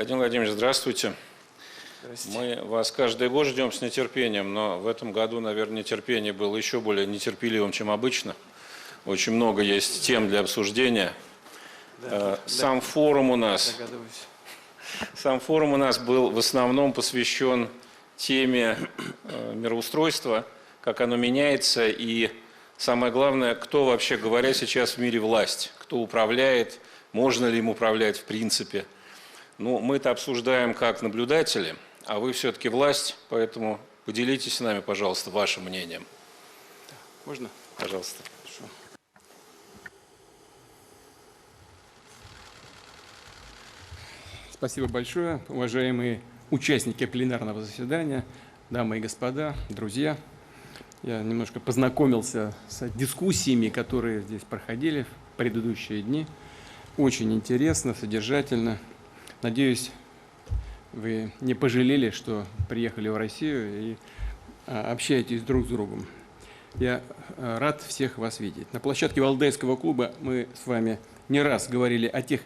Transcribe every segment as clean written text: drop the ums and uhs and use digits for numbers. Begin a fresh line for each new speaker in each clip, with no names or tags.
Владимир Владимирович, здравствуйте.
Здравствуйте.
Мы вас каждый год ждем с нетерпением, но в этом году, наверное, нетерпение было еще более нетерпеливым, чем обычно. Очень много есть тем для обсуждения. Сам форум у нас был в основном посвящен теме мироустройства, как оно меняется и, самое главное, кто, вообще говоря, сейчас в мире власть, кто управляет, можно ли им управлять в принципе. Ну, мы это обсуждаем как наблюдатели, а вы все-таки власть, поэтому поделитесь с нами, пожалуйста, вашим мнением.
Можно?
Пожалуйста.
Хорошо. Спасибо большое, уважаемые участники пленарного заседания, дамы и господа, друзья. Я немножко познакомился с дискуссиями, которые здесь проходили в предыдущие дни. Очень интересно, содержательно. Надеюсь, вы не пожалели, что приехали в Россию и общаетесь друг с другом. Я рад всех вас видеть. На площадке Валдайского клуба мы с вами не раз говорили о тех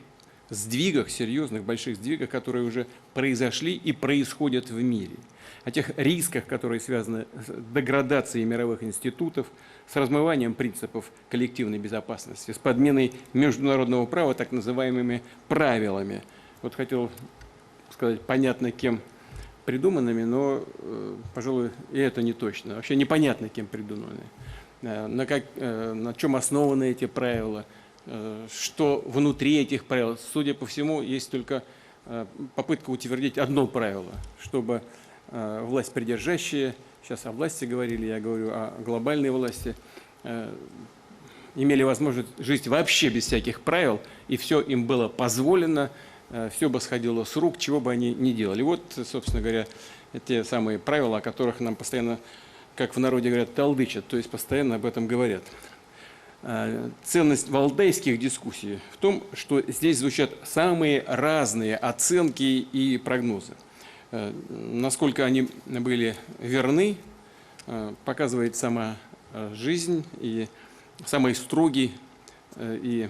сдвигах, серьезных, больших сдвигах, которые уже произошли и происходят в мире. О тех рисках, которые связаны с деградацией мировых институтов, с размыванием принципов коллективной безопасности, с подменой международного права так называемыми правилами. Вот хотел сказать, понятно, кем придуманными, но, пожалуй, и это не точно. Вообще непонятно, кем придуманы. На чем основаны эти правила, что внутри этих правил. Судя по всему, есть только попытка утвердить одно правило, чтобы власть придержащие, сейчас о власти говорили, я говорю о глобальной власти, имели возможность жить вообще без всяких правил, и все им было позволено, все бы сходило с рук, чего бы они ни делали. Вот, собственно говоря, те самые правила, о которых нам постоянно, как в народе говорят, толдычат, то есть постоянно об этом говорят. Ценность валдайских дискуссий в том, что здесь звучат самые разные оценки и прогнозы. Насколько они были верны, показывает сама жизнь и самый строгий и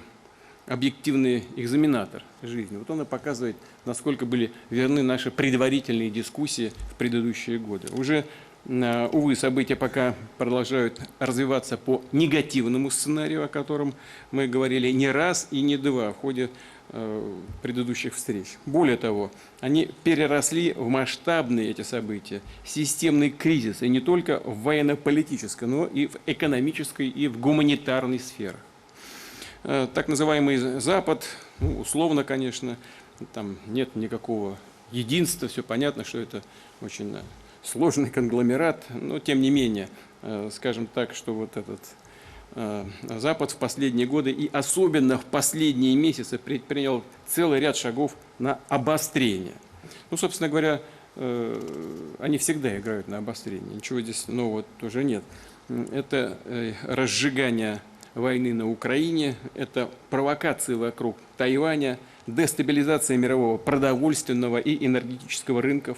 объективный экзаменатор жизни. Вот он и показывает, насколько были верны наши предварительные дискуссии в предыдущие годы. Уже, увы, события пока продолжают развиваться по негативному сценарию, о котором мы говорили не раз и не два в ходе предыдущих встреч. Более того, они переросли в масштабные эти события, системный кризис, и не только в военно-политической, но и в экономической и в гуманитарной сферах. Так называемый Запад, ну, условно, конечно, там нет никакого единства, все понятно, что это очень сложный конгломерат, но тем не менее, скажем так, что вот этот Запад в последние годы и особенно в последние месяцы предпринял целый ряд шагов на обострение. Ну, собственно говоря, они всегда играют на обострение, ничего здесь нового тоже нет. Это разжигание войны на Украине, это провокации вокруг Тайваня, дестабилизация мирового продовольственного и энергетического рынков.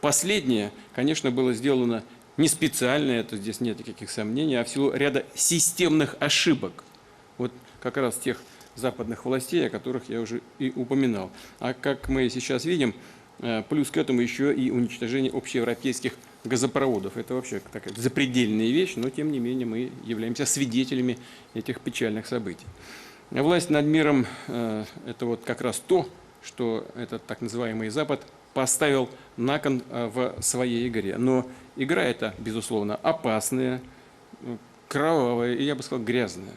Последнее, конечно, было сделано не специально, это здесь нет никаких сомнений, а в силу ряда системных ошибок. Вот как раз тех западных властей, о которых я уже и упоминал. А как мы сейчас видим, плюс к этому еще и уничтожение общеевропейских газопроводов. Это вообще такая запредельная вещь, но тем не менее мы являемся свидетелями этих печальных событий. Власть над миром – это вот как раз то, что этот так называемый Запад поставил на кон в своей игре. Но игра эта, безусловно, опасная, кровавая и, я бы сказал, грязная.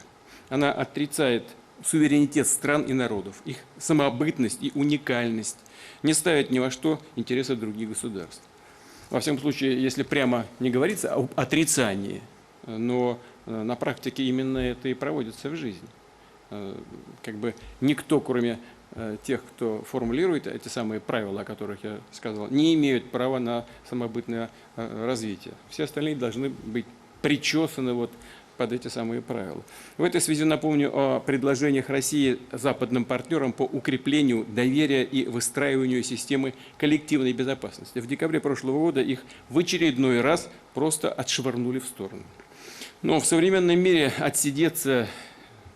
Она отрицает суверенитет стран и народов, их самобытность и уникальность, не ставит ни во что интересы других государств. Во всяком случае, если прямо не говорится об отрицании, но на практике именно это и проводится в жизни. Как бы никто, кроме тех, кто формулирует эти самые правила, о которых я сказал, не имеют права на самобытное развитие. Все остальные должны быть причесаны вот под эти самые правила. В этой связи напомню о предложениях России западным партнерам по укреплению доверия и выстраиванию системы коллективной безопасности. В декабре прошлого года их в очередной раз просто отшвырнули в сторону. Но в современном мире отсидеться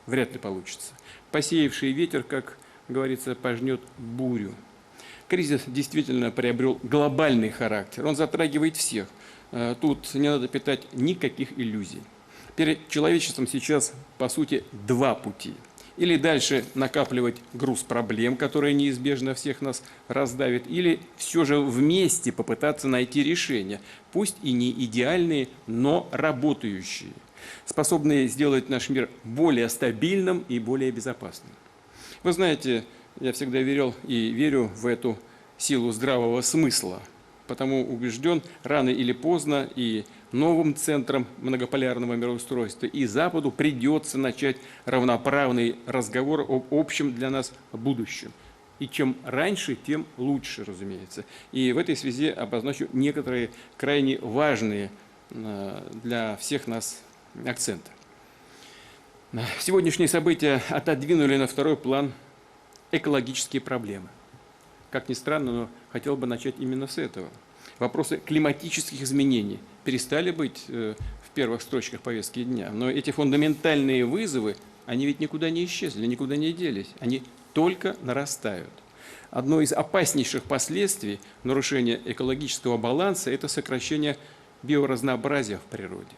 вряд ли получится. Посеявший ветер, как говорится, пожнет бурю. Кризис действительно приобрел глобальный характер, он затрагивает всех. Тут не надо питать никаких иллюзий. Перед человечеством сейчас, по сути, два пути. Или дальше накапливать груз проблем, которые неизбежно всех нас раздавит, или все же вместе попытаться найти решения, пусть и не идеальные, но работающие, способные сделать наш мир более стабильным и более безопасным. Вы знаете, я всегда верил и верю в эту силу здравого смысла, потому убежден, рано или поздно и новым центрам многополярного мироустройства и Западу придется начать равноправный разговор об общем для нас будущем. И чем раньше, тем лучше, разумеется. И в этой связи обозначу некоторые крайне важные для всех нас акценты. Сегодняшние события отодвинули на второй план экологические проблемы. Как ни странно, но хотел бы начать именно с этого. Вопросы климатических изменений перестали быть в первых строчках повестки дня. Но эти фундаментальные вызовы, они ведь никуда не исчезли, никуда не делись. Они только нарастают. Одно из опаснейших последствий нарушения экологического баланса – это сокращение биоразнообразия в природе.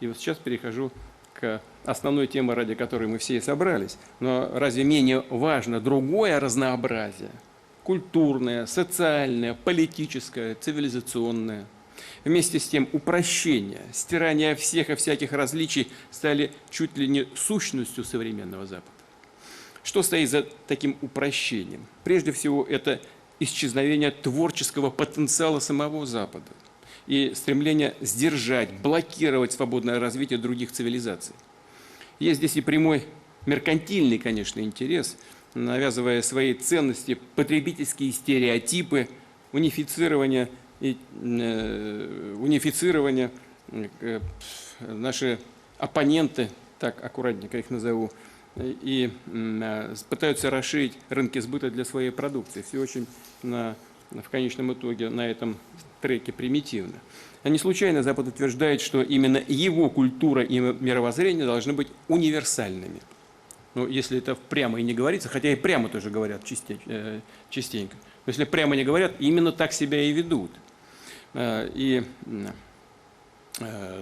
И вот сейчас перехожу к основной теме, ради которой мы все и собрались. Но разве менее важно другое разнообразие? Культурное, социальное, политическое, цивилизационное. Вместе с тем упрощение, стирание всех и всяких различий стали чуть ли не сущностью современного Запада. Что стоит за таким упрощением? Прежде всего, это исчезновение творческого потенциала самого Запада и стремление сдержать, блокировать свободное развитие других цивилизаций. Есть здесь и прямой меркантильный, конечно, интерес, навязывая свои ценности, потребительские стереотипы, унифицирование, наши оппоненты, так аккуратненько их назову, и пытаются расширить рынки сбыта для своей продукции. Все очень в конечном итоге на этом треке примитивно. А не случайно Запад утверждает, что именно его культура и мировоззрение должны быть универсальными. Ну, если это прямо и не говорится, хотя и прямо тоже говорят частенько. Но если прямо не говорят, именно так себя и ведут. И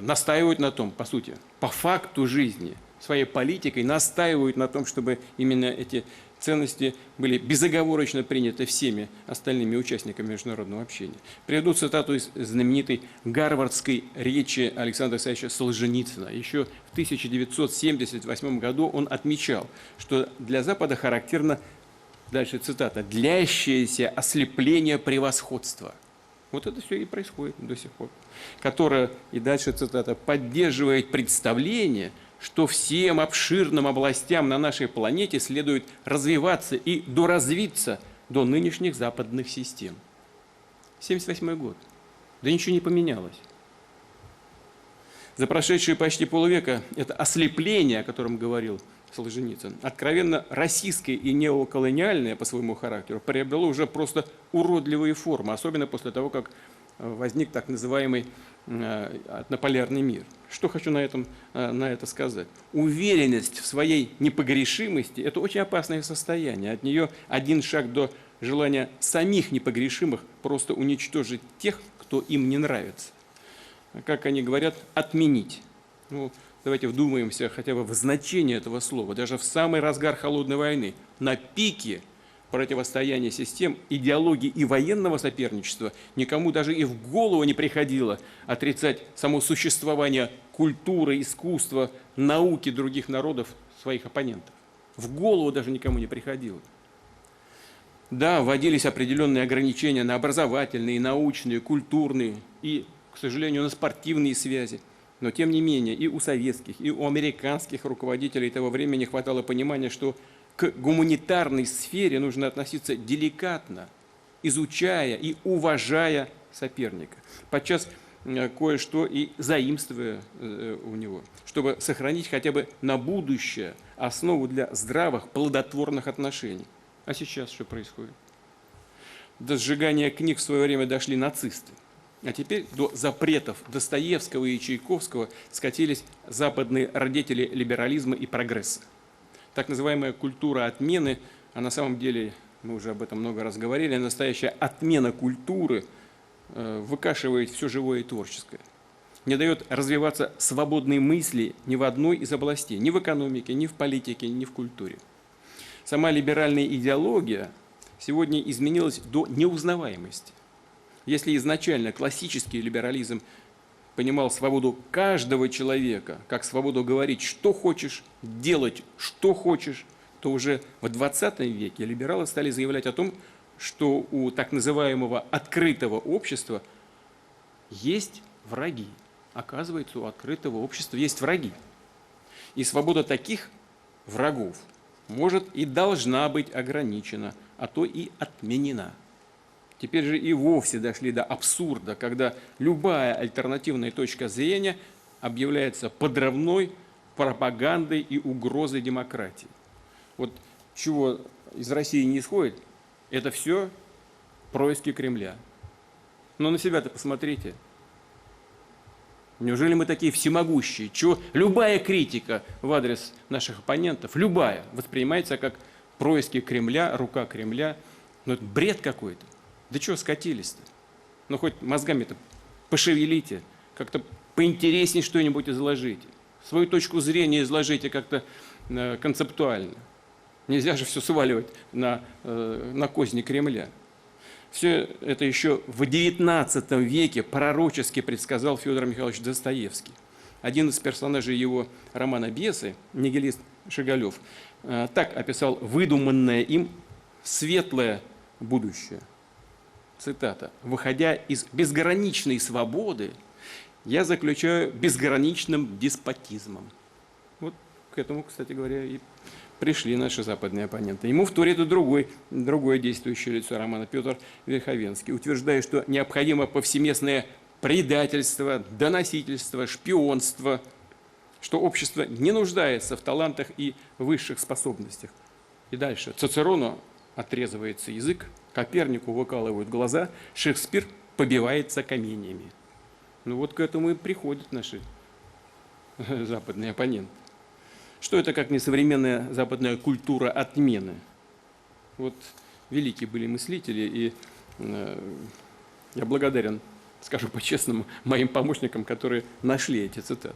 настаивают на том, по сути, по факту жизни, своей политикой настаивают на том, чтобы именно эти ценности были безоговорочно приняты всеми остальными участниками международного общения. Приведу цитату из знаменитой гарвардской речи Александра Александровича Солженицына. Еще в 1978 году он отмечал, что для Запада характерно, дальше цитата, «длящееся ослепление превосходства». Вот это все и происходит до сих пор. Которое, и дальше цитата, «поддерживает представление, что всем обширным областям на нашей планете следует развиваться и доразвиться до нынешних западных систем». 1978 год. Да ничего не поменялось. За прошедшие почти полвека это ослепление, о котором говорил Солженицын, откровенно российское и неоколониальное по своему характеру, приобрело уже просто уродливые формы, особенно после того, как возник так называемый однополярный мир. Что хочу на это сказать? Уверенность в своей непогрешимости – это очень опасное состояние. От нее один шаг до желания самих непогрешимых просто уничтожить тех, кто им не нравится. Как они говорят, отменить. Ну, давайте вдумаемся хотя бы в значение этого слова. Даже в самый разгар холодной войны, на пике противостояния систем, идеологии и военного соперничества никому даже и в голову не приходило отрицать само существование культуры, искусства, науки других народов, своих оппонентов. В голову даже никому не приходило. Да, вводились определенные ограничения на образовательные, научные, культурные и, к сожалению, на спортивные связи. Но, тем не менее, и у советских, и у американских руководителей того времени хватало понимания, что к гуманитарной сфере нужно относиться деликатно, изучая и уважая соперника, подчас кое-что и заимствуя у него, чтобы сохранить хотя бы на будущее основу для здравых, плодотворных отношений. А сейчас что происходит? До сжигания книг в свое время дошли нацисты. А теперь до запретов Достоевского и Чайковского скатились западные родители либерализма и прогресса. Так называемая культура отмены, а на самом деле мы уже об этом много раз говорили, настоящая отмена культуры выкашивает все живое и творческое. Не дает развиваться свободной мысли ни в одной из областей, ни в экономике, ни в политике, ни в культуре. Сама либеральная идеология сегодня изменилась до неузнаваемости. Если изначально классический либерализм понимал свободу каждого человека, как свободу говорить, что хочешь, делать, что хочешь, то уже в 20 веке либералы стали заявлять о том, что у так называемого открытого общества есть враги. Оказывается, у открытого общества есть враги. И свобода таких врагов может и должна быть ограничена, а то и отменена. Теперь же и вовсе дошли до абсурда, когда любая альтернативная точка зрения объявляется подрывной пропагандой и угрозой демократии. Вот чего из России не исходит, это все происки Кремля. Но на себя-то посмотрите. Неужели мы такие всемогущие? Чего любая критика в адрес наших оппонентов, любая, воспринимается как происки Кремля, рука Кремля? Ну это бред какой-то. Да чего скатились-то? Ну хоть мозгами-то пошевелите, как-то поинтереснее что-нибудь изложите. Свою точку зрения изложите как-то концептуально. Нельзя же все сваливать на козни Кремля. Все это еще в XIX веке пророчески предсказал Федор Михайлович Достоевский. Один из персонажей его романа «Бесы», нигилист Шигалев, так описал выдуманное им светлое будущее. Цитата. «Выходя из безграничной свободы, я заключаю безграничным деспотизмом». Вот к этому, кстати говоря, и пришли наши западные оппоненты. Ему вторит и другое действующее лицо романа Петр Верховенский, утверждая, что необходимо повсеместное предательство, доносительство, шпионство, что общество не нуждается в талантах и высших способностях. И дальше. Цицерону отрезывается язык, Копернику выкалывают глаза, Шекспир побивается каменьями. Ну вот к этому и приходят наши западные оппоненты. Что это, как не современная западная культура отмены? Вот великие были мыслители, и я благодарен, скажу по-честному, моим помощникам, которые нашли эти цитаты.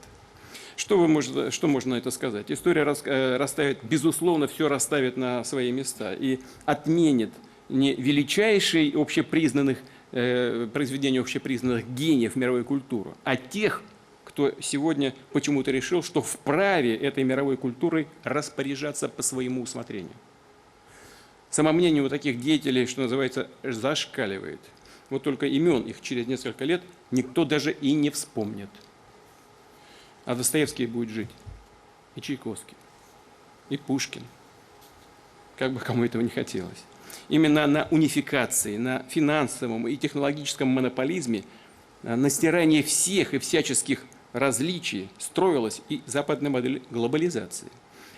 Что можно на это сказать? История расставит, безусловно, все расставит на свои места и отменит не величайшие произведения общепризнанных гениев мировой культуры, а тех, кто сегодня почему-то решил, что вправе этой мировой культурой распоряжаться по своему усмотрению. Самомнение у таких деятелей, что называется, зашкаливает. Вот только имен их через несколько лет никто даже и не вспомнит. А Достоевский будет жить, и Чайковский, и Пушкин. Как бы кому этого не хотелось. Именно на унификации, на финансовом и технологическом монополизме, на стирании всех и всяческих различий строилась и западная модель глобализации,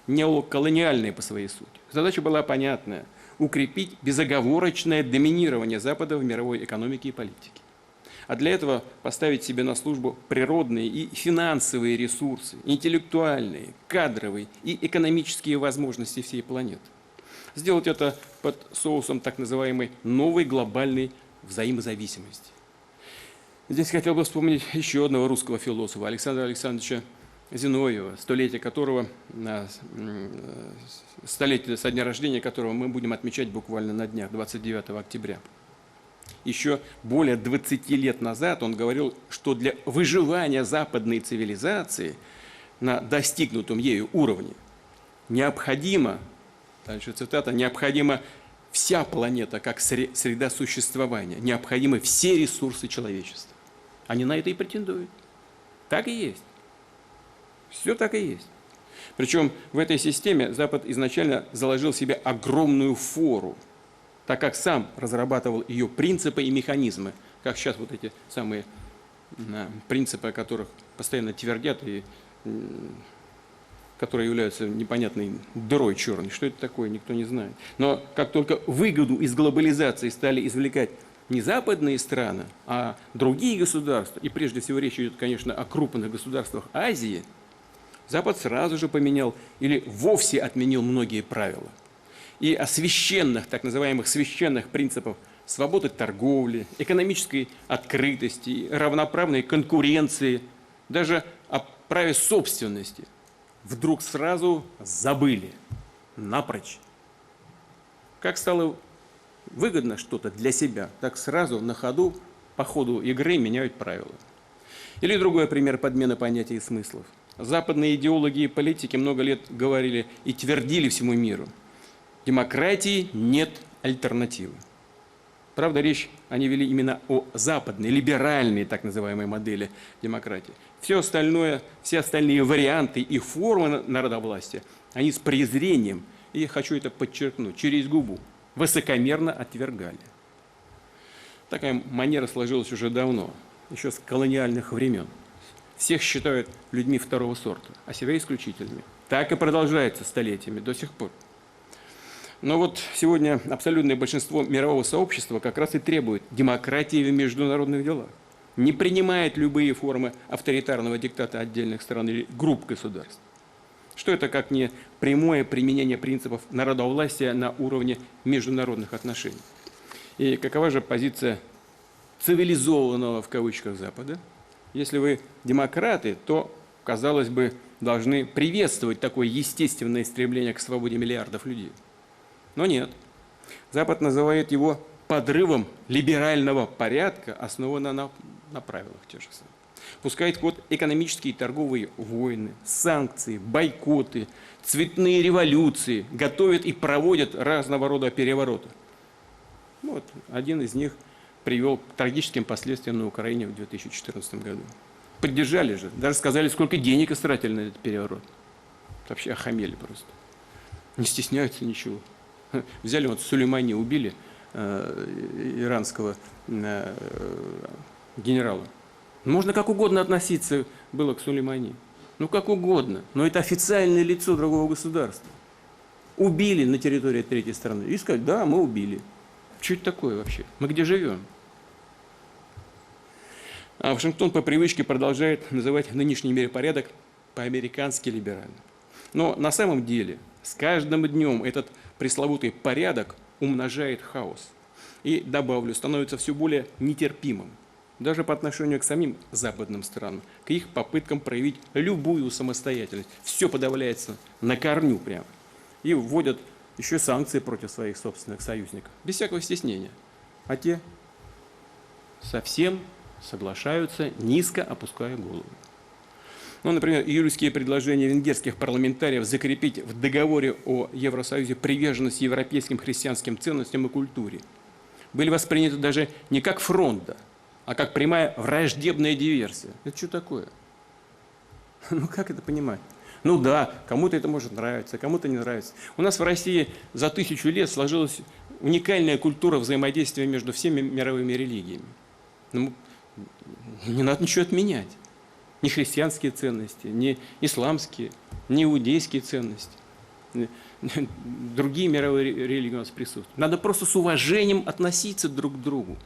неоколониальная по своей сути. Задача была понятная – укрепить безоговорочное доминирование Запада в мировой экономике и политике. А для этого поставить себе на службу природные и финансовые ресурсы, интеллектуальные, кадровые и экономические возможности всей планеты. Сделать это под соусом так называемой новой глобальной взаимозависимости. Здесь хотел бы вспомнить еще одного русского философа, Александра Александровича Зиновьева, столетие со дня рождения которого мы будем отмечать буквально на днях, 29 октября. Еще более 20 лет назад он говорил, что для выживания западной цивилизации на достигнутом ею уровне необходимо, дальше цитата, необходима вся планета как среда существования, необходимы все ресурсы человечества. Они на это и претендуют. Так и есть. Все так и есть. Причем в этой системе Запад изначально заложил себе огромную фору, так как сам разрабатывал ее принципы и механизмы, как сейчас вот эти самые принципы, о которых постоянно твердят и которые являются непонятной дырой черной. Что это такое, никто не знает. Но как только выгоду из глобализации стали извлекать не западные страны, а другие государства, и прежде всего речь идет, конечно, о крупных государствах Азии, Запад сразу же поменял или вовсе отменил многие правила. и о священных, так называемых священных принципах свободы торговли, экономической открытости, равноправной конкуренции, даже о праве собственности, вдруг сразу забыли напрочь. Как стало выгодно что-то для себя, так сразу на ходу, по ходу игры меняют правила. Или другой пример подмены понятий и смыслов. Западные идеологи и политики много лет говорили и твердили всему миру: демократии нет альтернативы. Правда, речь они вели именно о западной, либеральной так называемой модели демократии. Все остальные варианты и формы народовластия они с презрением, и хочу это подчеркнуть, через губу, высокомерно отвергали. Такая манера сложилась уже давно, еще с колониальных времен. Всех считают людьми второго сорта, а себя исключительными. Так и продолжается столетиями до сих пор. Но вот сегодня абсолютное большинство мирового сообщества как раз и требует демократии в международных делах. Не принимает любые формы авторитарного диктата отдельных стран или групп государств. Что это как не прямое применение принципов народовластия на уровне международных отношений? И какова же позиция цивилизованного в кавычках Запада? Если вы демократы, то, казалось бы, должны приветствовать такое естественное стремление к свободе миллиардов людей. Но нет. Запад называет его подрывом либерального порядка, основанного на правилах тех же самых. Пускает в ход экономические и торговые войны, санкции, бойкоты, цветные революции, готовит и проводит разного рода перевороты. Вот один из них привел к трагическим последствиям на Украине в 2014 году. Поддержали же, даже сказали, сколько денег истратили на этот переворот. Вообще охамели просто. Не стесняются ничего. Взяли вот Сулеймани, убили иранского генерала. Можно как угодно относиться было к Сулеймани. Ну как угодно. Но это официальное лицо другого государства. Убили на территории третьей страны. И сказать, да, мы убили. Что это такое вообще? Мы где живем? А Вашингтон по привычке продолжает называть нынешний миропорядок по-американски либеральным. Но на самом деле с каждым днем этот пресловутый порядок умножает хаос. И, добавлю, становится все более нетерпимым. Даже по отношению к самим западным странам, к их попыткам проявить любую самостоятельность. Все подавляется на корню прямо. И вводят еще санкции против своих собственных союзников. Без всякого стеснения. А те совсем соглашаются, низко опуская голову. Ну, например, июльские предложения венгерских парламентариев закрепить в договоре о Евросоюзе приверженность европейским христианским ценностям и культуре были восприняты даже не как фронта, а как прямая враждебная диверсия. Это что такое? Ну, как это понимать? Ну да, кому-то это может нравиться, кому-то не нравится. У нас в России за 1000 лет сложилась уникальная культура взаимодействия между всеми мировыми религиями. Ну, не надо ничего отменять. Ни христианские ценности, ни исламские, ни иудейские ценности. Другие мировые религии у нас присутствуют. Надо просто с уважением относиться друг к другу.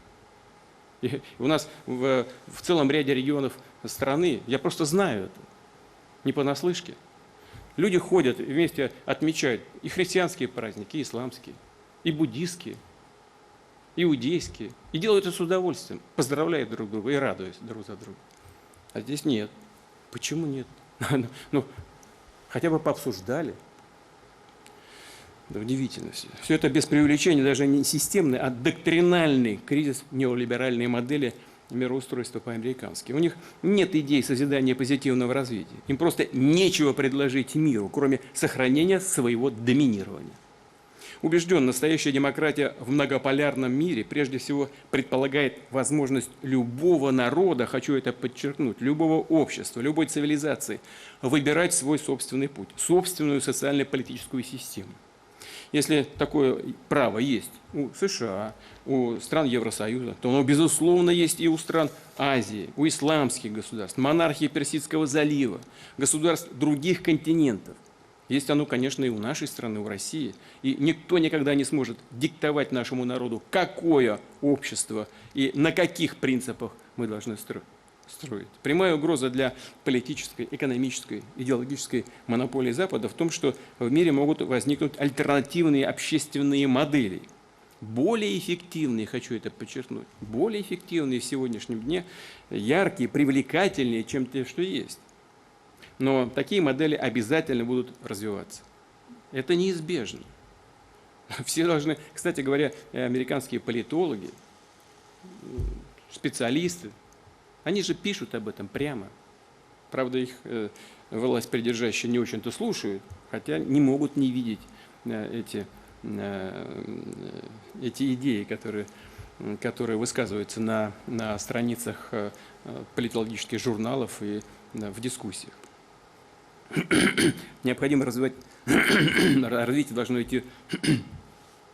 И у нас в целом ряде регионов страны, я просто знаю это, не понаслышке. Люди ходят вместе, отмечают и христианские праздники, и исламские, и буддийские, иудейские. И делают это с удовольствием, поздравляют друг друга и радуясь друг за друга. А здесь нет. Почему нет? Ну, хотя бы пообсуждали. Да, удивительно все. Все это без преувеличения, даже не системный, а доктринальный кризис неолиберальной модели мироустройства по-американски. У них нет идей созидания позитивного развития. Им просто нечего предложить миру, кроме сохранения своего доминирования. Убежден, настоящая демократия в многополярном мире прежде всего предполагает возможность любого народа, хочу это подчеркнуть, любого общества, любой цивилизации выбирать свой собственный путь, собственную социально-политическую систему. Если такое право есть у США, у стран Евросоюза, то оно, безусловно, есть и у стран Азии, у исламских государств, монархии Персидского залива, государств других континентов. Есть оно, конечно, и у нашей страны, у России. И никто никогда не сможет диктовать нашему народу, какое общество и на каких принципах мы должны строить. строить. Прямая угроза для политической, экономической, идеологической монополии Запада в том, что в мире могут возникнуть альтернативные общественные модели, более эффективные, хочу это подчеркнуть, более эффективные в сегодняшнем дне, яркие, привлекательнее, чем те, что есть. Но такие модели обязательно будут развиваться. Это неизбежно. Все должны, кстати говоря, американские политологи, специалисты, они же пишут об этом прямо. Правда, их власть придержащие не очень-то слушают, хотя не могут не видеть эти идеи, которые высказываются на страницах политологических журналов и в дискуссиях. Необходимо развивать, развитие должно идти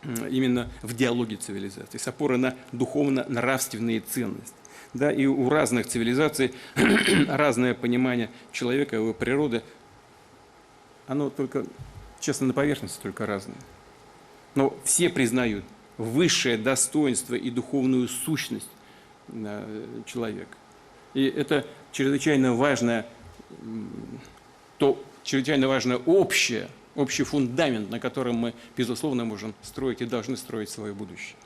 именно в диалоге цивилизаций, с опорой на духовно-нравственные ценности. Да, и у разных цивилизаций разное понимание человека, его природы, оно только, честно, на поверхности только разное. Но все признают высшее достоинство и духовную сущность человека. И это чрезвычайно важное, общий фундамент, на котором мы, безусловно, можем строить и должны строить свое будущее.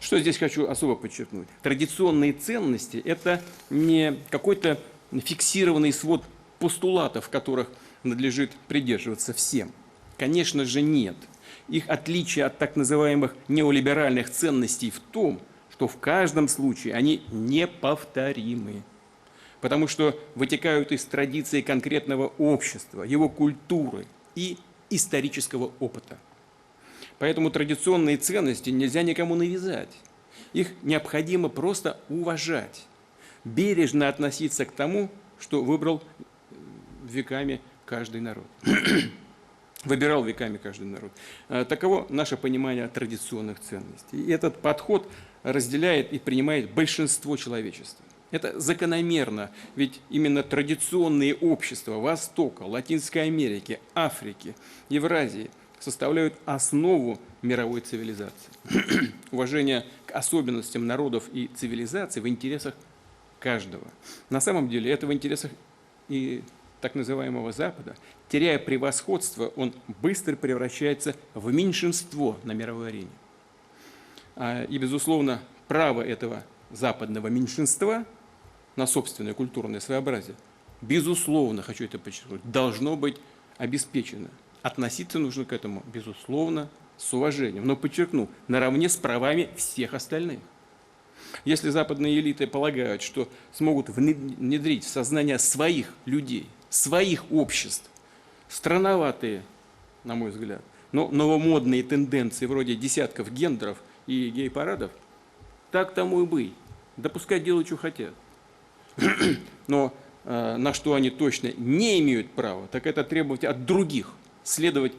Что здесь хочу особо подчеркнуть? Традиционные ценности – это не какой-то фиксированный свод постулатов, которых надлежит придерживаться всем. Конечно же, нет. Их отличие от так называемых неолиберальных ценностей в том, что в каждом случае они неповторимы, потому что вытекают из традиции конкретного общества, его культуры и исторического опыта. Поэтому традиционные ценности нельзя никому навязать. Их необходимо просто уважать, бережно относиться к тому, что выбрал веками каждый народ. Выбирал веками каждый народ. Таково наше понимание традиционных ценностей. И этот подход разделяет и принимает большинство человечества. Это закономерно, ведь именно традиционные общества Востока, Латинской Америки, Африки, Евразии составляют основу мировой цивилизации. Уважение к особенностям народов и цивилизаций в интересах каждого. На самом деле это в интересах и так называемого Запада. Теряя превосходство, он быстро превращается в меньшинство на мировой арене. И, безусловно, право этого западного меньшинства на собственное культурное своеобразие, безусловно, хочу это подчеркнуть, должно быть обеспечено. Относиться нужно к этому, безусловно, с уважением, но, подчеркну, наравне с правами всех остальных. Если западные элиты полагают, что смогут внедрить в сознание своих людей, своих обществ, странноватые, на мой взгляд, но новомодные тенденции вроде десятков гендеров и гей-парадов, так тому и быть. Да пускай делают, что хотят. Но на что они точно не имеют права, так это требовать от других следовать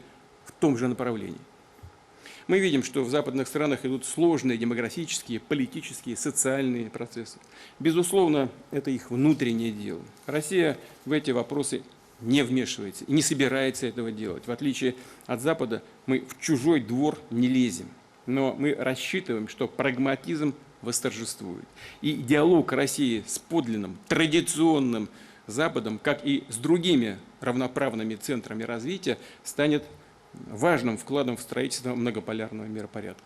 в том же направлении. Мы видим, что в западных странах идут сложные демографические, политические, социальные процессы. Безусловно, это их внутреннее дело. Россия в эти вопросы не вмешивается и не собирается этого делать. В отличие от Запада, мы в чужой двор не лезем. Но мы рассчитываем, что прагматизм восторжествует. И диалог России с подлинным, традиционным Западом, как и с другими равноправными центрами развития, станет важным вкладом в строительство многополярного миропорядка.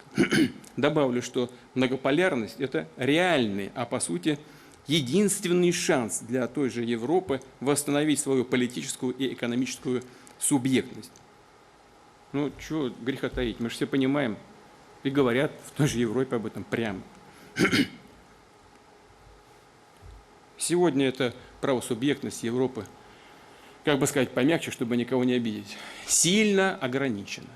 Добавлю, что многополярность – это реальный, а по сути единственный шанс для той же Европы восстановить свою политическую и экономическую субъектность. Ну, чего греха таить, мы же все понимаем и говорят в той же Европе об этом прямо. Сегодня это правосубъектность Европы, как бы сказать помягче, чтобы никого не обидеть, сильно ограничена.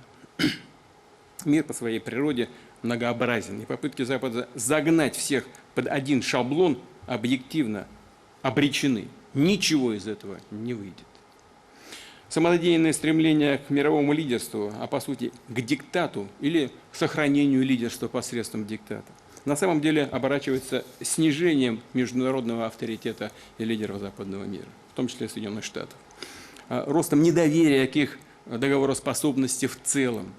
Мир по своей природе многообразен, и попытки Запада загнать всех под один шаблон объективно обречены. Ничего из этого не выйдет. Самонадеянное стремление к мировому лидерству, а по сути к диктату или к сохранению лидерства посредством диктата, на самом деле оборачивается снижением международного авторитета и лидеров западного мира, в том числе Соединенных Штатов, ростом недоверия к их договороспособности в целом.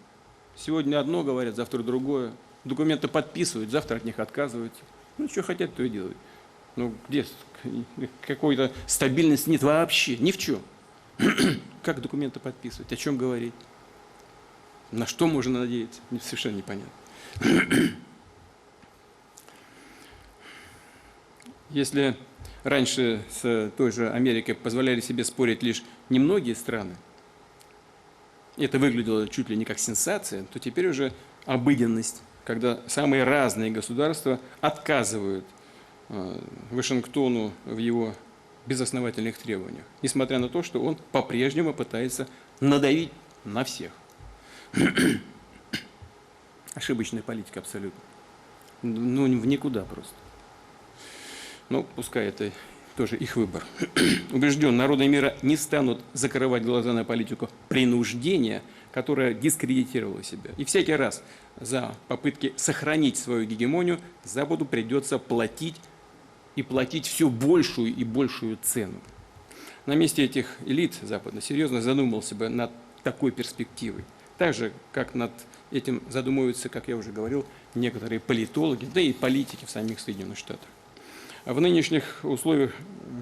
Сегодня одно говорят, завтра другое. Документы подписывают, завтра от них отказываются. Ну, что хотят, то и делают. Ну, где какой-то стабильности нет вообще, ни в чем. Как документы подписывать, о чем говорить? На что можно надеяться? Совершенно непонятно. Если раньше с той же Америкой позволяли себе спорить лишь немногие страны, это выглядело чуть ли не как сенсация, то теперь уже обыденность, когда самые разные государства отказывают Вашингтону в его безосновательных требованиях, несмотря на то, что он по-прежнему пытается надавить на всех. Ошибочная политика абсолютно. Ну, в никуда просто. Ну, пускай это тоже их выбор. Убежден, народы мира не станут закрывать глаза на политику принуждения, которая дискредитировала себя. И всякий раз за попытки сохранить свою гегемонию Западу придется платить и платить все большую и большую цену. На месте этих элит Запада серьезно задумался бы над такой перспективой. Так же, как над этим задумываются, как я уже говорил, некоторые политологи, да и политики в самих Соединенных Штатах. А в нынешних условиях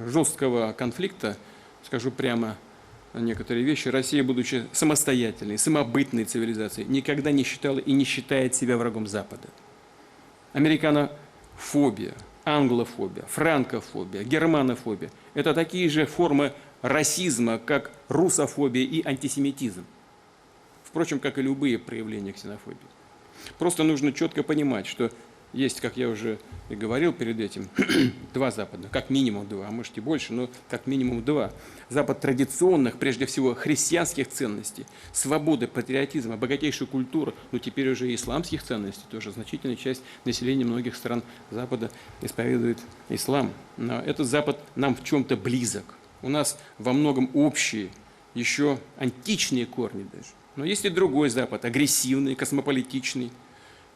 жесткого конфликта, скажу прямо некоторые вещи, Россия, будучи самостоятельной, самобытной цивилизацией, никогда не считала и не считает себя врагом Запада. Американофобия, англофобия, франкофобия, германофобия – это такие же формы расизма, как русофобия и антисемитизм. Впрочем, как и любые проявления ксенофобии. Просто нужно четко понимать, что есть, как я уже и говорил перед этим, два Запада, как минимум два, а может и больше, но как минимум два. Запад традиционных, прежде всего, христианских ценностей, свободы, патриотизма, богатейшей культуры, но теперь уже и исламских ценностей, тоже значительная часть населения многих стран Запада исповедует ислам. Но этот Запад нам в чем-то близок. У нас во многом общие, еще античные корни даже. Но есть и другой Запад, агрессивный, космополитичный,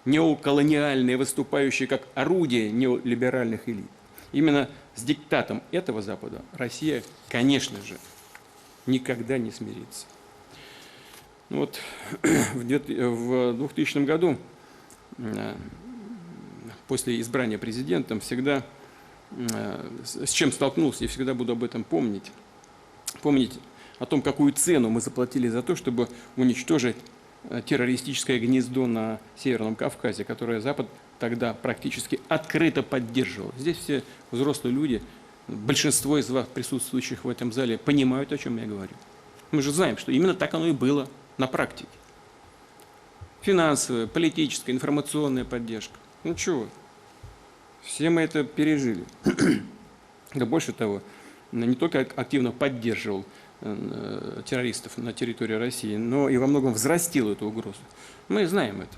неоколониальный, выступающий как орудие неолиберальных элит. Именно с диктатом этого Запада Россия, конечно же, никогда не смирится. Вот в 2000 году, после избрания президентом, всегда с чем столкнулся, я всегда буду об этом помнить. Помнить о том, какую цену мы заплатили за то, чтобы уничтожить террористическое гнездо на Северном Кавказе, которое Запад тогда практически открыто поддерживал. Здесь все взрослые люди, большинство из вас, присутствующих в этом зале, понимают, о чем я говорю. Мы же знаем, что именно так оно и было на практике. Финансовая, политическая, информационная поддержка. Ну чего? Все мы это пережили. Да больше того, не только активно поддерживал террористов на территории России, но и во многом взрастил эту угрозу. Мы знаем это.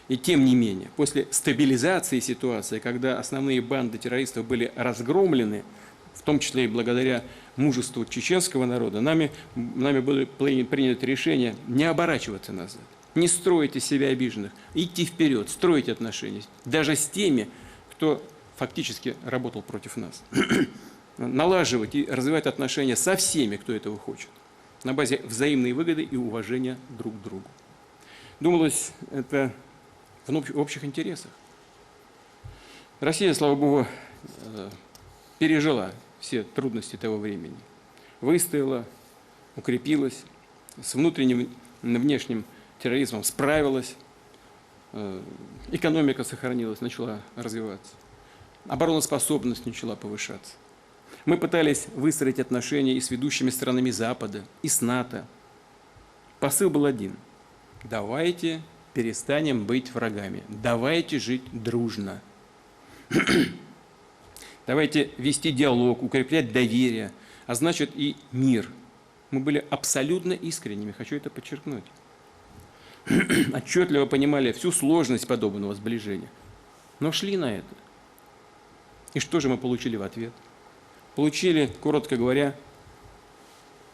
И тем не менее, после стабилизации ситуации, когда основные банды террористов были разгромлены, в том числе и благодаря мужеству чеченского народа, нами было принято решение не оборачиваться назад, не строить из себя обиженных, идти вперед, строить отношения, даже с теми, кто фактически работал против нас. Налаживать и развивать отношения со всеми, кто этого хочет, на базе взаимной выгоды и уважения друг к другу. Думалось, это в общих интересах. Россия, слава Богу, пережила все трудности того времени, выстояла, укрепилась, с внутренним и внешним терроризмом справилась, экономика сохранилась, начала развиваться, обороноспособность начала повышаться. Мы пытались выстроить отношения и с ведущими странами Запада, и с НАТО. Посыл был один. Давайте перестанем быть врагами. Давайте жить дружно. Давайте вести диалог, укреплять доверие, а значит и мир. Мы были абсолютно искренними, хочу это подчеркнуть. Отчетливо понимали всю сложность подобного сближения. Но шли на это. И что же мы получили в ответ? Получили, коротко говоря,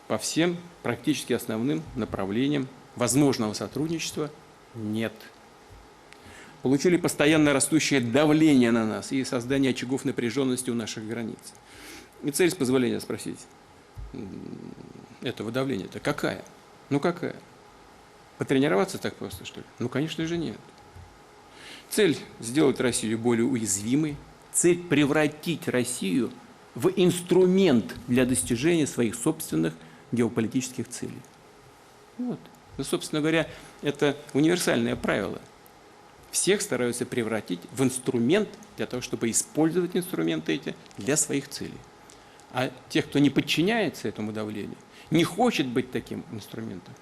по всем практически основным направлениям возможного сотрудничества нет. Получили постоянно растущее давление на нас и создание очагов напряженности у наших границ. И цель, с позволения спросить, этого давления-то какая? Ну какая? Потренироваться так просто, что ли? Ну, конечно же, нет. Цель – сделать Россию более уязвимой, цель превратить Россию в инструмент для достижения своих собственных геополитических целей. Вот. Ну, собственно говоря, это универсальное правило. Всех стараются превратить в инструмент для того, чтобы использовать инструменты эти для своих целей. А тех, кто не подчиняется этому давлению, не хочет быть таким инструментом,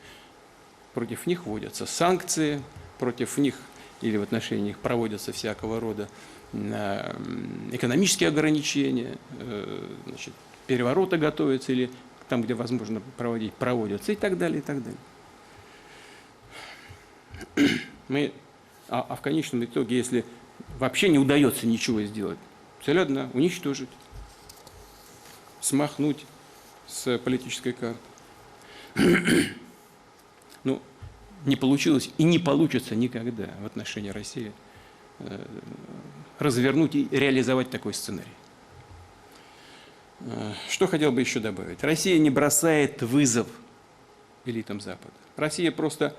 против них вводятся санкции, против них или в отношении них проводятся всякого рода экономические ограничения, значит, перевороты готовятся или там, где возможно проводить, проводятся и так далее, и так далее. А в конечном итоге, если вообще не удается ничего сделать, цель одна – уничтожить, смахнуть с политической карты. Ну, не получилось и не получится никогда в отношении России развернуть и реализовать такой сценарий. Что хотел бы еще добавить? Россия не бросает вызов элитам Запада. Россия просто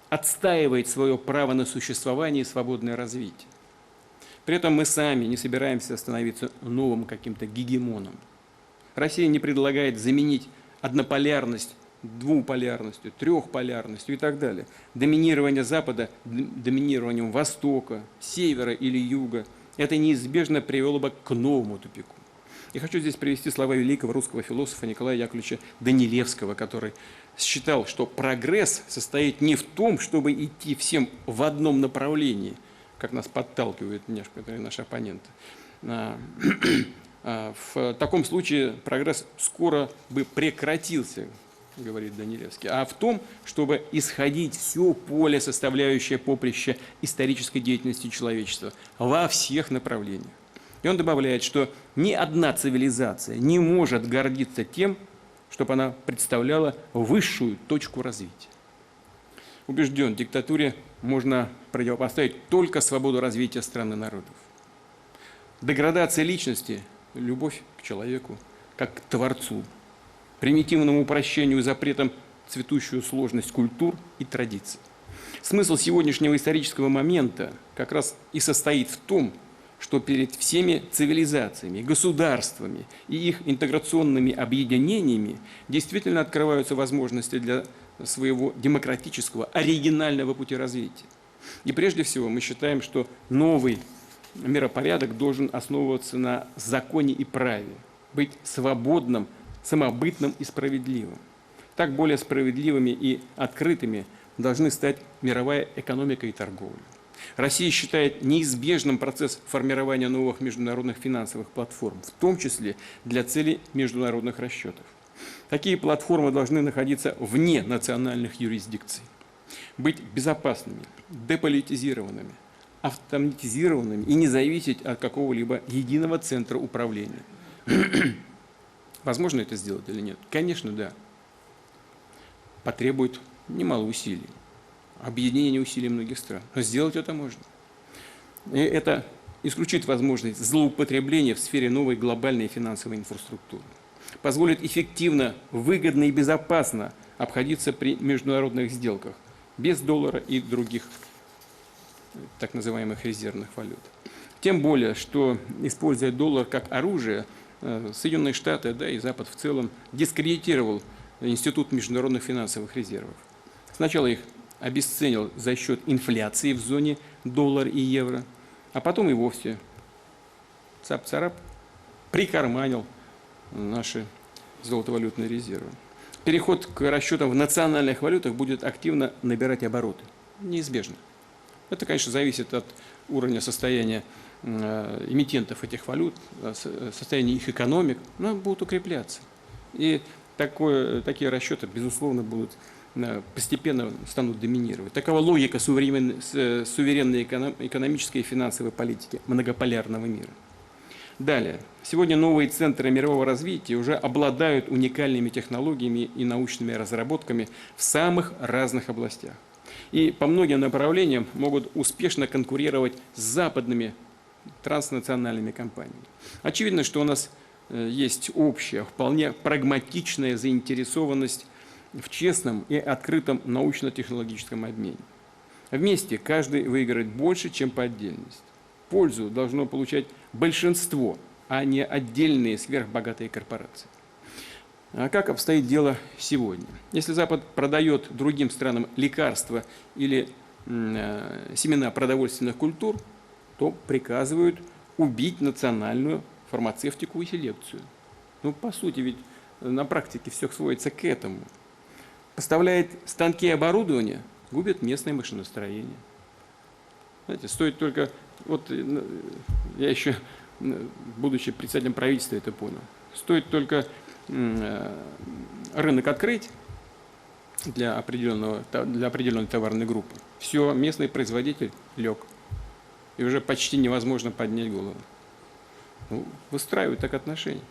отстаивает свое право на существование и свободное развитие. При этом мы сами не собираемся становиться новым каким-то гегемоном. Россия не предлагает заменить однополярность двуполярностью, трехполярностью и так далее. Доминирование Запада доминированием Востока, Севера или Юга – это неизбежно привело бы к новому тупику. Я хочу здесь привести слова великого русского философа Николая Яковлевича Данилевского, который считал, что прогресс состоит не в том, чтобы идти всем в одном направлении, как нас подталкивают некоторые наши оппоненты. В таком случае прогресс скоро бы прекратился, говорит Данилевский, а в том, чтобы исходить все поле, составляющее поприще исторической деятельности человечества во всех направлениях. И он добавляет, что ни одна цивилизация не может гордиться тем, чтобы она представляла высшую точку развития. Убежден, диктатуре можно противопоставить только свободу развития стран и народов. Деградация личности – любовь к человеку, как к творцу, примитивному упрощению и запретам цветущую сложность культур и традиций. Смысл сегодняшнего исторического момента как раз и состоит в том, что перед всеми цивилизациями, государствами и их интеграционными объединениями действительно открываются возможности для своего демократического, оригинального пути развития. И прежде всего мы считаем, что новый миропорядок должен основываться на законе и праве, быть свободным, самобытным и справедливым. Так более справедливыми и открытыми должны стать мировая экономика и торговля. Россия считает неизбежным процесс формирования новых международных финансовых платформ, в том числе для целей международных расчетов. Такие платформы должны находиться вне национальных юрисдикций, быть безопасными, деполитизированными, автоматизированными и не зависеть от какого-либо единого центра управления. Возможно это сделать или нет? Конечно, да. Потребует немало усилий. Объединение усилий многих стран. Но сделать это можно. И это исключит возможность злоупотребления в сфере новой глобальной финансовой инфраструктуры. Позволит эффективно, выгодно и безопасно обходиться при международных сделках без доллара и других так называемых резервных валют. Тем более, что, используя доллар как оружие, Соединенные Штаты, да и Запад в целом дискредитировал Институт международных финансовых резервов. Сначала их обесценил за счет инфляции в зоне доллар и евро, а потом и вовсе цап-царап прикарманил наши золотовалютные резервы. Переход к расчетам в национальных валютах будет активно набирать обороты. Неизбежно. Это, конечно, зависит от уровня состояния эмитентов этих валют, состояния их экономик, но будут укрепляться. И такие расчеты, безусловно, будут постепенно станут доминировать. Такова логика суверенной экономической и финансовой политики многополярного мира. Далее. Сегодня новые центры мирового развития уже обладают уникальными технологиями и научными разработками в самых разных областях. И по многим направлениям могут успешно конкурировать с западными транснациональными компаниями. Очевидно, что у нас есть общая, вполне прагматичная заинтересованность в честном и открытом научно-технологическом обмене. Вместе каждый выиграет больше, чем по отдельности. Пользу должно получать большинство, а не отдельные сверхбогатые корпорации. А как обстоит дело сегодня? Если Запад продает другим странам лекарства или семена продовольственных культур, то приказывают убить национальную фармацевтику и селекцию. Ну, по сути, ведь на практике все сводится к этому. Поставляет станки и оборудование, губит местное машиностроение. Знаете, стоит только... Вот я еще, будучи председателем правительства, это понял. Стоит только рынок открыть для определенной товарной группы. Все, местный производитель лег. И уже почти невозможно поднять голову. Ну, выстраивают так отношения.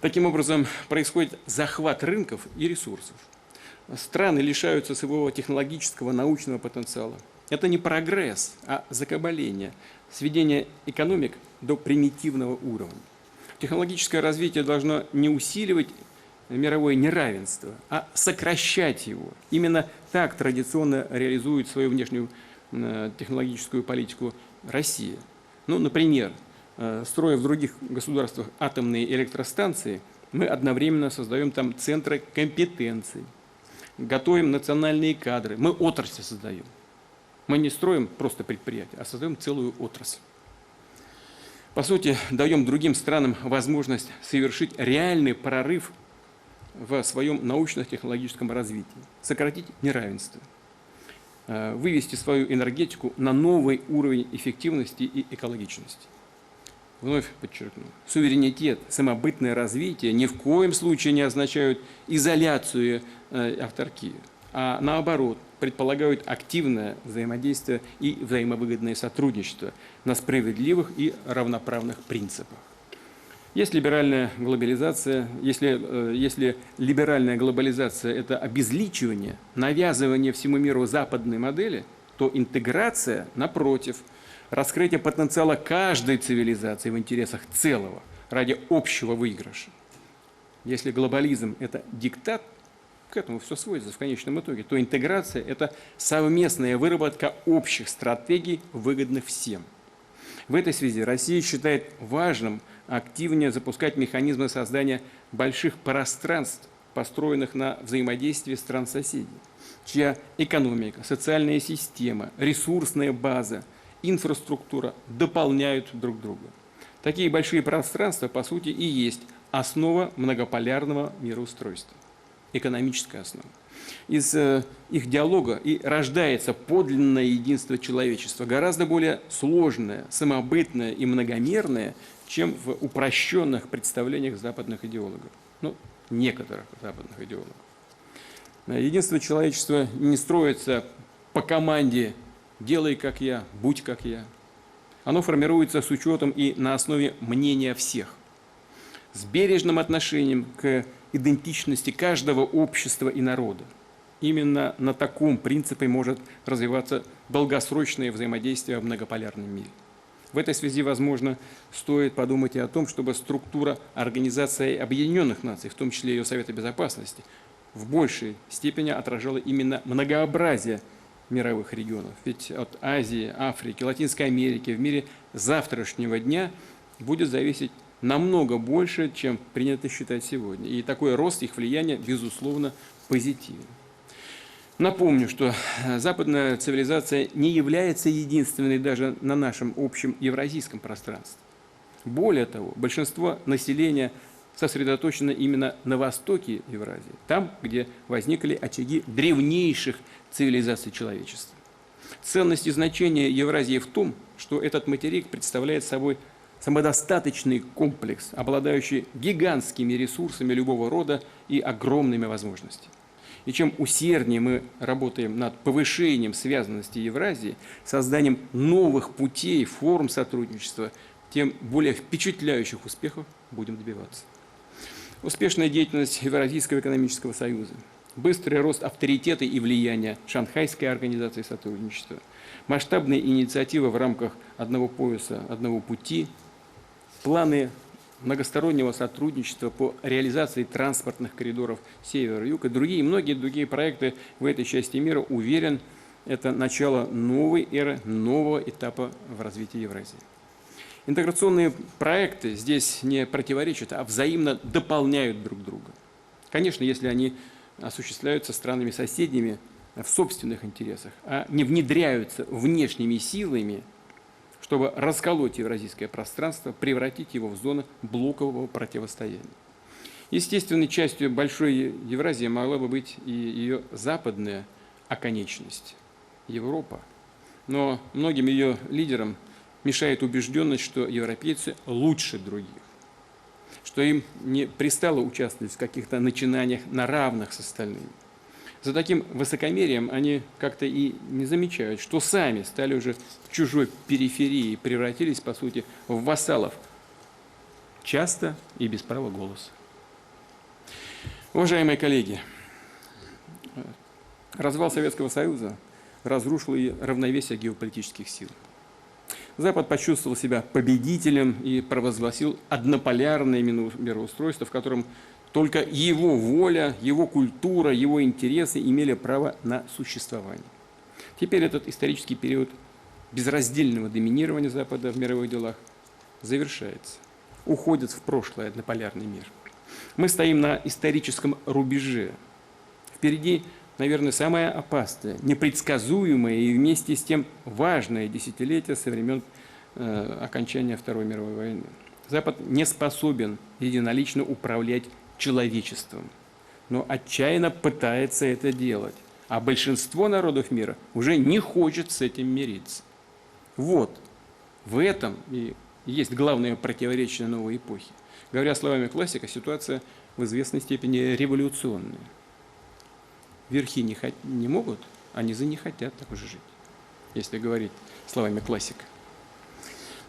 Таким образом, происходит захват рынков и ресурсов. Страны лишаются своего технологического, научного потенциала. Это не прогресс, а закабаление, сведение экономик до примитивного уровня. Технологическое развитие должно не усиливать мировое неравенство, а сокращать его. Именно так традиционно реализует свою внешнюю технологическую политику Россия. Ну, например, строя в других государствах атомные электростанции, мы одновременно создаем там центры компетенций, готовим национальные кадры, мы отрасли создаем. Мы не строим просто предприятия, а создаем целую отрасль. По сути, даем другим странам возможность совершить реальный прорыв в своем научно-технологическом развитии, сократить неравенство, вывести свою энергетику на новый уровень эффективности и экологичности. Вновь подчеркну, суверенитет, самобытное развитие ни в коем случае не означают изоляцию и авторкию, а наоборот, предполагают активное взаимодействие и взаимовыгодное сотрудничество на справедливых и равноправных принципах. Если либеральная глобализация – это обезличивание, навязывание всему миру западной модели, то интеграция, напротив, раскрытие потенциала каждой цивилизации в интересах целого ради общего выигрыша. Если глобализм – это диктат, к этому все сводится в конечном итоге, то интеграция – это совместная выработка общих стратегий, выгодных всем. В этой связи Россия считает важным активнее запускать механизмы создания больших пространств, построенных на взаимодействии стран-соседей, чья экономика, социальная система, ресурсная база, инфраструктура дополняют друг друга. Такие большие пространства, по сути, и есть основа многополярного мироустройства, экономическая основа. Из их диалога и рождается подлинное единство человечества, гораздо более сложное, самобытное и многомерное, чем в упрощенных представлениях западных идеологов. Ну, некоторых западных идеологов. Единство человечества не строится по команде «делай как я, будь как я». Оно формируется с учетом и на основе мнения всех, с бережным отношением к идентичности каждого общества и народа. Именно на таком принципе может развиваться долгосрочное взаимодействие в многополярном мире. В этой связи, возможно, стоит подумать и о том, чтобы структура Организации Объединенных Наций, в том числе ее Совета Безопасности, в большей степени отражала именно многообразие мировых регионов. Ведь от Азии, Африки, Латинской Америки в мире завтрашнего дня будет зависеть намного больше, чем принято считать сегодня. И такой рост их влияния, безусловно, позитивен. Напомню, что западная цивилизация не является единственной даже на нашем общем евразийском пространстве. Более того, большинство населения сосредоточено именно на востоке Евразии, там, где возникли очаги древнейших цивилизаций человечества. Ценность и значение Евразии в том, что этот материк представляет собой самодостаточный комплекс, обладающий гигантскими ресурсами любого рода и огромными возможностями. И чем усерднее мы работаем над повышением связанности Евразии, созданием новых путей, форм сотрудничества, тем более впечатляющих успехов будем добиваться. Успешная деятельность Евразийского экономического союза, быстрый рост авторитета и влияния Шанхайской организации сотрудничества, масштабные инициативы в рамках одного пояса, одного пути, планы многостороннего сотрудничества по реализации транспортных коридоров север-юг и многие другие проекты в этой части мира, уверен, это начало новой эры, нового этапа в развитии Евразии. Интеграционные проекты здесь не противоречат, а взаимно дополняют друг друга. Конечно, если они осуществляются странами-соседями в собственных интересах, а не внедряются внешними силами, чтобы расколоть евразийское пространство, превратить его в зону блокового противостояния. Естественной частью большой Евразии могла бы быть и ее западная оконечность – Европа. Но многим ее лидерам мешает убежденность, что европейцы лучше других, что им не пристало участвовать в каких-то начинаниях на равных с остальными. За таким высокомерием они как-то и не замечают, что сами стали уже в чужой периферии и превратились, по сути, в вассалов, часто и без права голоса. Уважаемые коллеги, развал Советского Союза разрушил и равновесие геополитических сил. Запад почувствовал себя победителем и провозгласил однополярное мироустройство, в котором только его воля, его культура, его интересы имели право на существование. Теперь этот исторический период безраздельного доминирования Запада в мировых делах завершается. Уходит в прошлое однополярный мир. Мы стоим на историческом рубеже. Впереди, наверное, самое опасное, непредсказуемое и вместе с тем важное десятилетие со времен окончания Второй мировой войны. Запад не способен единолично управлять человечеством, но отчаянно пытается это делать, а большинство народов мира уже не хочет с этим мириться. Вот, в этом и есть главное противоречие новой эпохи. Говоря словами классика, ситуация в известной степени революционная. Верхи не могут, а низы не хотят так уже жить, если говорить словами классика.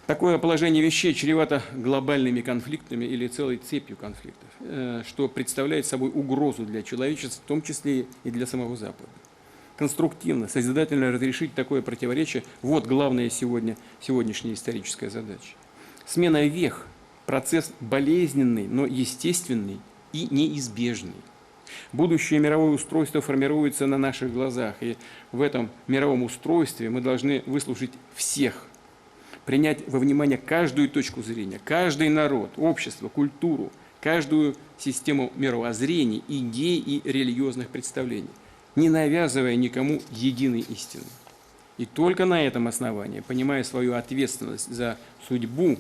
Такое положение вещей чревато глобальными конфликтами или целой цепью конфликтов, что представляет собой угрозу для человечества, в том числе и для самого Запада. Конструктивно, созидательно разрешить такое противоречие – вот главная сегодняшняя историческая задача. Смена вех – процесс болезненный, но естественный и неизбежный. Будущее мировое устройство формируется на наших глазах, и в этом мировом устройстве мы должны выслушать всех, принять во внимание каждую точку зрения, каждый народ, общество, культуру, каждую систему мировоззрений, идей и религиозных представлений, не навязывая никому единой истины. И только на этом основании, понимая свою ответственность за судьбу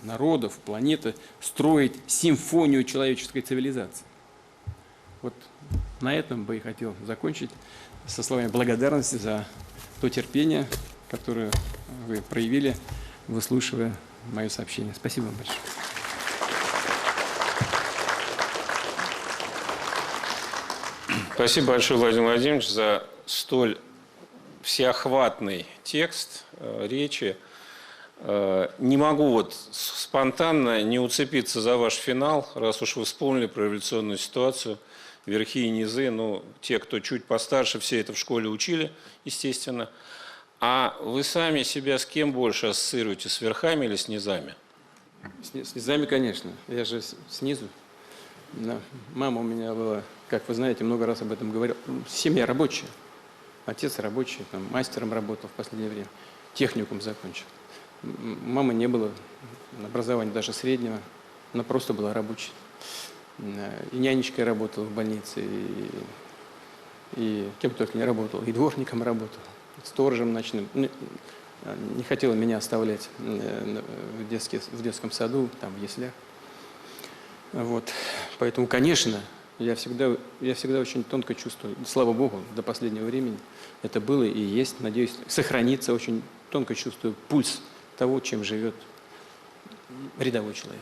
народов, планеты, строить симфонию человеческой цивилизации. Вот на этом бы и хотел закончить со словами благодарности за то терпение, которое вы проявили, выслушивая мое сообщение. Спасибо вам большое.
Спасибо большое, Владимир Владимирович, за столь всеохватный текст речи. Не могу вот спонтанно не уцепиться за ваш финал, раз уж вы вспомнили про революционную ситуацию. Верхи и низы, ну, те, кто чуть постарше, все это в школе учили, естественно. А вы сами себя с кем больше ассоциируете, с верхами или с низами?
С низами, конечно. Я же снизу. Да. Мама у меня была, как вы знаете, много раз об этом говорил. Семья рабочая. Отец рабочий, там, мастером работал в последнее время. Техникум закончил. Мамы не было образования даже среднего. Она просто была рабочей. И нянечкой работала в больнице, и кем только не работал, и дворником работал, сторожем ночным. Не хотела меня оставлять в детском саду, там, в яслях. Вот. Поэтому, конечно, я всегда очень тонко чувствую, слава Богу, до последнего времени это было и есть, надеюсь, сохранится, очень тонко чувствую пульс того, чем живет рядовой человек.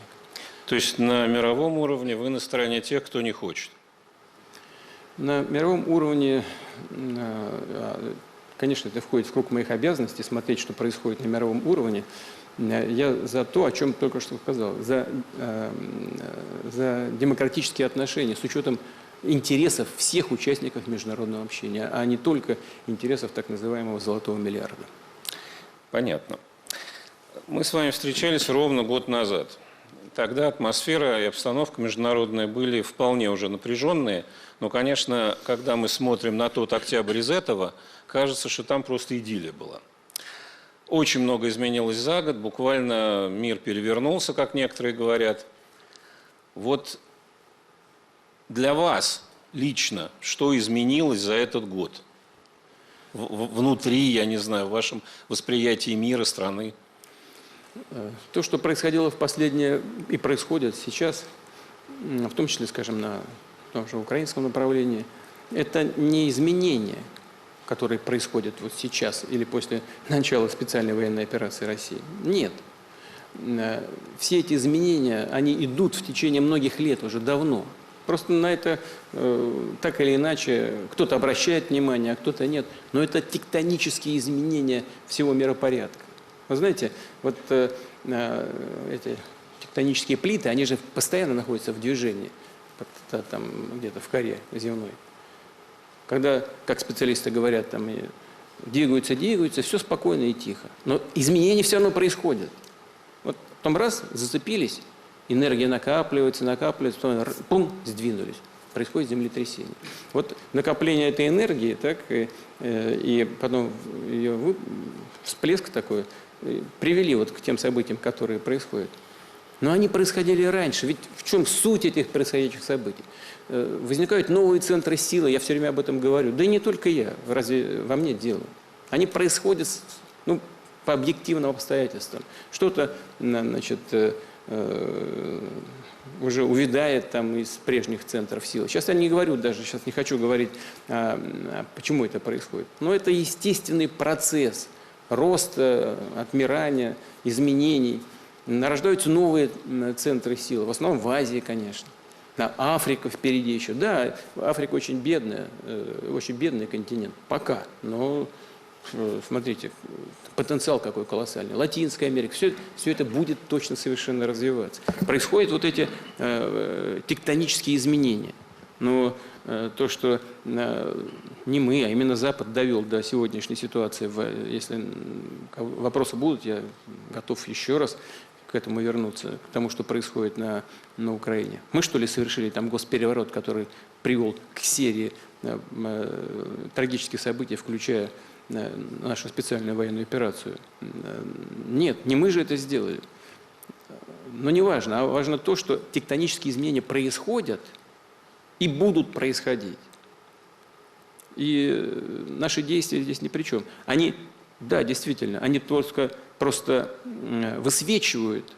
То есть на мировом уровне вы на стороне тех, кто не хочет?
На мировом уровне, конечно, это входит в круг моих обязанностей, смотреть, что происходит на мировом уровне. Я за то, о чем только что сказал, за демократические отношения с учетом интересов всех участников международного общения, а не только интересов так называемого «золотого миллиарда».
Понятно. Мы с вами встречались ровно год назад. Тогда атмосфера и обстановка международная были вполне уже напряженные. Но, конечно, когда мы смотрим на тот октябрь из этого, кажется, что там просто идиллия была. Очень много изменилось за год, буквально мир перевернулся, как некоторые говорят. Вот для вас лично что изменилось за этот год? Внутри, я не знаю, в вашем восприятии мира, страны?
То, что происходило в последнее и происходит сейчас, в том числе, скажем, на том же украинском направлении, это не изменения, которые происходят вот сейчас или после начала специальной военной операции России. Нет. Все эти изменения, они идут в течение многих лет уже давно. Просто на это так или иначе кто-то обращает внимание, а кто-то нет. Но это тектонические изменения всего миропорядка. Вы знаете, вот эти тектонические плиты, они же постоянно находятся в движении, там где-то в коре земной. Когда, как специалисты говорят, там двигаются, все спокойно и тихо. Но изменения все равно происходят. Вот потом раз, зацепились, энергия накапливается, потом пум, сдвинулись. Происходит землетрясение. Вот накопление этой энергии, так, и потом ее всплеск такой, привели вот к тем событиям, которые происходят. Но они происходили раньше. Ведь в чем суть этих происходящих событий? Возникают новые центры силы, я все время об этом говорю. Да и не только я, разве во мне дело? Они происходят по объективным обстоятельствам. Что-то, значит, уже увядает там из прежних центров силы. Сейчас я не говорю даже, сейчас не хочу говорить, почему это происходит. Но это естественный процесс роста, отмирания, изменений. Нарождаются новые центры силы, в основном в Азии, конечно. Африка впереди еще. Да, Африка очень бедный континент. Пока. Но смотрите, потенциал какой колоссальный. Латинская Америка. Все это будет точно совершенно развиваться. Происходят вот эти тектонические изменения. Но то, что не мы, а именно Запад довел до сегодняшней ситуации, если вопросы будут, я готов еще раз к этому вернуться, к тому, что происходит на Украине. Мы, что ли, совершили там госпереворот, который привел к серии трагических событий, включая нашу специальную военную операцию? Нет, не мы же это сделали. Но не важно, а важно то, что тектонические изменения происходят и будут происходить. И наши действия здесь ни при чем. Они, да, действительно, они просто высвечивают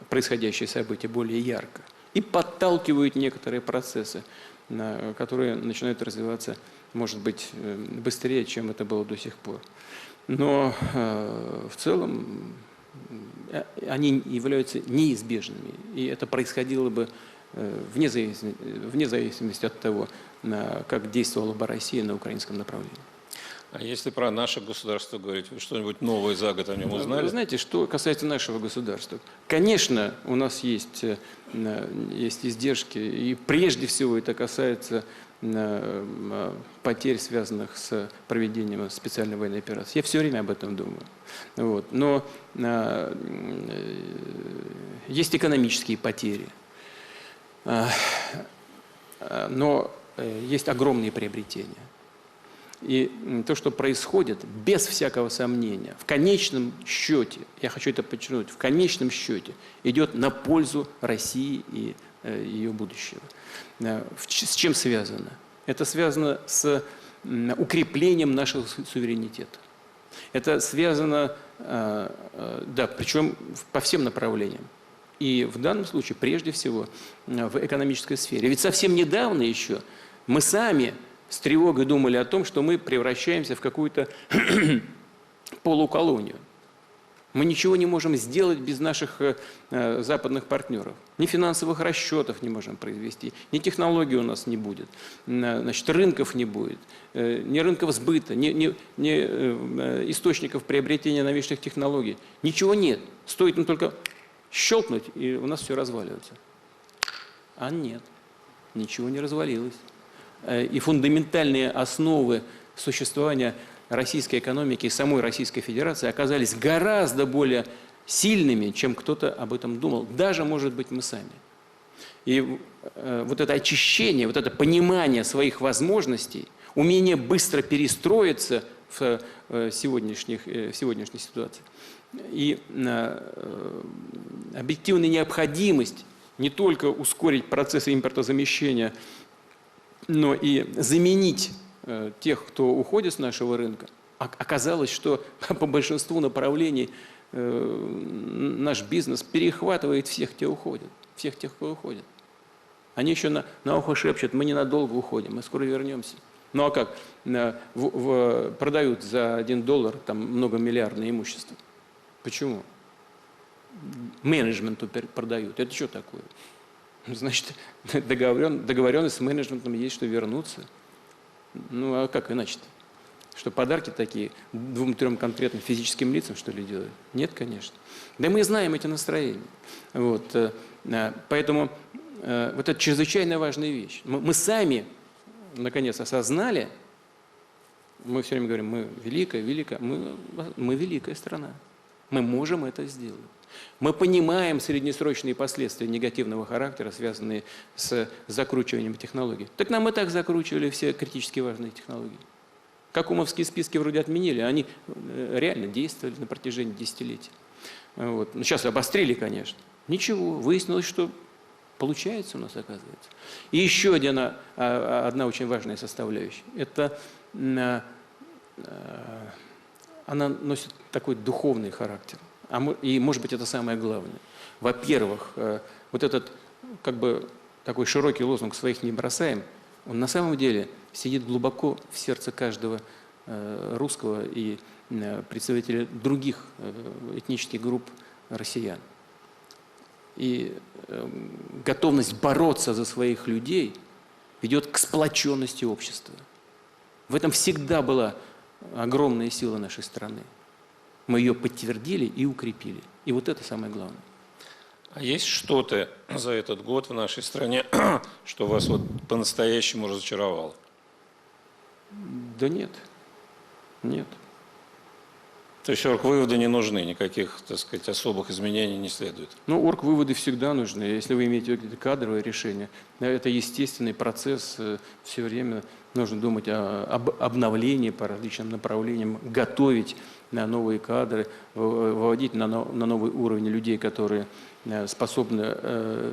происходящие события более ярко и подталкивают некоторые процессы, которые начинают развиваться, может быть, быстрее, чем это было до сих пор. Но в целом они являются неизбежными, и это происходило бы вне зависимости от того, как действовала бы Россия на украинском направлении.
А если про наше государство говорить, вы что-нибудь новое за год о нем узнали?
Вы знаете, что касается нашего государства, конечно, у нас есть издержки, и прежде всего это касается потерь, связанных с проведением специальной военной операции. Я все время об этом думаю. Вот. Но есть экономические потери. Но есть огромные приобретения. И то, что происходит, без всякого сомнения, в конечном счете, я хочу это подчеркнуть, в конечном счете идет на пользу России и ее будущего. С чем связано? Это связано с укреплением нашего суверенитета. Это связано, да, причем по всем направлениям. И в данном случае, прежде всего, в экономической сфере. Ведь совсем недавно еще мы сами с тревогой думали о том, что мы превращаемся в какую-то полуколонию. Мы ничего не можем сделать без наших западных партнеров. Ни финансовых расчетов не можем произвести, ни технологий у нас не будет, значит, рынков не будет, ни рынков сбыта, ни источников приобретения новейших технологий. Ничего нет. Стоит им только щелкнуть, и у нас все разваливается. А нет, ничего не развалилось. И фундаментальные основы существования российской экономики и самой Российской Федерации оказались гораздо более сильными, чем кто-то об этом думал. Даже, может быть, мы сами. И вот это очищение, вот это понимание своих возможностей, умение быстро перестроиться в сегодняшней ситуации. И объективная необходимость не только ускорить процесс импортозамещения, но и заменить тех, кто уходит с нашего рынка. Оказалось, что по большинству направлений наш бизнес перехватывает всех, кто уходит. Всех тех, кто уходит. Они еще на ухо шепчут: мы ненадолго уходим, мы скоро вернемся. Ну а как? Продают за $1 там многомиллиардное имущество. Почему? Менеджменту продают. Это что такое? Значит, договоренность с менеджментом есть, что вернуться. Ну а как иначе-то? Что подарки такие 2-3 конкретным физическим лицам, что ли, делают? Нет, конечно. Да мы знаем эти настроения. Вот. Поэтому вот это чрезвычайно важная вещь. Мы сами, наконец, осознали, мы все время говорим: мы мы великая страна. Мы можем это сделать. Мы понимаем среднесрочные последствия негативного характера, связанные с закручиванием технологий. Так нам и так закручивали все критически важные технологии. Какумовские списки вроде отменили, они реально действовали на протяжении десятилетий. Вот. Ну, сейчас обострили, конечно. Ничего, выяснилось, что получается у нас, оказывается. И еще одна очень важная составляющая. Это она носит такой духовный характер. И, может быть, это самое главное. Во-первых, вот этот как бы такой широкий лозунг «своих не бросаем», он на самом деле сидит глубоко в сердце каждого русского и представителя других этнических групп россиян. И готовность бороться за своих людей ведет к сплоченности общества. В этом всегда была огромная сила нашей страны. Мы ее подтвердили и укрепили. И вот это самое главное.
А есть что-то за этот год в нашей стране, что вас вот по-настоящему разочаровало?
Да нет. Нет.
То есть оргвыводы не нужны, никаких, так сказать, особых изменений не следует?
Ну, оргвыводы всегда нужны. Если вы имеете кадровое решение, это естественный процесс. Все время нужно думать об обновлении по различным направлениям, готовить на новые кадры, выводить на новый уровень людей, которые способны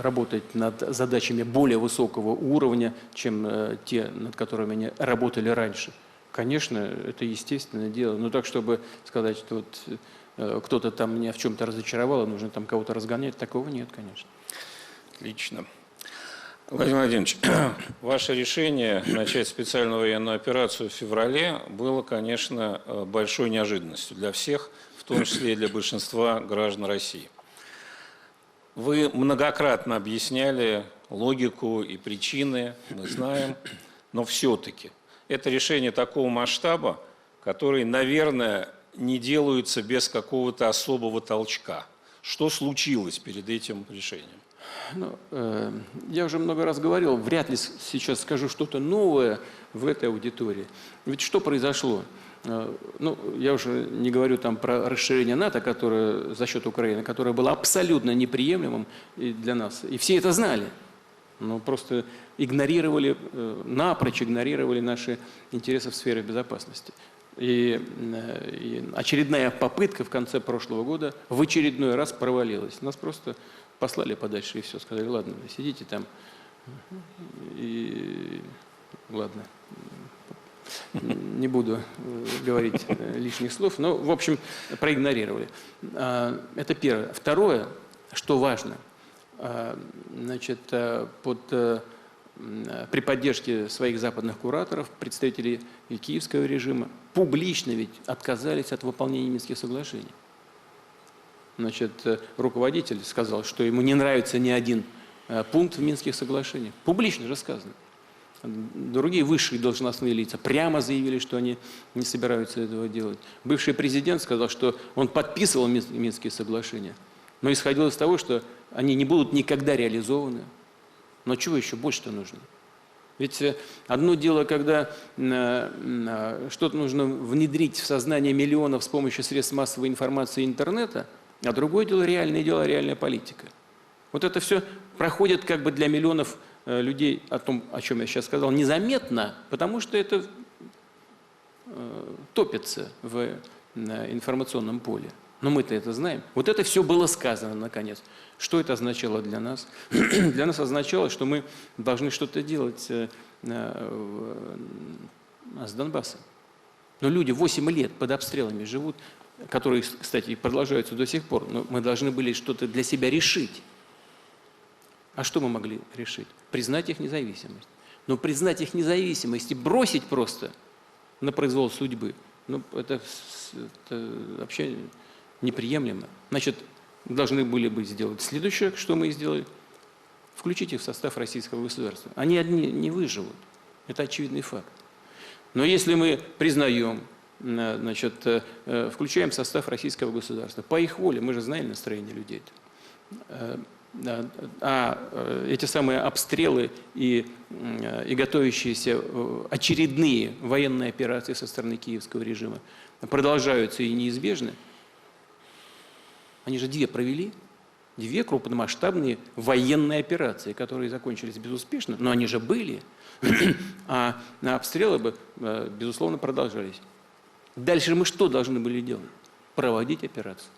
работать над задачами более высокого уровня, чем те, над которыми они работали раньше. Конечно, это естественное дело. Но так, чтобы сказать, что вот кто-то там меня в чем-то разочаровал, нужно там кого-то разгонять, такого нет, конечно.
Отлично. Владимир Владимирович, ваше решение начать специальную военную операцию в феврале было, конечно, большой неожиданностью для всех, в том числе и для большинства граждан России. Вы многократно объясняли логику и причины, мы знаем, но все-таки это решение такого масштаба, который, наверное, не делаются без какого-то особого толчка. Что случилось перед этим решением?
Ну, я уже много раз говорил, вряд ли сейчас скажу что-то новое в этой аудитории. Ведь что произошло? Ну, я уже не говорю там про расширение НАТО, которое за счет Украины, которое было абсолютно неприемлемым для нас. И все это знали. Но просто напрочь игнорировали наши интересы в сфере безопасности. И очередная попытка в конце прошлого года в очередной раз провалилась. Нас просто послали подальше и все. Сказали: ладно, вы сидите там. И ладно, не буду говорить лишних слов, но, в общем, проигнорировали. Это первое. Второе, что важно, значит, при поддержке своих западных кураторов представители киевского режима публично ведь отказались от выполнения Минских соглашений. Значит, руководитель сказал, что ему не нравится ни один пункт в Минских соглашениях. Публично же сказано. Другие высшие должностные лица прямо заявили, что они не собираются этого делать. Бывший президент сказал, что он подписывал Минские соглашения, но исходил из того, что они не будут никогда реализованы. Но чего еще больше-то нужно? Ведь одно дело, когда что-то нужно внедрить в сознание миллионов с помощью средств массовой информации и интернета, а другое дело реальная политика. Вот это все проходит как бы для миллионов людей, о том, о чем я сейчас сказал, незаметно, потому что это топится в информационном поле. Но мы-то это знаем. Вот это все было сказано, наконец. Что это означало для нас? Для нас означало, что мы должны что-то делать с Донбассом. Но люди 8 лет под обстрелами живут, которые, кстати, продолжаются до сих пор. Но мы должны были что-то для себя решить. А что мы могли решить? Признать их независимость. Но признать их независимость и бросить просто на произвол судьбы, ну, это вообще неприемлемо. Значит, должны были бы сделать следующее, что мы и сделали, включить их в состав российского государства. Они одни не выживут. Это очевидный факт. Но если мы признаем, значит, включаем в состав российского государства, по их воле, мы же знаем настроение людей. А эти самые обстрелы и готовящиеся очередные военные операции со стороны киевского режима продолжаются и неизбежны. Они же две провели, две крупномасштабные военные операции, которые закончились безуспешно, но они же были, а обстрелы бы, безусловно, продолжались. Дальше мы что должны были делать? Проводить операцию.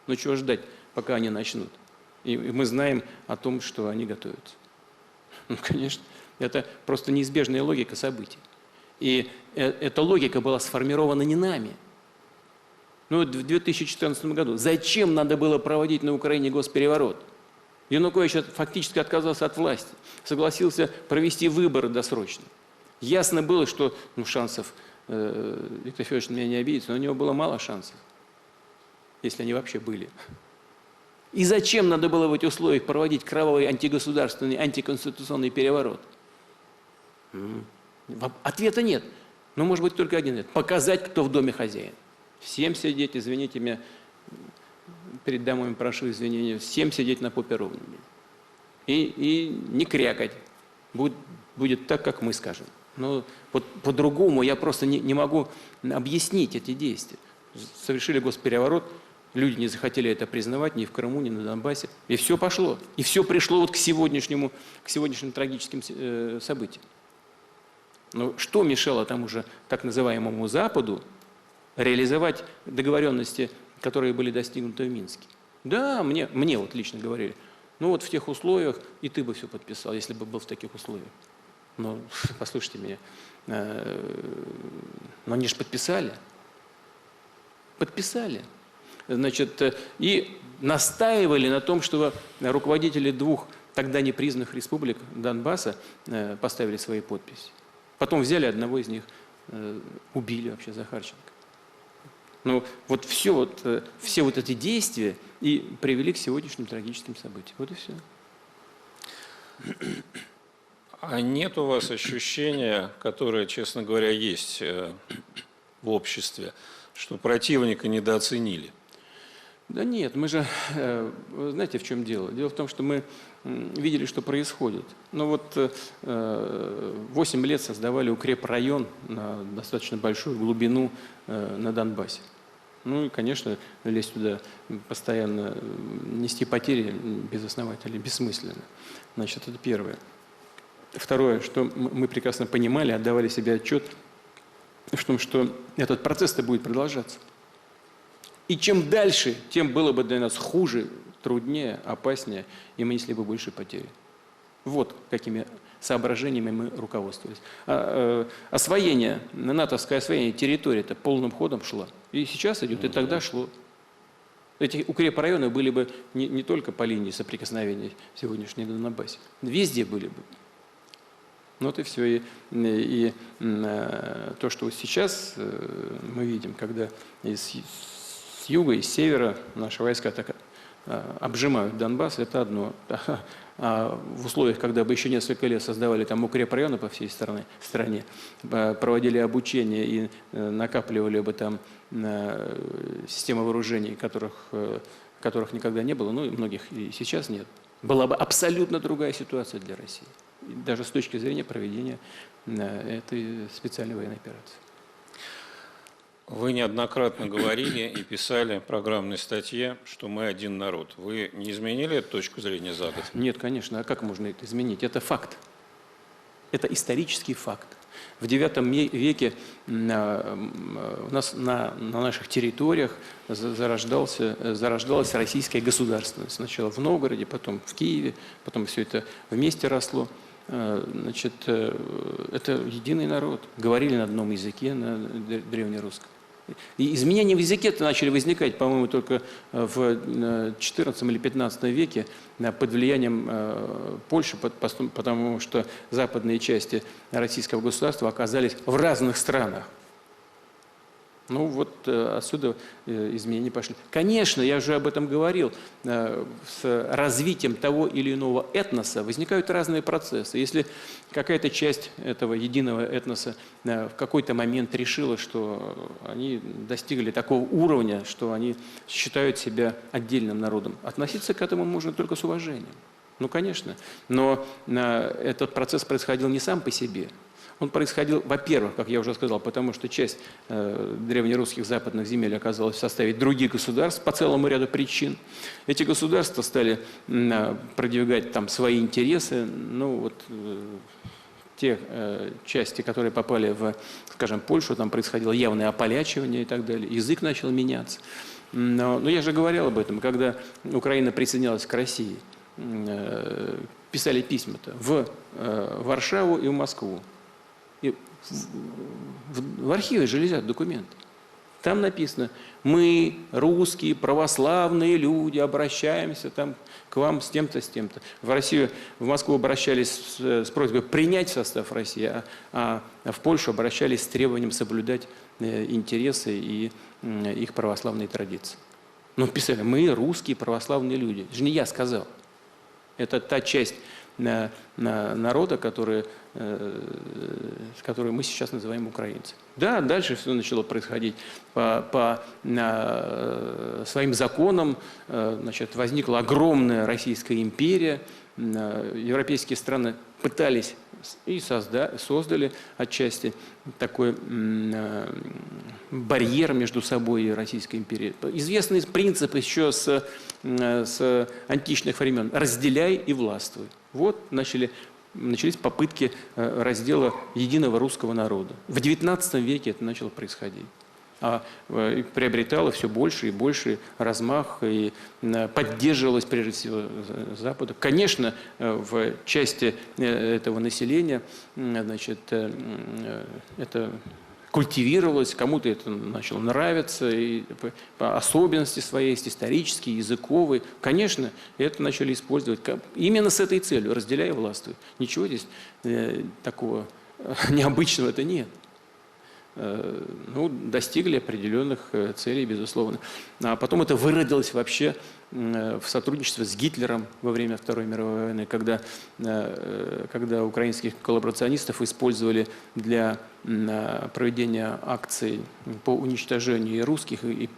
Ну чего ждать, пока они начнут? И мы знаем о том, что они готовятся. Ну, конечно, это просто неизбежная логика событий. И эта логика была сформирована не нами. Ну, в 2014 году. Зачем надо было проводить на Украине госпереворот? Янукович фактически отказался от власти, согласился провести выборы досрочно. Ясно было, что шансов, Виктор Федорович меня не обидится, но у него было мало шансов, если они вообще были. И зачем надо было в этих условиях проводить кровавый антигосударственный, антиконституционный переворот? Ответа нет. Но может быть только один ответ. Показать, кто в доме хозяин. Всем сидеть, извините меня, перед домой прошу извинения, всем сидеть на попе ровно. И не крякать. Будет так, как мы скажем. Но вот по-другому я просто не могу объяснить эти действия. Совершили госпереворот, люди не захотели это признавать ни в Крыму, ни на Донбассе. И все пошло. И все пришло вот к сегодняшним трагическим событиям. Но что мешало тому же так называемому Западу реализовать договоренности, которые были достигнуты в Минске? Да, мне вот лично говорили, ну вот в тех условиях и ты бы все подписал, если бы был в таких условиях. Но послушайте меня, но они же подписали. Подписали. Значит, и настаивали на том, что руководители двух тогда непризнанных республик Донбасса поставили свои подписи. Потом взяли одного из них, убили вообще Захарченко. Ну, вот все вот эти действия и привели к сегодняшним трагическим событиям. Вот и все.
А нет у вас ощущения, которое, честно говоря, есть в обществе, что противника недооценили?
Да нет, мы же, знаете, в чем дело? Дело в том, что мы видели, что происходит. Ну вот 8 лет создавали укрепрайон на достаточно большую глубину на Донбассе. Ну и, конечно, лезть туда постоянно, нести потери безосновательно, бессмысленно. Значит, это первое. Второе, что мы прекрасно понимали, отдавали себе отчет в том, что этот процесс-то будет продолжаться. И чем дальше, тем было бы для нас хуже, труднее, опаснее, и мы несли бы больше потери. Вот какими соображениями мы руководствовались. Освоение, натовское освоение территории-то полным ходом шло. И сейчас идет, и тогда шло. Эти укрепрайоны были бы не только по линии соприкосновения сегодняшней на Донбассе. Везде были бы. Вот и все. И то, что вот сейчас мы видим, когда с юга и с севера наши войска так обжимают Донбасс, это одно. А в условиях, когда бы еще несколько лет создавали там укрепрайоны по всей стране, проводили обучение и накапливали бы там системы вооружений, которых никогда не было, ну и многих и сейчас нет, была бы абсолютно другая ситуация для России. Даже с точки зрения проведения этой специальной военной операции.
Вы неоднократно говорили и писали в программной статье, что мы один народ. Вы не изменили эту точку зрения за год?
Нет, конечно. А как можно это изменить? Это факт. Это исторический факт. В IX веке у нас на наших территориях зарождалась российская государственность. Сначала в Новгороде, потом в Киеве, потом все это вместе росло. Значит, это единый народ. Говорили на одном языке, на древнерусском. И изменения в языке-то начали возникать, по-моему, только в XIV или XV веке под влиянием Польши, потому что западные части российского государства оказались в разных странах. Ну вот отсюда изменения пошли. Конечно, я уже об этом говорил, с развитием того или иного этноса возникают разные процессы. Если какая-то часть этого единого этноса в какой-то момент решила, что они достигли такого уровня, что они считают себя отдельным народом, относиться к этому можно только с уважением. Ну, конечно, но этот процесс происходил не сам по себе. Он происходил, во-первых, как я уже сказал, потому что часть древнерусских западных земель оказалась в составе других государств по целому ряду причин. Эти государства стали продвигать там свои интересы. Ну, вот те части, которые попали в, скажем, Польшу, там происходило явное ополячивание и так далее. Язык начал меняться. Но я же говорил об этом, когда Украина присоединялась к России, писали письма-то в Варшаву и в Москву. И в архиве же лежат документы. Там написано: мы, русские, православные люди, обращаемся там к вам с тем-то, с тем-то. В Россию, в Москву обращались с просьбой принять в состав России, а в Польшу обращались с требованием соблюдать интересы и их православные традиции. Но писали: мы, русские, православные люди. Это же не я сказал. Это та часть народа, которую мы сейчас называем украинцами. Да, дальше все начало происходить по своим законам. Значит, возникла огромная Российская империя. Европейские страны пытались и создали отчасти такой барьер между собой и Российской империей. Известный принцип еще с античных времен: разделяй и властвуй. Вот начались попытки раздела единого русского народа. В XIX веке это начало происходить. И приобретало все больше и больше размах, и поддерживалось прежде всего Западом. Конечно, в части этого населения, значит, это культивировалось, кому-то это начало нравиться, и по особенности своей, исторические, языковые. Конечно, это начали использовать именно с этой целью: разделяя властвуй. Ничего здесь такого необычного это нет. Ну, достигли определенных целей, безусловно. А потом это выродилось вообще в сотрудничестве с Гитлером во время Второй мировой войны, когда украинских коллаборационистов использовали для проведения акций по уничтожению и русских, и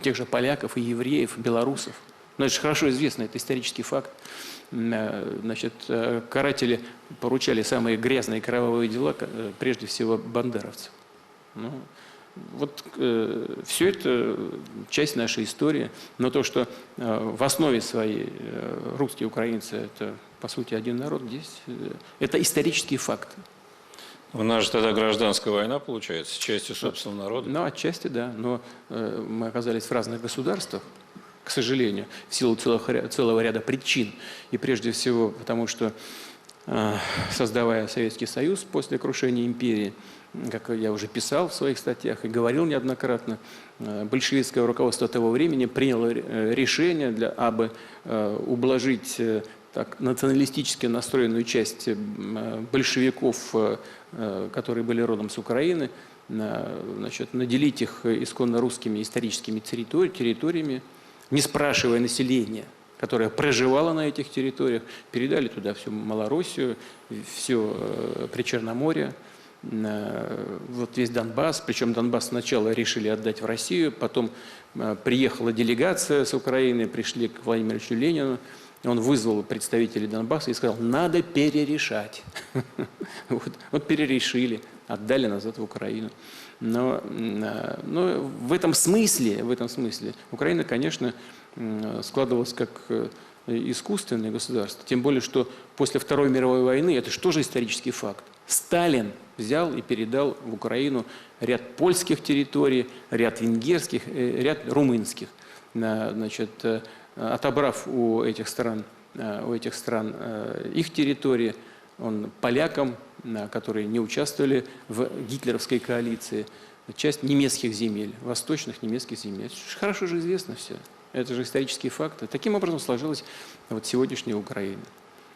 тех же поляков, и евреев, и белорусов. Но это же хорошо известно, это исторический факт. Значит, каратели поручали самые грязные кровавые дела, прежде всего бандеровцев. Ну, вот все это часть нашей истории, но то, что в основе своей русские украинцы – это, по сути, один народ, здесь это исторический факт.
У нас же тогда гражданская война, получается, частью собственного народа.
Ну, отчасти, да, но мы оказались в разных государствах, к сожалению, в силу целого ряда причин. И прежде всего потому, что, создавая Советский Союз после крушения империи, как я уже писал в своих статьях и говорил неоднократно, большевистское руководство того времени приняло решение, дабы ублажить так националистически настроенную часть большевиков, которые были родом с Украины, значит, наделить их исконно русскими историческими территориями, не спрашивая населения, которое проживало на этих территориях, передали туда всю Малороссию, все Причерноморье, вот весь Донбасс. Причем Донбасс сначала решили отдать в Россию, потом приехала делегация с Украины, пришли к Владимиру Ильичу Ленину. Он вызвал представителей Донбасса и сказал: надо перерешать. Вот перерешили, отдали назад в Украину. Но в этом смысле Украина, конечно, складывалась как искусственное государство. Тем более, что после Второй мировой войны, это же тоже исторический факт, Сталин взял и передал в Украину ряд польских территорий, ряд венгерских, ряд румынских. Значит, отобрав у этих стран их территории, он полякам, которые не участвовали в гитлеровской коалиции, часть немецких земель, восточных немецких земель. Это хорошо же известно все. Это же исторические факты. Таким образом сложилась вот сегодняшняя Украина.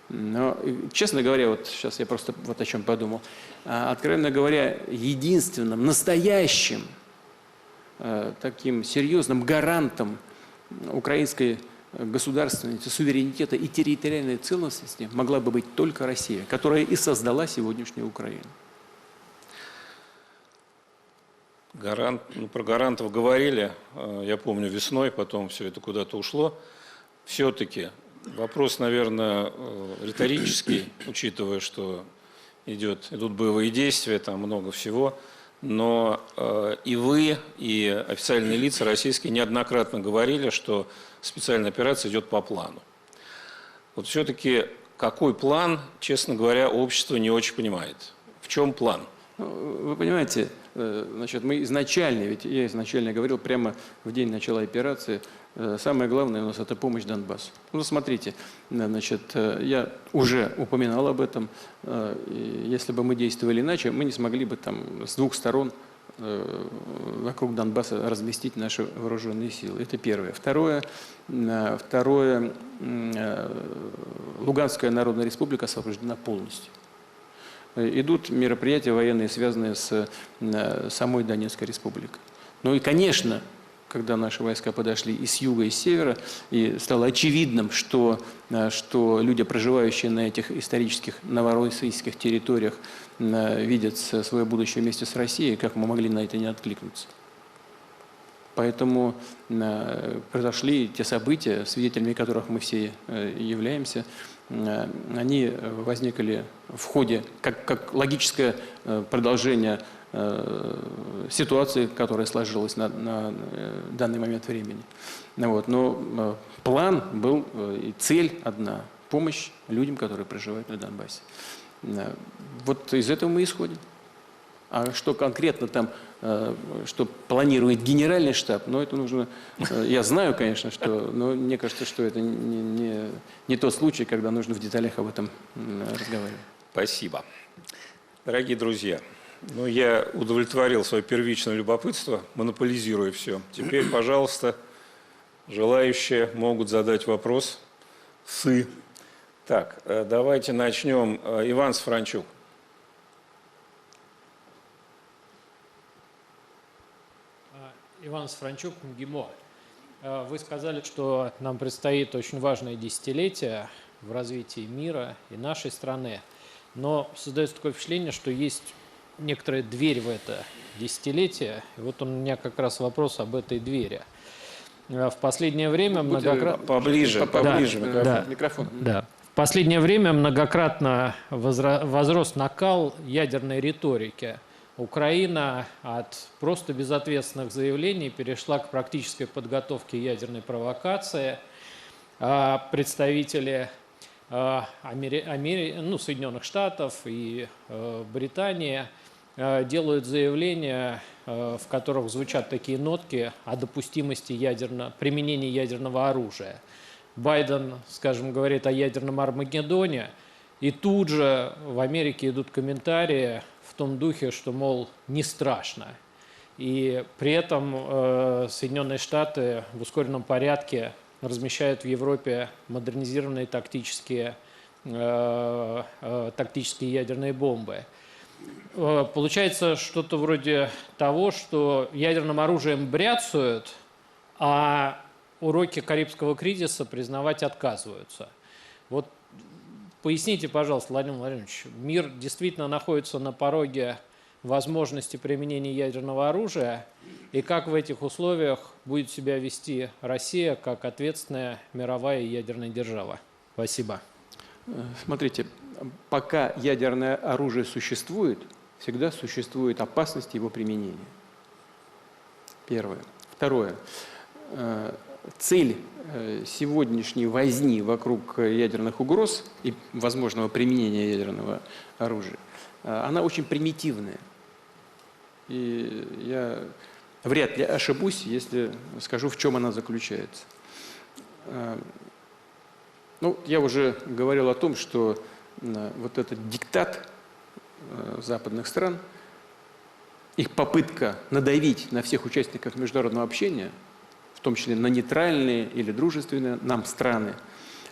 Но, честно говоря, вот сейчас я просто вот о чем подумал. Откровенно говоря, единственным, настоящим, таким серьезным гарантом украинской государственности, суверенитета и территориальной целостности могла бы быть только Россия, которая и создала сегодняшнюю Украину.
Про гарантов говорили, я помню, весной, потом все это куда-то ушло. Все-таки вопрос, наверное, риторический, учитывая, что идут боевые действия, там много всего. Но и вы, и официальные лица российские неоднократно говорили, что специальная операция идет по плану. Вот все-таки какой план, честно говоря, общество не очень понимает. В чем план?
Вы понимаете, значит, мы изначально, ведь я изначально говорил прямо в день начала операции, самое главное у нас это помощь Донбассу. Ну, смотрите, значит, я уже упоминал об этом. Если бы мы действовали иначе, мы не смогли бы там с двух сторон вокруг Донбасса разместить наши вооруженные силы. Это первое. Второе, Луганская Народная Республика освобождена полностью. Идут мероприятия военные, связанные с самой Донецкой республикой. Ну и, конечно, когда наши войска подошли и с юга, и с севера, и стало очевидным, что люди, проживающие на этих исторических новороссийских территориях, видят свое будущее вместе с Россией, как мы могли на это не откликнуться. Поэтому произошли те события, свидетелями которых мы все являемся. Они возникли в ходе, как логическое продолжение ситуации, которая сложилась на данный момент времени. Вот. Но план был и цель одна – помощь людям, которые проживают на Донбассе. Вот из этого мы исходим. А что конкретно там, что планирует генеральный штаб, но это нужно... Я знаю, конечно, что, но мне кажется, что это не тот случай, когда нужно в деталях об этом разговаривать.
Спасибо. Дорогие друзья, ну, я удовлетворил свое первичное любопытство, монополизируя все. Теперь, пожалуйста, желающие могут задать вопрос. Так, давайте начнем. Иван Сафранчук.
Иван Сафранчук, МГИМО. Вы сказали, что нам предстоит очень важное десятилетие в развитии мира и нашей страны, но создается такое впечатление, что есть некоторая дверь в это десятилетие. И вот у меня как раз вопрос об этой двери. В последнее время многократно...
Поближе
микрофон.
Да. В последнее время многократно возрос накал ядерной риторики. Украина от просто безответственных заявлений перешла к практической подготовке ядерной провокации. Представители Соединенных Штатов и Британии делают заявления, в которых звучат такие нотки о допустимости применения ядерного оружия. Байден, скажем, говорит о ядерном Армагеддоне, и тут же в Америке идут комментарии в том духе, что, мол, не страшно. И при этом Соединенные Штаты в ускоренном порядке размещают в Европе модернизированные тактические ядерные бомбы. Получается что-то вроде того, что ядерным оружием бряцают, а уроки Карибского кризиса признавать отказываются. Вот поясните, пожалуйста, Владимир Владимирович, мир действительно находится на пороге возможности применения ядерного оружия, и как в этих условиях будет себя вести Россия как ответственная мировая ядерная держава? Спасибо.
Смотрите, пока ядерное оружие существует, всегда существует опасность его применения. Первое. Второе. Цель сегодняшней возни вокруг ядерных угроз и возможного применения ядерного оружия она очень примитивная. И я вряд ли ошибусь, если скажу, в чем она заключается. Ну, я уже говорил о том, что вот этот диктат западных стран, их попытка надавить на всех участников международного общения, в том числе на нейтральные или дружественные нам страны,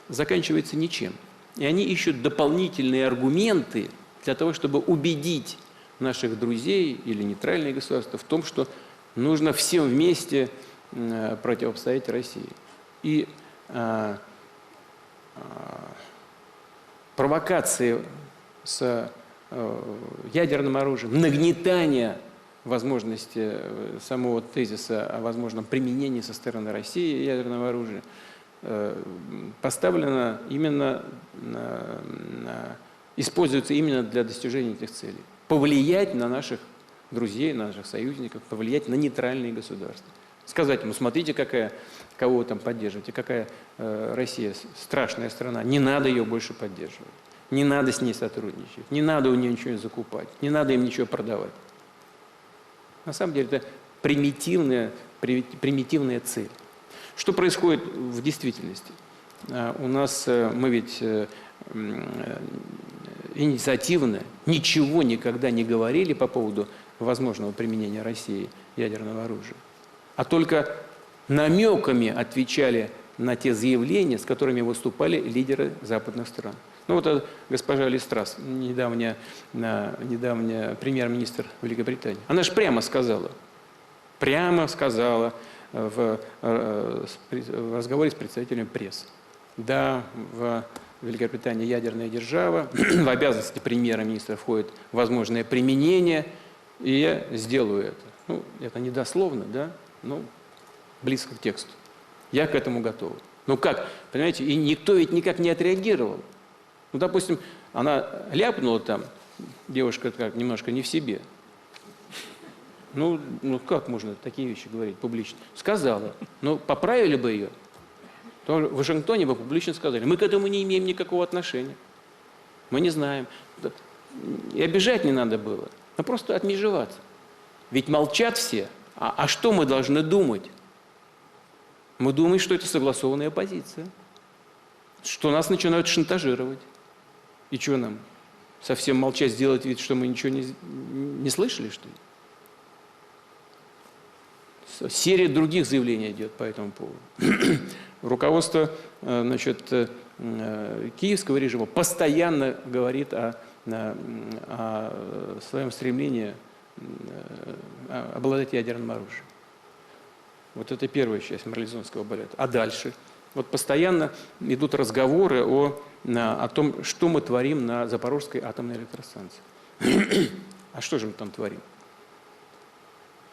заканчивается ничем. И они ищут дополнительные аргументы для того, чтобы убедить наших друзей или нейтральные государства в том, что нужно всем вместе противостоять России. И провокации с ядерным оружием, нагнетание возможности самого тезиса о возможном применении со стороны России ядерного оружия поставлено именно, используется именно для достижения этих целей. Повлиять на наших друзей, на наших союзников, повлиять на нейтральные государства. Сказать ему, смотрите, кого вы там поддерживаете, какая Россия страшная страна, не надо ее больше поддерживать, не надо с ней сотрудничать, не надо у нее ничего закупать, не надо им ничего продавать. На самом деле это примитивная цель. Что происходит в действительности? У нас, мы ведь инициативно ничего никогда не говорили по поводу возможного применения России ядерного оружия, а только намеками отвечали на те заявления, с которыми выступали лидеры западных стран. Ну вот госпожа Ли Страс, недавняя премьер-министр Великобритании, она же прямо сказала в разговоре с представителями прессы: да, в Великобритании ядерная держава, в обязанности премьера-министра входит возможное применение, и я сделаю это. Ну, это не дословно, да, но близко к тексту. Я к этому готов. Ну как, понимаете, и никто ведь никак не отреагировал. Ну, допустим, она ляпнула там, девушка как немножко не в себе. Ну как можно такие вещи говорить публично? Сказала. Ну, поправили бы ее. То в Вашингтоне бы публично сказали: мы к этому не имеем никакого отношения. Мы не знаем. И обижать не надо было, а просто отмежеваться. Ведь молчат все. А что мы должны думать? Мы думаем, что это согласованная позиция, что нас начинают шантажировать. И что нам? Совсем молчать, сделать вид, что мы ничего не слышали, что ли? Серия других заявлений идет по этому поводу. Руководство, значит, киевского режима постоянно говорит о своем стремлении обладать ядерным оружием. Вот это первая часть марлезонского балета. А дальше? Вот постоянно идут разговоры о том, что мы творим на Запорожской атомной электростанции. А что же мы там творим?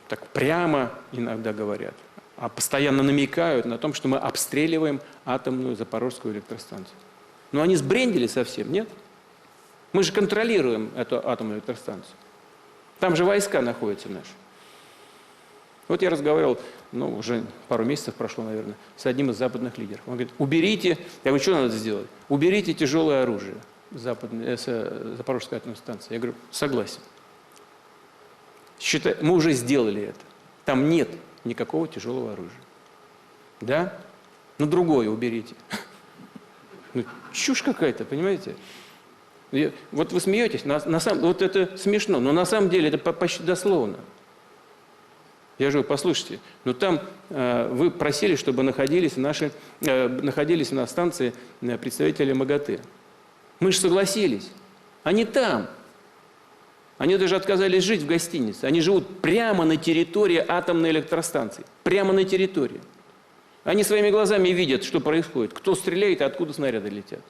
Так прямо иногда говорят, а постоянно намекают на том, что мы обстреливаем атомную Запорожскую электростанцию. Но они сбрендили совсем, нет? Мы же контролируем эту атомную электростанцию. Там же войска находятся наши. Вот я разговаривал, уже пару месяцев прошло, наверное, с одним из западных лидеров. Он говорит: уберите, я говорю, что надо сделать? Уберите тяжелое оружие с Запорожской атомной станции. Я говорю, согласен. Мы уже сделали это. Там нет никакого тяжелого оружия. Да? Но другое уберите. Чушь какая-то, понимаете? Вот вы смеетесь, вот это смешно, но на самом деле это почти дословно. Я же говорю, послушайте, но там вы просили, чтобы находились на станции представители МАГАТЭ. Мы же согласились. Они там. Они даже отказались жить в гостинице. Они живут прямо на территории атомной электростанции. Прямо на территории. Они своими глазами видят, что происходит. Кто стреляет и откуда снаряды летят.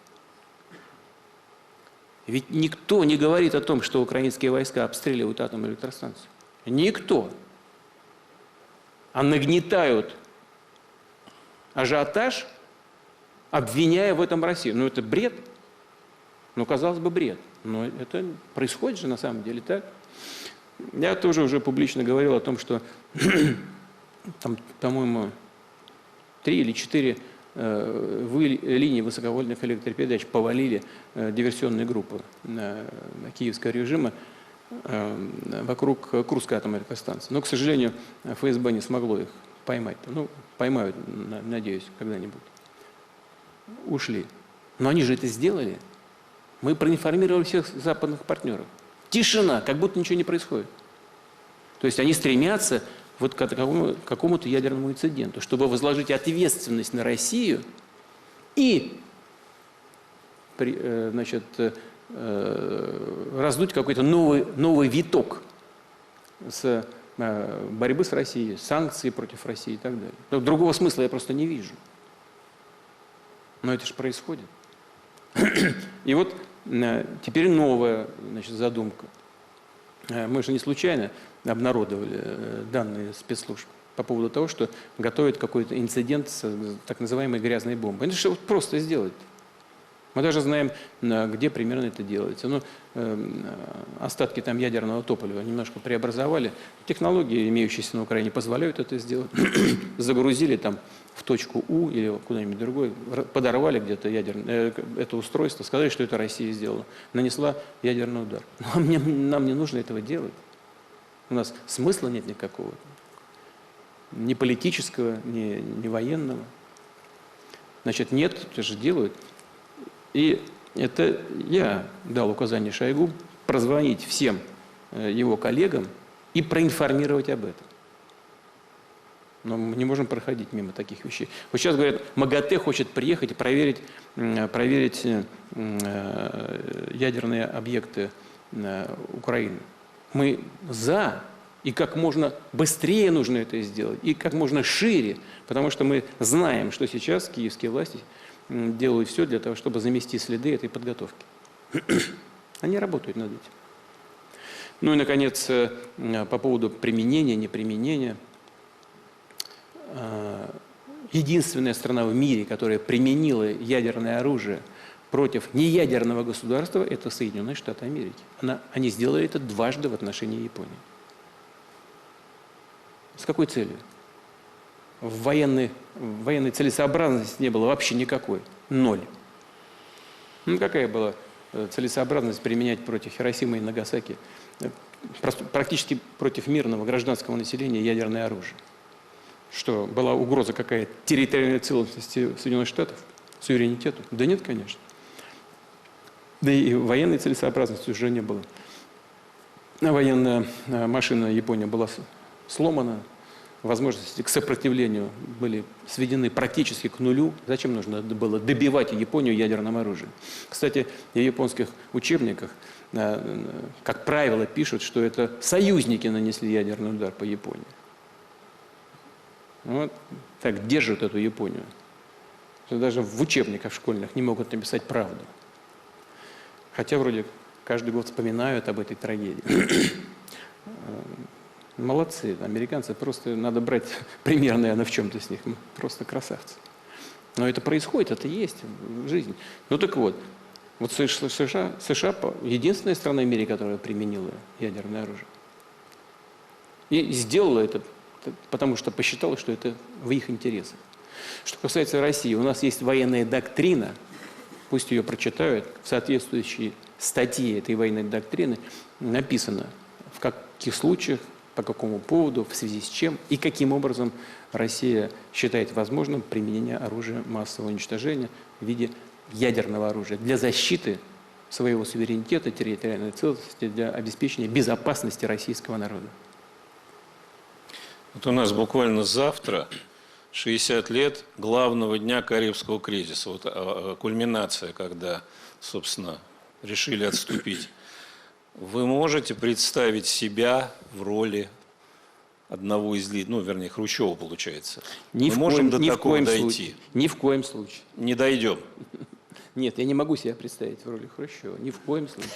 Ведь никто не говорит о том, что украинские войска обстреливают атомную электростанцию. Никто. А нагнетают ажиотаж, обвиняя в этом Россию. Ну, это бред. Ну, казалось бы, бред. Но это происходит же на самом деле так. Я тоже уже публично говорил о том, что там, по-моему, 3 или 4 линии высоковольтных электропередач повалили диверсионные группы киевского режима вокруг Курской атомной электростанции. Но, к сожалению, ФСБ не смогло их поймать. Ну, поймают, надеюсь, когда-нибудь. Ушли. Но они же это сделали. Мы проинформировали всех западных партнеров. Тишина, как будто ничего не происходит. То есть они стремятся вот к какому-то ядерному инциденту, чтобы возложить ответственность на Россию и значит, раздуть какой-то новый виток борьбы с Россией, санкции против России и так далее. Но другого смысла я просто не вижу. Но это же происходит. И вот теперь новая, значит, задумка. Мы же не случайно обнародовали данные спецслужб по поводу того, что готовят какой-то инцидент с так называемой грязной бомбой. Это же просто сделать. Мы даже знаем, где примерно это делается. Ну, остатки там ядерного топлива немножко преобразовали. Технологии, имеющиеся на Украине, позволяют это сделать. Загрузили там в точку У или куда-нибудь другое, подорвали где-то это устройство, сказали, что это Россия сделала, нанесла ядерный удар. Но нам не нужно этого делать. У нас смысла нет никакого. Ни политического, ни военного. Значит, нет, это же делают. И это я дал указание Шойгу прозвонить всем его коллегам и проинформировать об этом. Но мы не можем проходить мимо таких вещей. Вот сейчас говорят, МАГАТЭ хочет приехать и проверить ядерные объекты Украины. Мы за, и как можно быстрее нужно это сделать, и как можно шире, потому что мы знаем, что сейчас киевские власти делают все для того, чтобы замести следы этой подготовки. Они работают над этим. Ну и, наконец, по поводу применения, неприменения. Единственная страна в мире, которая применила ядерное оружие против неядерного государства, это Соединенные Штаты Америки. Они сделали это дважды в отношении Японии. С какой целью? Военной целесообразности не было вообще никакой. Ноль. Ну какая была целесообразность применять против Хиросимы и Нагасаки, практически против мирного гражданского населения ядерное оружие? Что, была угроза какая-то территориальной целостности Соединенных Штатов, суверенитету? Да нет, конечно. Да и военной целесообразности уже не было. Военная машина Японии была сломана, возможности к сопротивлению были сведены практически к нулю. Зачем нужно было добивать Японию ядерным оружием? Кстати, в японских учебниках, как правило, пишут, что это союзники нанесли ядерный удар по Японии. Вот так держат эту Японию. Что даже в учебниках школьных не могут написать правду. Хотя вроде каждый год вспоминают об этой трагедии. Молодцы, американцы, просто надо брать пример, наверное, в чем-то с них. Просто красавцы. Но это происходит, это есть в жизни. Ну так вот США единственная страна в мире, которая применила ядерное оружие. И сделала это, потому что посчитала, что это в их интересах. Что касается России, у нас есть военная доктрина, пусть ее прочитают, в соответствующей статье этой военной доктрины написано, в каких случаях, по какому поводу, в связи с чем и каким образом Россия считает возможным применение оружия массового уничтожения в виде ядерного оружия для защиты своего суверенитета, территориальной целостности, для обеспечения безопасности российского народа.
Вот у нас буквально завтра 60 лет главного дня Карибского кризиса. Вот кульминация, когда, собственно, решили отступить. Вы можете представить себя в роли одного из лидеров, ну, вернее, Хрущева, получается? Мы можем до такого дойти?
Ни в коем случае.
Не дойдем?
Нет, я не могу себя представить в роли Хрущева. Ни в коем случае.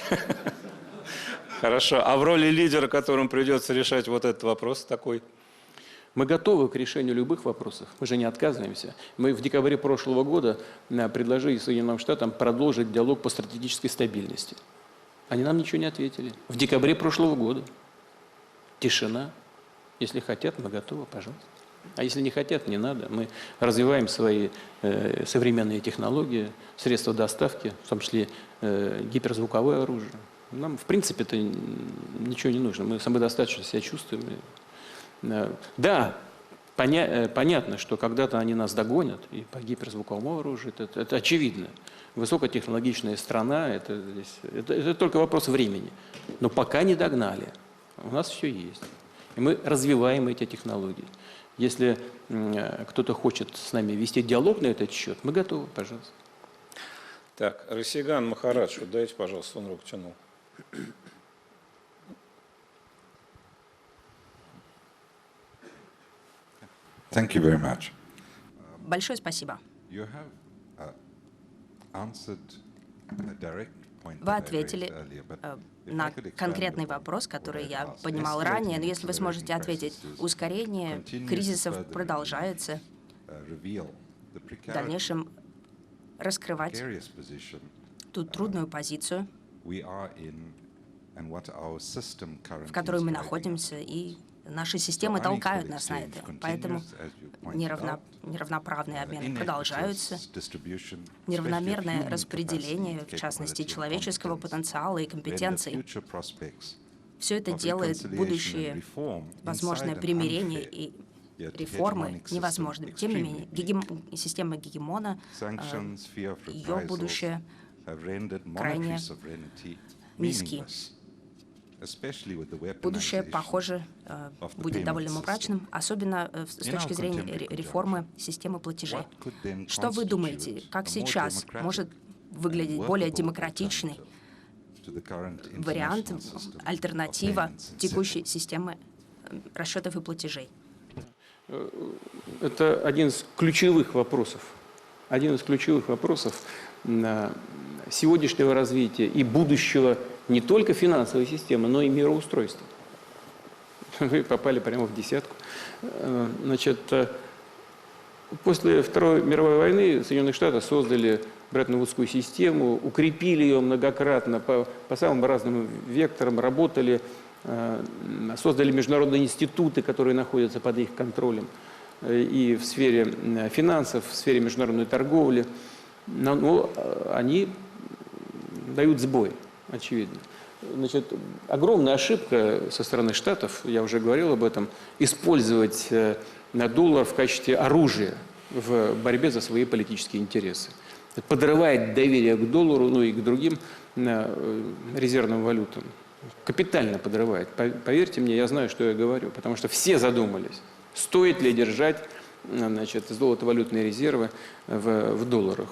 Хорошо. А в роли лидера, которому придется решать вот этот вопрос такой?
Мы готовы к решению любых вопросов. Мы же не отказываемся. Мы в декабре прошлого года предложили Соединенным Штатам продолжить диалог по стратегической стабильности. Они нам ничего не ответили. В декабре прошлого года. Тишина. Если хотят, мы готовы, пожалуйста. А если не хотят, не надо. Мы развиваем свои современные технологии, средства доставки, в том числе гиперзвуковое оружие. Нам, в принципе, это ничего не нужно. Мы самодостаточно себя чувствуем. Да, понятно, что когда-то они нас догонят, и по гиперзвуковому оружию, это очевидно. Высокотехнологичная страна, это только вопрос времени. Но пока не догнали. У нас все есть. И мы развиваем эти технологии. Если кто-то хочет с нами вести диалог на этот счет, мы готовы, пожалуйста.
Так, Расиган Махарадж, дайте, пожалуйста, он руку тянул.
Thank you very much.
Большое спасибо.
You have answered a direct point
Вы
that I
ответили
raised earlier, but if I
на
could expand
конкретный
upon
вопрос,
what
который
I've
я
asked.
поднимал
Escalating
ранее, но
and
если вы
accelerating
сможете ответить,
crises
ускорение
continues
кризисов
to further
продолжается,
reveal the
в
precarious
дальнейшем раскрывать
position
ту трудную позицию,
we are in and what our system currently
в которой
is
мы
driving
находимся,
us.
и наши системы
So
толкают
unequal
нас на
exchange
это. Поэтому
continues, as you pointed out.
неравноправные обмены
Inequitous
продолжаются,
distribution, especially of
неравномерное
human
распределение,
capacity,
в частности,
capability and
человеческого
competence,
потенциала и
render
компетенций.
future prospects
Все это
of
делает
reconciliation and
будущее,
reform
возможное
inside an
примирение
unfair,
и
yet
реформы
hegemonic system
невозможным. Тем не менее,
extremely
система гегемона,
Sanctions, fear of
ее
reprisals
будущее
have rendered
крайне
monetary sovereignty
низки.
meaningless, especially with the
Будущее,
weaponization
похоже,
of the
будет
payment
довольно
system.
мрачным, особенно с
In
точки
our
зрения
contemporary
реформы системы платежей.
What could then
Что вы думаете,
constitute
как
a more
сейчас
democratic
может
and
выглядеть более
workable
демократичный
alternative to the current
вариант,
international system of
альтернатива
payments and
текущей
settlements?
системы расчетов и платежей?
Это один из ключевых вопросов. Один из ключевых вопросов сегодняшнего развития и будущего не только финансовой системы, но и мироустройства. Вы попали прямо в десятку. Значит, после Второй мировой войны Соединенные Штаты создали Бреттон-Вудскую систему, укрепили ее многократно по самым разным векторам, работали, создали международные институты, которые находятся под их контролем и в сфере финансов, в сфере международной торговли. Но они дают сбой, очевидно. Значит, огромная ошибка со стороны Штатов, я уже говорил об этом, использовать доллар в качестве оружия в борьбе за свои политические интересы. Это подрывает доверие к доллару, ну и к другим резервным валютам. Капитально подрывает. Поверьте мне, я знаю, что я говорю, потому что все задумались, стоит ли держать, значит, золотовалютные резервы в долларах.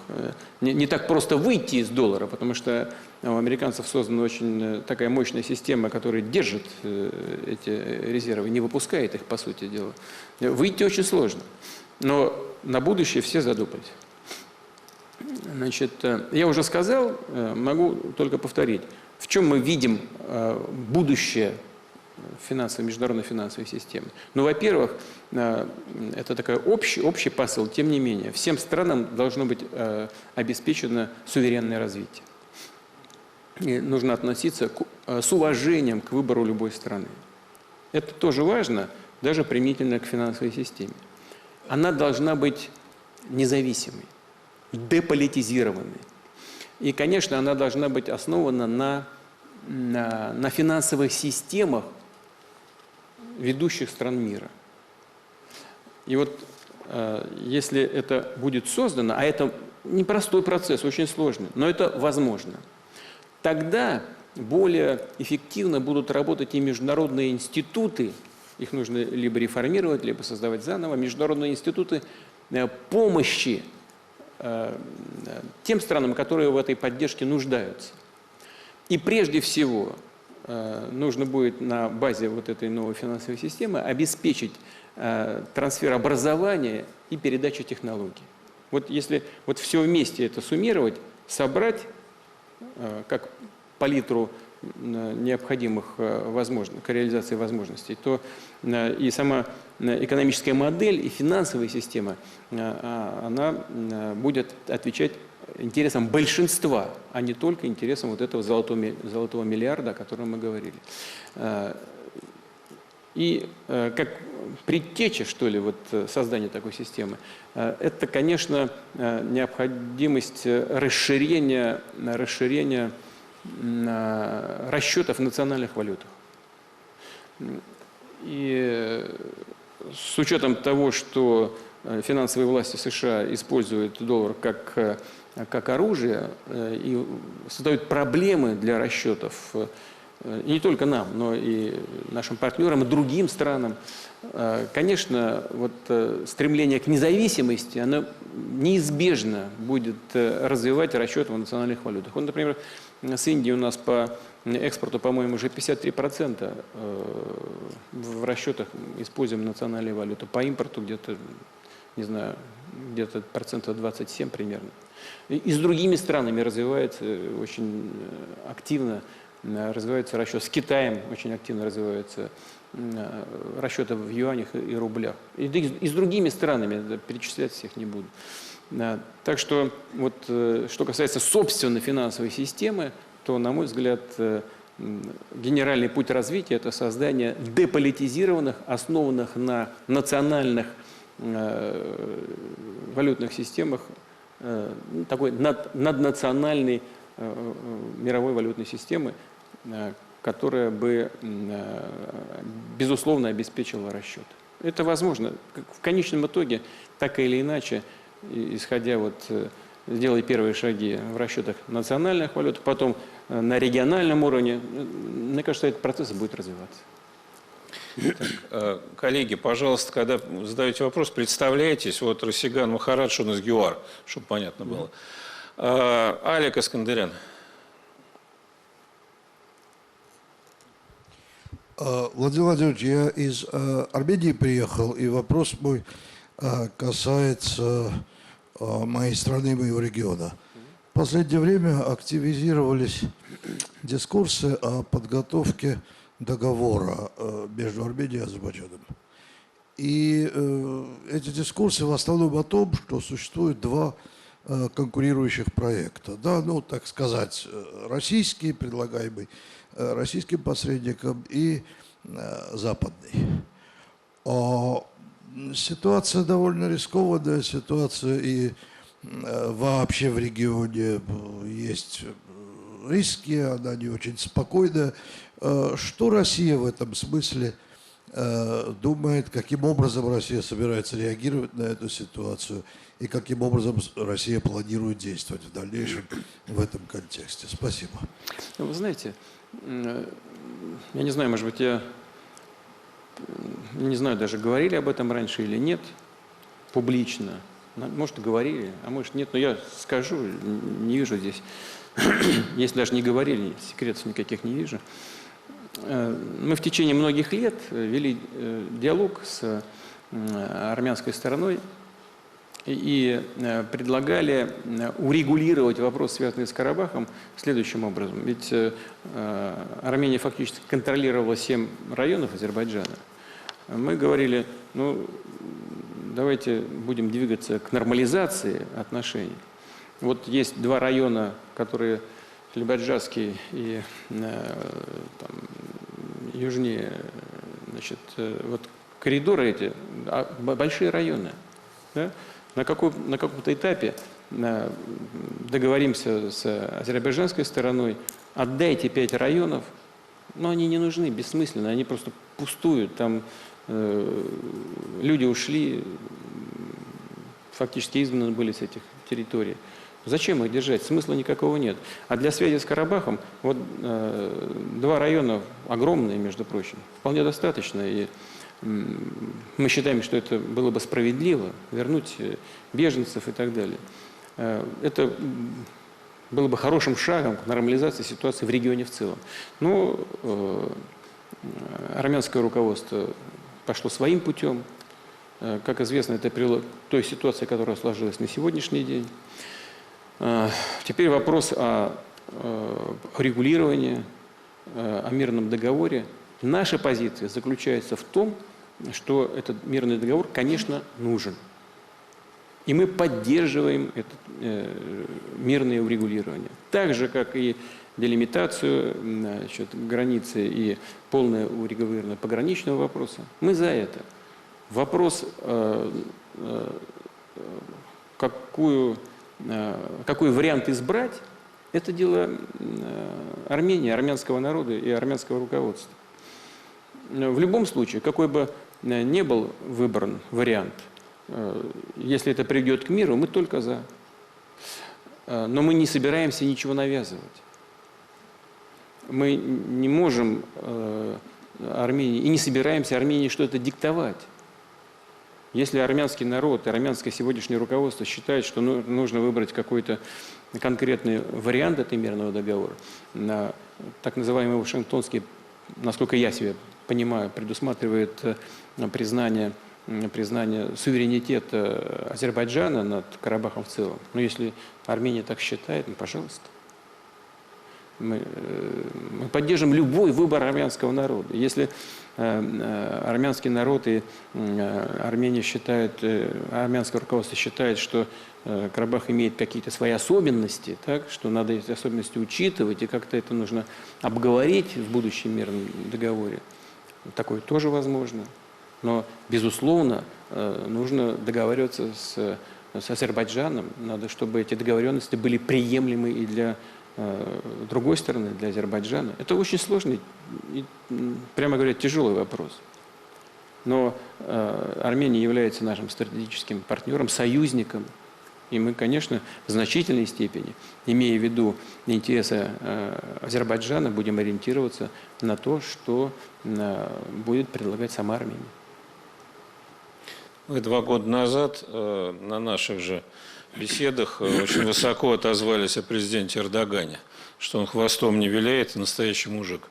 Не так просто выйти из доллара, потому что у американцев создана очень такая мощная система, которая держит эти резервы, не выпускает их, по сути дела. Выйти очень сложно. Но на будущее все задумались. Значит, я уже сказал, могу только повторить, в чем мы видим будущее международной финансовой системы. Ну, во-первых, это такой общий посыл, тем не менее, всем странам должно быть обеспечено суверенное развитие. И нужно относиться с уважением к выбору любой страны. Это тоже важно, даже применительно к финансовой системе. Она должна быть независимой, деполитизированной. И, конечно, она должна быть основана на финансовых системах ведущих стран мира. И вот если это будет создано, а это непростой процесс, очень сложный, но это возможно, тогда более эффективно будут работать и международные институты, их нужно либо реформировать, либо создавать заново, международные институты помощи тем странам, которые в этой поддержке нуждаются. И прежде всего нужно будет на базе вот этой новой финансовой системы обеспечить трансфер образования и передачу технологий. Вот если вот все вместе это суммировать, собрать как палитру необходимых к реализации возможностей, то и сама экономическая модель, и финансовая система, она будет отвечать интересам большинства, а не только интересам вот этого золотого миллиарда, о котором мы говорили. И как предтеча, что ли, вот создания такой системы, это, конечно, необходимость расширения расчетов в национальных валютах. И с учетом того, что финансовые власти США используют доллар как оружие и создают проблемы для расчетов не только нам, но и нашим партнерам, и другим странам, конечно, вот стремление к независимости, оно неизбежно будет развивать расчеты в национальных валютах. Вот, например, с Индией у нас по экспорту, по-моему, уже 53% в расчетах используем национальные валюты. По импорту где-то, не знаю, где-то 27% примерно. И с другими странами развивается очень активно, развивается расчет. С Китаем очень активно развиваются расчеты в юанях и рублях. И с другими странами, перечислять всех не буду. Так что, вот, что касается собственной финансовой системы, то, на мой взгляд, генеральный путь развития – это создание деполитизированных, основанных на национальных валютных системах, такой наднациональной мировой валютной системы, которая бы, безусловно, обеспечила расчет. Это возможно. В конечном итоге, так или иначе, исходя сделай первые шаги в расчетах национальных валют, потом на региональном уровне, мне кажется, этот процесс будет развиваться.
Коллеги, пожалуйста, когда задаете вопрос, представляйтесь. Вот Расиган Махарадж, он из ГЮАР, чтобы понятно было. Алик Искандерян.
Владимир Владимирович, я из Армении приехал, и вопрос мой касается моей страны, моего региона. В последнее время активизировались дискурсы о подготовке договора между Арменией и Азербайджаном. И эти дискурсы в основном о том, что существует два конкурирующих проекта. Да, ну, так сказать, российский, предлагаемый российским посредником, и западный. Ситуация довольно рискованная, ситуация и вообще в регионе есть риски, она не очень спокойная. Что Россия в этом смысле думает, каким образом Россия собирается реагировать на эту ситуацию и каким образом Россия планирует действовать в дальнейшем в этом контексте? Спасибо.
Вы знаете, я не знаю, может быть, я не знаю, даже говорили об этом раньше или нет, публично. Может, и говорили, а может, нет, но я скажу, не вижу здесь, если даже не говорили, секретов никаких не вижу. Мы в течение многих лет вели диалог с армянской стороной и предлагали урегулировать вопрос, связанный с Карабахом, следующим образом. Ведь Армения фактически контролировала 7 районов Азербайджана. Мы говорили, ну, давайте будем двигаться к нормализации отношений. Вот есть 2 района, которые Лебаджанский и там, южнее, значит, вот коридоры эти, большие районы. Да? На каком-то этапе договоримся с азербайджанской стороной, отдайте 5 районов, но они не нужны, бессмысленно, они просто пустуют, там люди ушли, фактически изгнаны были с этих территорий. Зачем их держать? Смысла никакого нет. А для связи с Карабахом, вот 2 района огромные, между прочим, вполне достаточно. И мы считаем, что это было бы справедливо, вернуть беженцев и так далее. Это было бы хорошим шагом к нормализации ситуации в регионе в целом. Но армянское руководство пошло своим путем. Как известно, это привело к той ситуации, которая сложилась на сегодняшний день. Теперь вопрос о регулировании, о мирном договоре. Наша позиция заключается в том, что этот мирный договор, конечно, нужен. И мы поддерживаем это мирное урегулирование. Так же, как и делимитацию границы и полное урегулирование пограничного вопроса. Мы за это. Вопрос, какой вариант избрать, это дело Армении, армянского народа и армянского руководства. В любом случае, какой бы ни был выбран вариант, если это приведет к миру, мы только за. Но мы не собираемся ничего навязывать. Мы не можем Армении и не собираемся Армении что-то диктовать. Если армянский народ и армянское сегодняшнее руководство считает, что нужно выбрать какой-то конкретный вариант этого мирного договора, так называемый Вашингтонский, насколько я себе понимаю, предусматривает признание суверенитета Азербайджана над Карабахом в целом. Но если Армения так считает, ну, пожалуйста. Мы поддержим любой выбор армянского народа. Если армянский народ и Армения считает, армянское руководство считает, что Карабах имеет какие-то свои особенности, так, что надо эти особенности учитывать, и как-то это нужно обговорить в будущем мирном договоре, такое тоже возможно. Но, безусловно, нужно договариваться с Азербайджаном. Надо, чтобы эти договоренности были приемлемы и для другой стороны, для Азербайджана. Это очень сложный и, прямо говоря, тяжелый вопрос. Но Армения является нашим стратегическим партнером, союзником. И мы, конечно, в значительной степени, имея в виду интересы Азербайджана, будем ориентироваться на то, что будет предлагать сама Армения.
Вы 2 года назад на наших же беседах очень высоко отозвались о президенте Эрдогане, что он хвостом не виляет и настоящий мужик.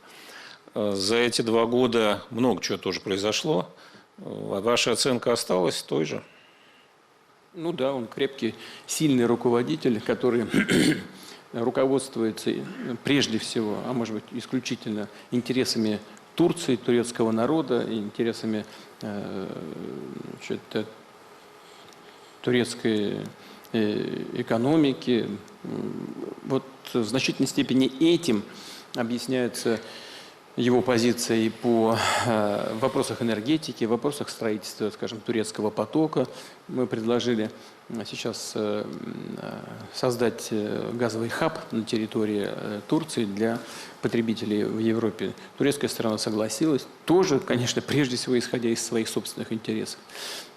За эти 2 года много чего тоже произошло. Ваша оценка осталась той же?
Ну да, он крепкий, сильный руководитель, который руководствуется прежде всего, а может быть исключительно интересами Турции, турецкого народа, интересами турецкой экономики. Вот в значительной степени этим объясняется его позиция и по вопросах энергетики, в вопросах строительства, скажем, турецкого потока. Мы предложили сейчас создать газовый хаб на территории Турции для потребителей в Европе. Турецкая сторона согласилась, тоже, конечно, прежде всего исходя из своих собственных интересов.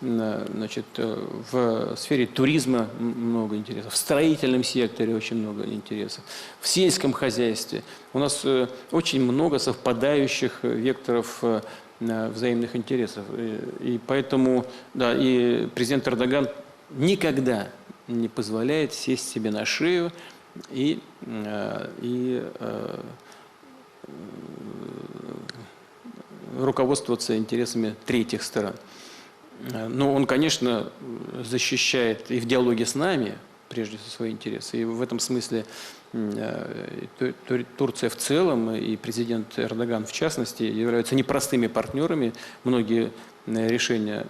Значит, в сфере туризма много интересов, в строительном секторе очень много интересов, в сельском хозяйстве. У нас очень много совпадающих векторов взаимных интересов. И поэтому, да, и президент Эрдоган никогда не позволяет сесть себе на шею и руководствоваться интересами третьих сторон. Но он, конечно, защищает и в диалоге с нами, прежде всего, свои интересы. И в этом смысле Турция в целом и президент Эрдоган в частности являются непростыми партнерами. Многие решения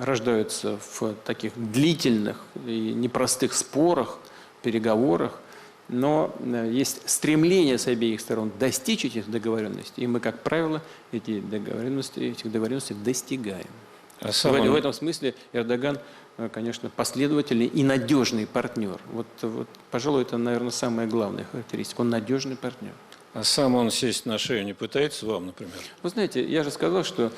рождаются в таких длительных и непростых спорах, переговорах. Но есть стремление с обеих сторон достичь этих договоренностей. И мы, как правило, этих договоренностей достигаем. В этом смысле Эрдоган, конечно, последовательный и надежный партнер. Вот, пожалуй, это, наверное, самая главная характеристика. Он надежный партнер.
А сам он сесть на шею не пытается вам, например?
Вы знаете, я же сказал, что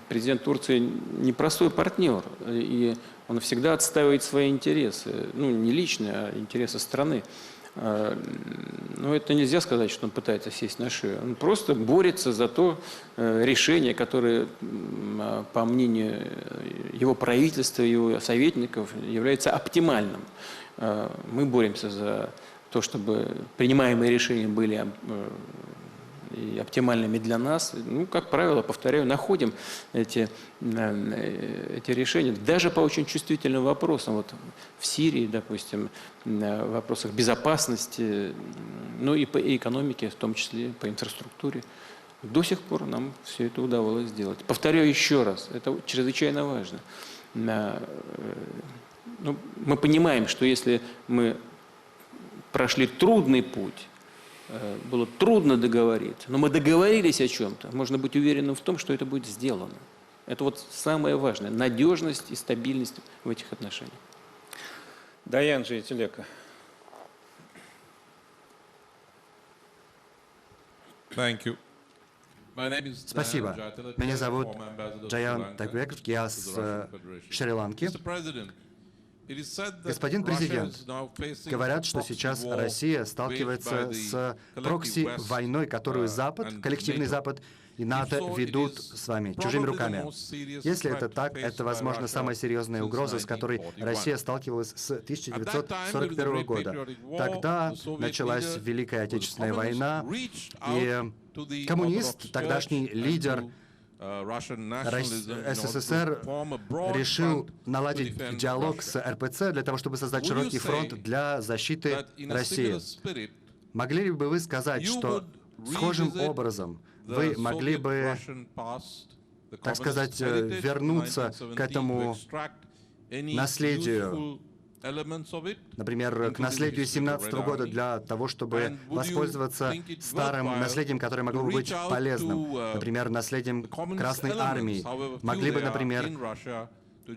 президент Турции непростой партнер. И он всегда отстаивает свои интересы. Ну, не личные, а интересы страны. Но это нельзя сказать, что он пытается сесть на шею. Он просто борется за то решение, которое, по мнению его правительства, его советников, является оптимальным. Мы боремся за то, чтобы принимаемые решения были и оптимальными для нас. Ну, как правило, повторяю, находим эти решения даже по очень чувствительным вопросам. Вот в Сирии, допустим, в вопросах безопасности, ну и по экономике, в том числе по инфраструктуре. До сих пор нам все это удавалось сделать. Повторяю еще раз, это чрезвычайно важно. Ну, мы понимаем, что если мы прошли трудный путь, было трудно договориться, но мы договорились о чем-то, можно быть уверенным в том, что это будет сделано. Это вот самое важное – надежность и стабильность в этих отношениях.
Даян Жителека.
Спасибо. Меня зовут Джаян Тагбеков, я с Шри-Ланки. Господин президент, говорят, что сейчас Россия сталкивается с прокси-войной, которую Запад, коллективный Запад и НАТО ведут с вами, чужими руками. Если это так, это, возможно, самая серьезная угроза, с которой Россия сталкивалась с 1941 года. Тогда началась Великая Отечественная война, и коммунист, тогдашний лидер СССР решил наладить диалог с РПЦ для того, чтобы создать широкий фронт для защиты России. Могли ли бы вы сказать, что схожим образом вы могли бы, так сказать, вернуться к этому наследию, например, к наследию 17 года для того, чтобы воспользоваться старым наследием, которое могло бы быть полезным, например, наследием Красной Армии? Могли бы, например,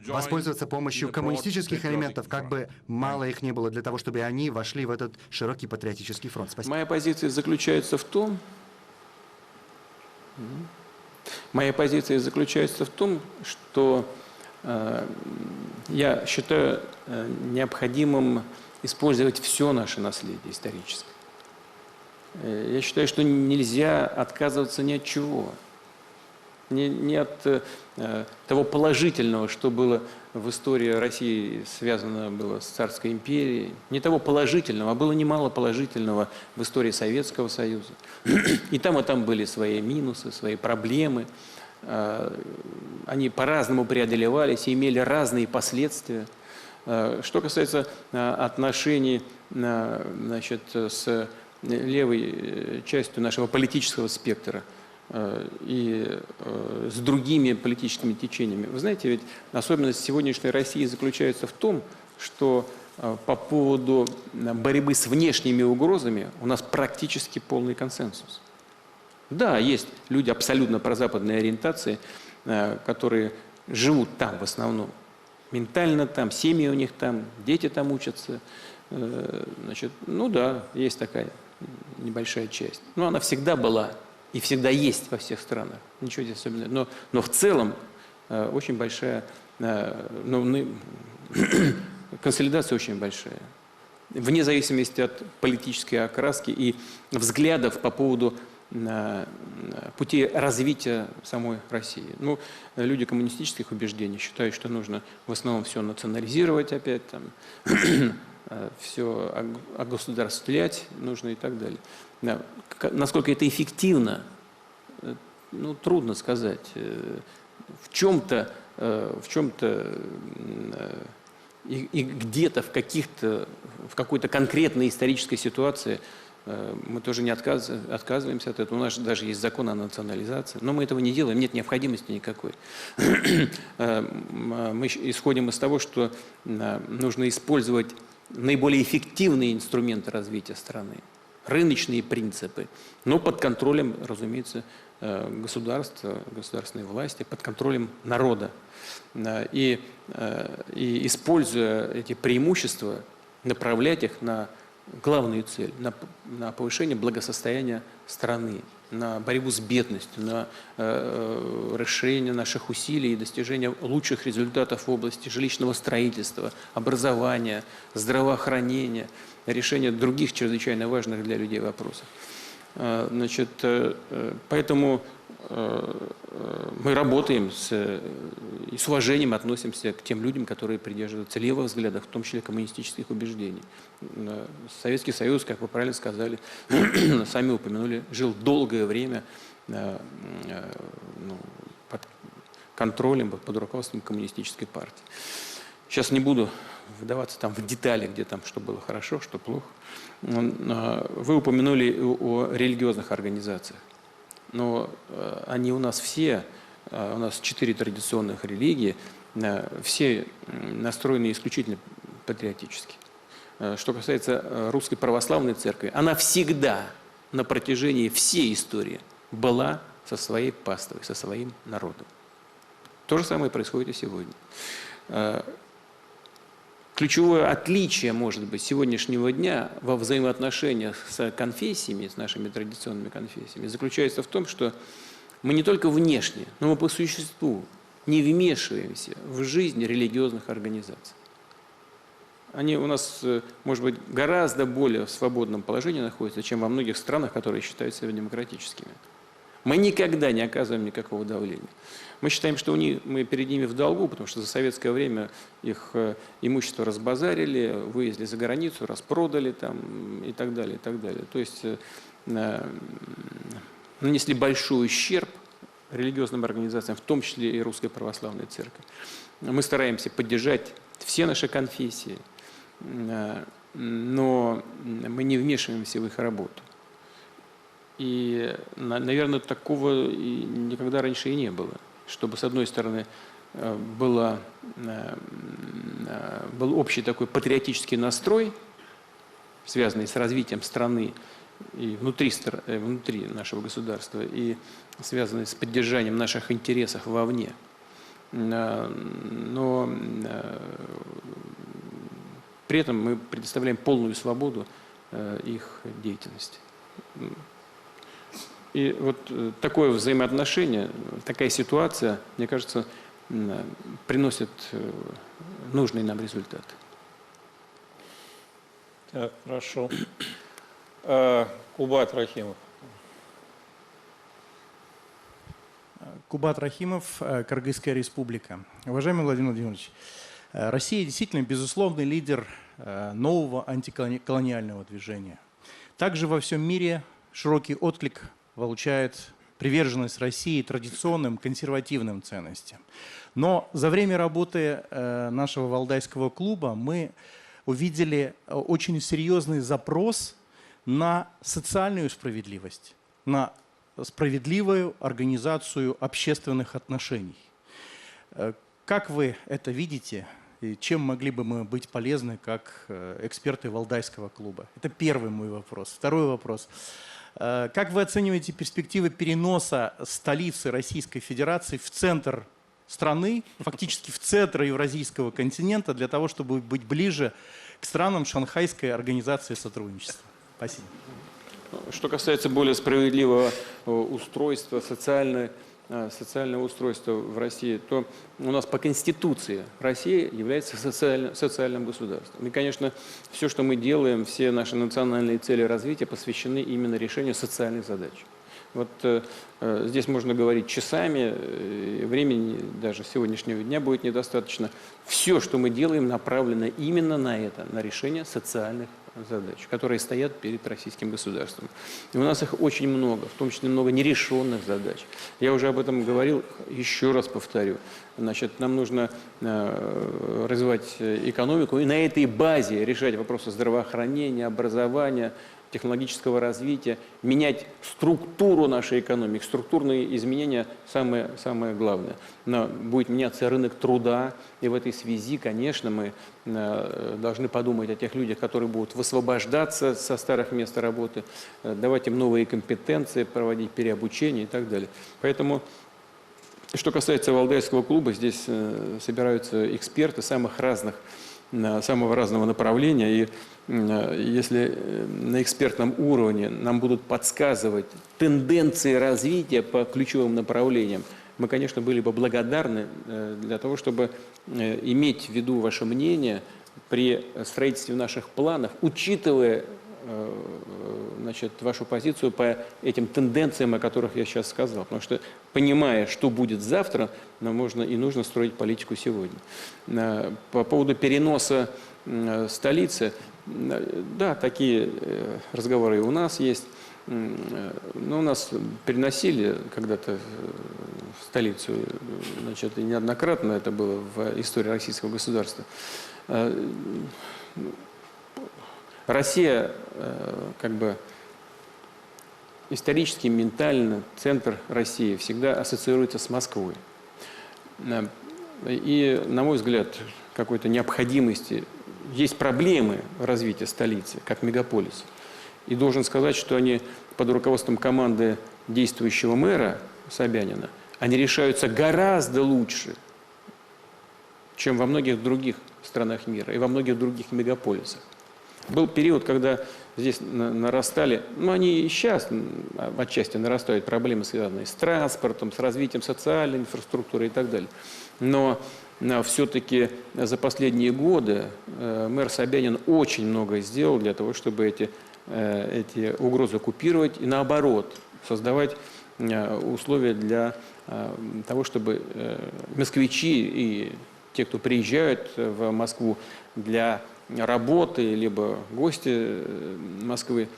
воспользоваться помощью коммунистических элементов, как бы мало их ни было, для того, чтобы они вошли в этот широкий патриотический фронт? Спасибо.
Моя позиция заключается в том, что я считаю необходимым использовать все наше наследие историческое. Я считаю, что нельзя отказываться ни от чего. Не от того положительного, что было в истории России, связано было с Царской империей, не того положительного, а было немало положительного в истории Советского Союза. И там были свои минусы, свои проблемы. Они по-разному преодолевались и имели разные последствия. Что касается отношений, значит, с левой частью нашего политического спектра и с другими политическими течениями. Вы знаете, ведь особенность сегодняшней России заключается в том, что по поводу борьбы с внешними угрозами у нас практически полный консенсус. Да, есть люди абсолютно прозападной ориентации, которые живут там в основном, ментально там, семьи у них там, дети там учатся. Значит, ну да, есть такая небольшая часть. Но она всегда была и всегда есть во всех странах. Ничего здесь особенного. Но в целом очень большая, консолидация очень большая. Вне зависимости от политической окраски и взглядов по поводу пути развития самой России. Ну, люди коммунистических убеждений считают, что нужно в основном все национализировать опять, там, все огосударствлять нужно и так далее. Насколько это эффективно, ну, трудно сказать. В чем-то и где-то в какой-то конкретной исторической ситуации мы тоже не отказываемся от этого. У нас даже есть закон о национализации, но мы этого не делаем, нет необходимости никакой. Мы исходим из того, что нужно использовать наиболее эффективные инструменты развития страны, рыночные принципы, но под контролем, разумеется, государства, государственной власти, под контролем народа. И используя эти преимущества, направлять их на главную цель, на повышение благосостояния страны, на борьбу с бедностью, на расширение наших усилий и достижение лучших результатов в области жилищного строительства, образования, здравоохранения, решения других чрезвычайно важных для людей вопросов. Значит, поэтому мы работаем и с уважением относимся к тем людям, которые придерживаются левых взглядов, в том числе коммунистических убеждений. Советский Союз, как вы правильно сказали, сами упомянули, жил долгое время под контролем, под руководством коммунистической партии. Сейчас не буду вдаваться там в детали, где там что было хорошо, что плохо. Вы упомянули о религиозных организациях. Но они у нас все, у нас 4 традиционных религии, все настроены исключительно патриотически. Что касается Русской Православной Церкви, она всегда на протяжении всей истории была со своей паствой, со своим народом. То же самое происходит и сегодня. Ключевое отличие, может быть, сегодняшнего дня во взаимоотношениях с конфессиями, с нашими традиционными конфессиями, заключается в том, что мы не только внешне, но мы по существу не вмешиваемся в жизнь религиозных организаций. Они у нас, может быть, гораздо более в свободном положении находятся, чем во многих странах, которые считают себя демократическими. Мы никогда не оказываем никакого давления. Мы считаем, что мы перед ними в долгу, потому что за советское время их имущество разбазарили, вывезли за границу, распродали там, и так далее, и так далее. То есть нанесли большой ущерб религиозным организациям, в том числе и Русской Православной Церкви. Мы стараемся поддержать все наши конфессии, но мы не вмешиваемся в их работу. И, наверное, такого никогда раньше и не было. Чтобы, с одной стороны, был общий такой патриотический настрой, связанный с развитием страны и внутри нашего государства, и связанный с поддержанием наших интересов вовне. Но при этом мы предоставляем полную свободу их деятельности. И вот такое взаимоотношение, такая ситуация, мне кажется, приносит нужный нам результат.
Так, хорошо. Кубат Рахимов.
Кубат Рахимов, Кыргызская республика. Уважаемый Владимир Владимирович, Россия действительно безусловный лидер нового антиколониального движения. Также во всем мире широкий отклик получает приверженность России традиционным консервативным ценностям. Но за время работы нашего Валдайского клуба мы увидели очень серьезный запрос на социальную справедливость, на справедливую организацию общественных отношений. Как вы это видите и чем могли бы мы быть полезны как эксперты Валдайского клуба? Это первый мой вопрос. Второй вопрос. Как вы оцениваете перспективы переноса столицы Российской Федерации в центр страны, фактически в центр Евразийского континента, для того, чтобы быть ближе к странам Шанхайской организации сотрудничества? Спасибо.
Что касается более справедливого устройства, социального устройства в России, то у нас по Конституции Россия является социальным государством. И, конечно, все, что мы делаем, все наши национальные цели развития посвящены именно решению социальных задач. Вот здесь можно говорить часами, времени даже сегодняшнего дня будет недостаточно. Все, что мы делаем, направлено именно на это, на решение социальных задач, которые стоят перед российским государством. И у нас их очень много, в том числе много нерешенных задач. Я уже об этом говорил, еще раз повторю. Значит, нам нужно развивать экономику и на этой базе решать вопросы здравоохранения, образования, технологического развития, менять структуру нашей экономики. Структурные изменения самое главное. Но будет меняться рынок труда, и в этой связи, конечно, мы должны подумать о тех людях, которые будут высвобождаться со старых мест работы, давать им новые компетенции, проводить переобучение и так далее. Поэтому, что касается Валдайского клуба, здесь собираются эксперты самого разного направления, и если на экспертном уровне нам будут подсказывать тенденции развития по ключевым направлениям, мы, конечно, были бы благодарны для того, чтобы иметь в виду ваше мнение при строительстве наших планов, учитывая вашу позицию по этим тенденциям, о которых я сейчас сказал. Потому что, понимая, что будет завтра, нам можно и нужно строить политику сегодня. По поводу переноса столицы, да, такие разговоры и у нас есть. Но у нас переносили когда-то в столицу, и неоднократно это было в истории российского государства. Россия, исторически, ментально, центр России всегда ассоциируется с Москвой. И, на мой взгляд, какой-то необходимости, есть проблемы развития столицы, как мегаполиса. И должен сказать, что они под руководством команды действующего мэра Собянина, они решаются гораздо лучше, чем во многих других странах мира и во многих других мегаполисах. Был период, когда здесь нарастали, ну они и сейчас отчасти нарастают проблемы, связанные с транспортом, с развитием социальной инфраструктуры и так далее. Но все-таки за последние годы мэр Собянин очень многое сделал для того, чтобы эти угрозы купировать и наоборот создавать условия для того, чтобы москвичи и те, кто приезжают в Москву для работы, либо гости Москвы,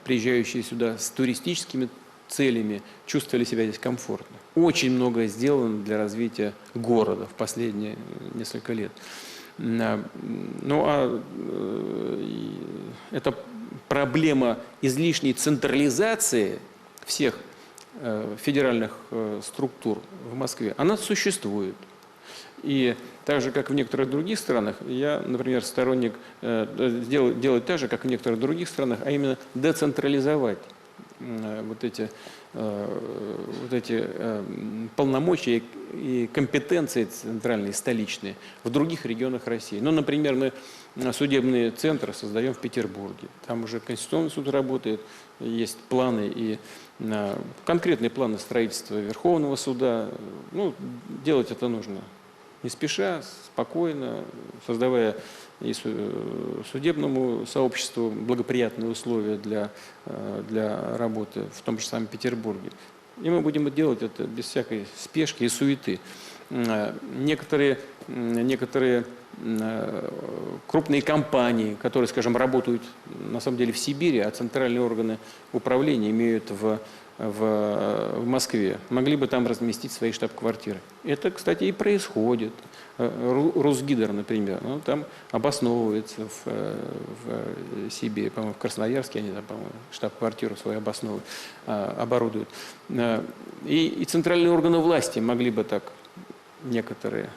приезжающие сюда с туристическими целями, чувствовали себя здесь комфортно. Очень многое сделано для развития города в последние несколько лет. Эта проблема излишней централизации всех федеральных структур в Москве, она существует. И так же, как в некоторых других странах, я, например, сторонник делать так же, как в некоторых других странах, а именно децентрализовать вот эти полномочия и компетенции центральные, столичные в других регионах России. Ну, например, мы судебные центры создаем в Петербурге. Там уже Конституционный суд работает, есть планы и конкретные планы строительства Верховного суда. Ну, делать это нужно не спеша, спокойно, создавая и судебному сообществу благоприятные условия для работы, в том же самом Петербурге. И мы будем делать это без всякой спешки и суеты. Некоторые крупные компании, которые, скажем, работают на самом деле в Сибири, а центральные органы управления имеют в Москве, могли бы там разместить свои штаб-квартиры. Это, кстати, и происходит. Русгидер, например, там обосновывается в Сибири, по-моему, в Красноярске они там, по-моему, штаб-квартиру свою оборудуют. И центральные органы власти могли бы так некоторые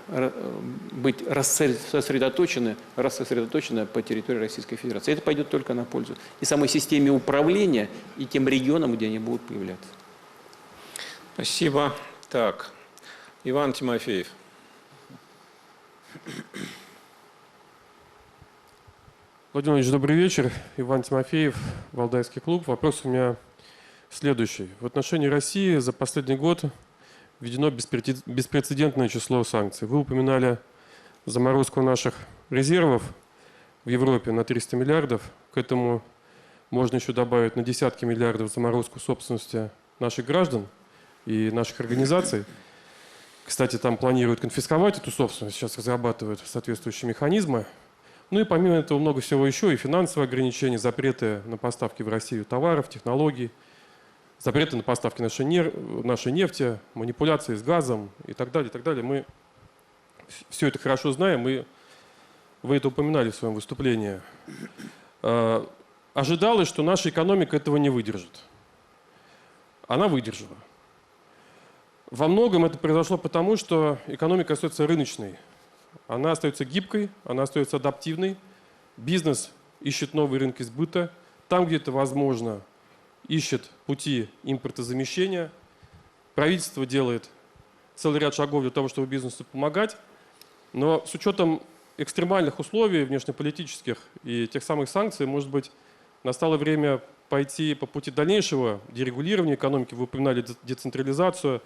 быть рассосредоточены по территории Российской Федерации. Это пойдет только на пользу и самой системе управления, и тем регионам, где они будут появляться.
Спасибо. Так, Иван Тимофеев.
Владимир Владимирович, добрый вечер. Иван Тимофеев, Валдайский клуб. Вопрос у меня следующий. В отношении России за последний год введено беспрецедентное число санкций. Вы упоминали заморозку наших резервов в Европе на 300 миллиардов. К этому можно еще добавить на десятки миллиардов заморозку собственности наших граждан и наших организаций. Кстати, там планируют конфисковать эту собственность, сейчас разрабатывают соответствующие механизмы. Ну и помимо этого много всего еще, и финансовые ограничения, запреты на поставки в Россию товаров, технологий, запреты на поставки нашей нефти, манипуляции с газом и так далее, и так далее. Мы все это хорошо знаем, и вы это упоминали в своем выступлении. Ожидалось, что наша экономика этого не выдержит. Она выдержала. Во многом это произошло потому, что экономика остается рыночной. Она остается гибкой, она остается адаптивной. Бизнес ищет новые рынки сбыта. Там, где это возможно, ищет пути импортозамещения. Правительство делает целый ряд шагов для того, чтобы бизнесу помогать. Но с учетом экстремальных условий внешнеполитических и тех самых санкций, может быть, настало время пойти по пути дальнейшего дерегулирования экономики. Вы упоминали децентрализацию,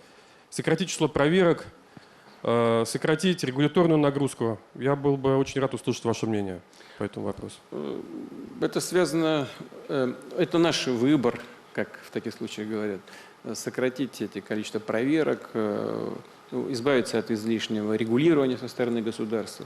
сократить число проверок, сократить регуляторную нагрузку. Я был бы очень рад услышать ваше мнение по этому вопросу.
Это связано, это наш выбор, как в таких случаях говорят, сократить эти количество проверок, избавиться от излишнего регулирования со стороны государства.